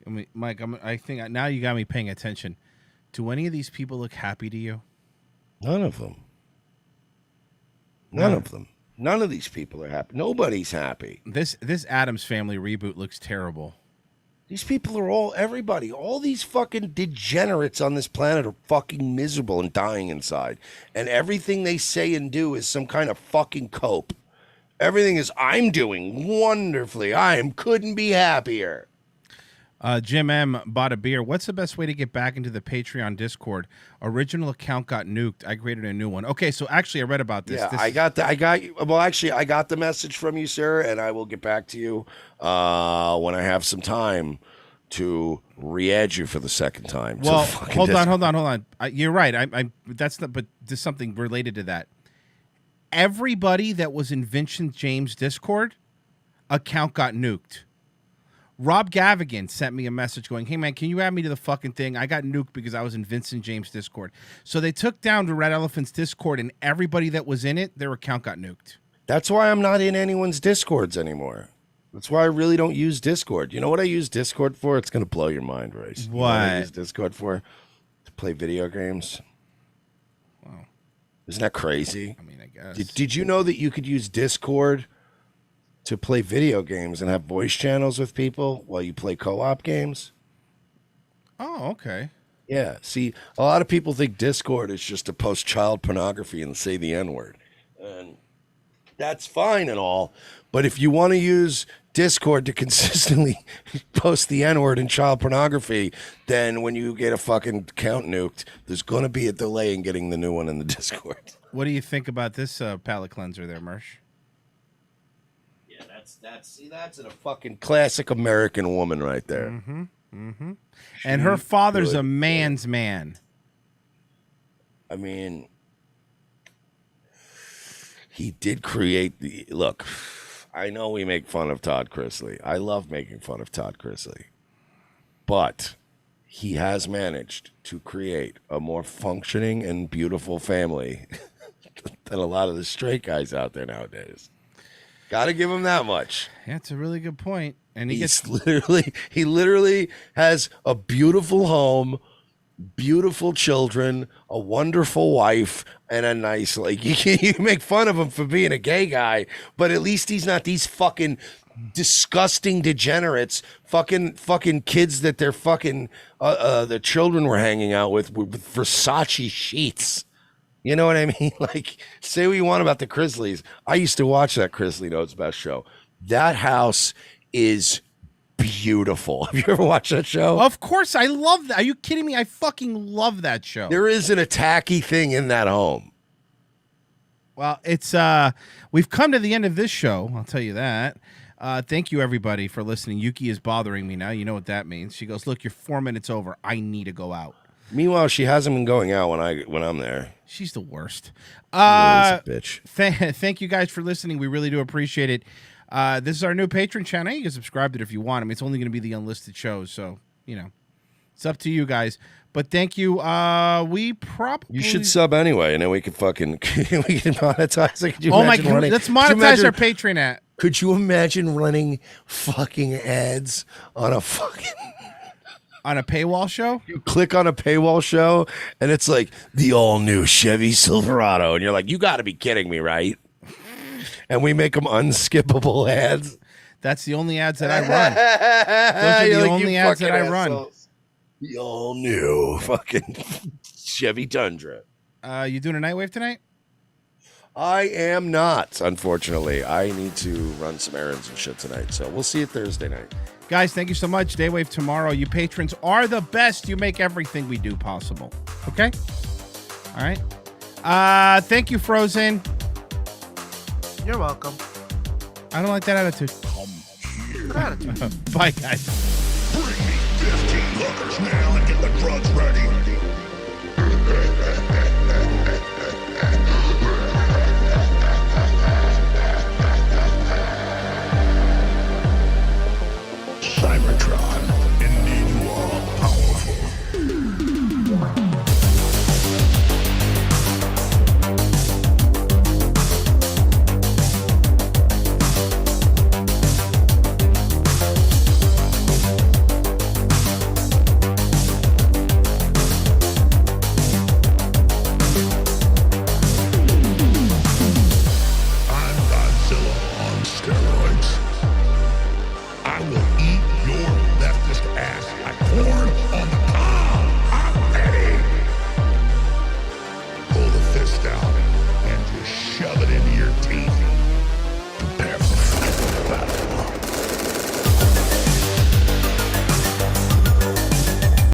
I mean, Mike, I think now you got me paying attention. Do any of these people look happy to you? None of them. None of them. None of these people are happy. Nobody's happy. This Addams Family reboot looks terrible. These people are everybody, all these fucking degenerates on this planet are fucking miserable and dying inside. And everything they say and do is some kind of fucking cope. Everything is, I'm doing wonderfully. Couldn't be happier. Jim M bought a beer. What's the best way to get back into the Patreon Discord? Original account got nuked. I created a new one. Okay, so actually I read about this. Yeah, I got the message from you, sir, and I will get back to you when I have some time to re-add you for the second time. Well, hold on. You're right. But there's something related to that. Everybody that was in Vincent James' Discord account got nuked. Rob Gavigan sent me a message going, hey, man, can you add me to the fucking thing? I got nuked because I was in Vincent James' Discord. So they took down the Red Elephant's Discord, and everybody that was in it, their account got nuked. That's why I'm not in anyone's Discords anymore. That's why I really don't use Discord. You know what I use Discord for? It's going to blow your mind, Royce. You know what I use Discord for? To play video games. Wow. Isn't that crazy? I mean, I guess. Did you know that you could use Discord to play video games and have voice channels with people while you play co-op games? Oh, okay. Yeah. See, a lot of people think Discord is just to post child pornography and say the N-word. And That's fine and all. But if you want to use Discord to consistently post the N-word and child pornography, then when you get a fucking account nuked, there's going to be a delay in getting the new one in the Discord. What do you think about this palate cleanser there, Mersh? Yeah, that's a fucking classic American woman right there. Mm-hmm. Mm-hmm. And her father's a man's man. I mean, he did create the look. I know we make fun of Todd Chrisley. I love making fun of Todd Chrisley. But he has managed to create a more functioning and beautiful family than a lot of the straight guys out there nowadays. Got to give him that much. Yeah, it's a really good point. And he literally has a beautiful home, beautiful children, a wonderful wife, and a nice, like, you make fun of him for being a gay guy, but at least he's not these fucking disgusting degenerates, fucking kids that their fucking the children were hanging out with Versace sheets. You know what I mean? Like, say what you want about the Chrisleys. I used to watch that Chrisley Knows Best show. That house is beautiful. Have you ever watched that show? Of course, I love that. Are you kidding me? I fucking love that show. There isn't a tacky thing in that home. Well, it's we've come to the end of this show. I'll tell you that. Thank you, everybody, for listening. Yuki is bothering me now. You know what that means. She goes, look, you're 4 minutes over. I need to go out. Meanwhile, she hasn't been going out when I'm there. She's the worst. Really is a bitch. Thank you guys for listening. We really do appreciate it. This is our new Patreon channel. You can subscribe to it if you want. I mean, it's only going to be the unlisted shows, so, you know, it's up to you guys. But thank you. You should sub anyway, and then we can fucking we can monetize it. Let's monetize our Patreon at. Could you imagine running fucking ads on a fucking on a paywall show? You click on a paywall show, and it's like the all new Chevy Silverado, and you're like, you got to be kidding me, right? And we make them unskippable ads. That's the only ads that I run. Those are the only ads that I run. The all new fucking Chevy Tundra. You doing a night wave tonight? I am not, unfortunately. I need to run some errands and shit tonight, so we'll see you Thursday night. Guys, thank you so much. Daywave tomorrow. You patrons are the best. You make everything we do possible. Okay? All right. Thank you, Frozen. You're welcome. I don't like that attitude. Good attitude. Bye, guys. Bring me 15 hookers now and get the drugs ready. Cybertron, indeed you are all powerful. Shove it into your teeth. Prepare for final battle.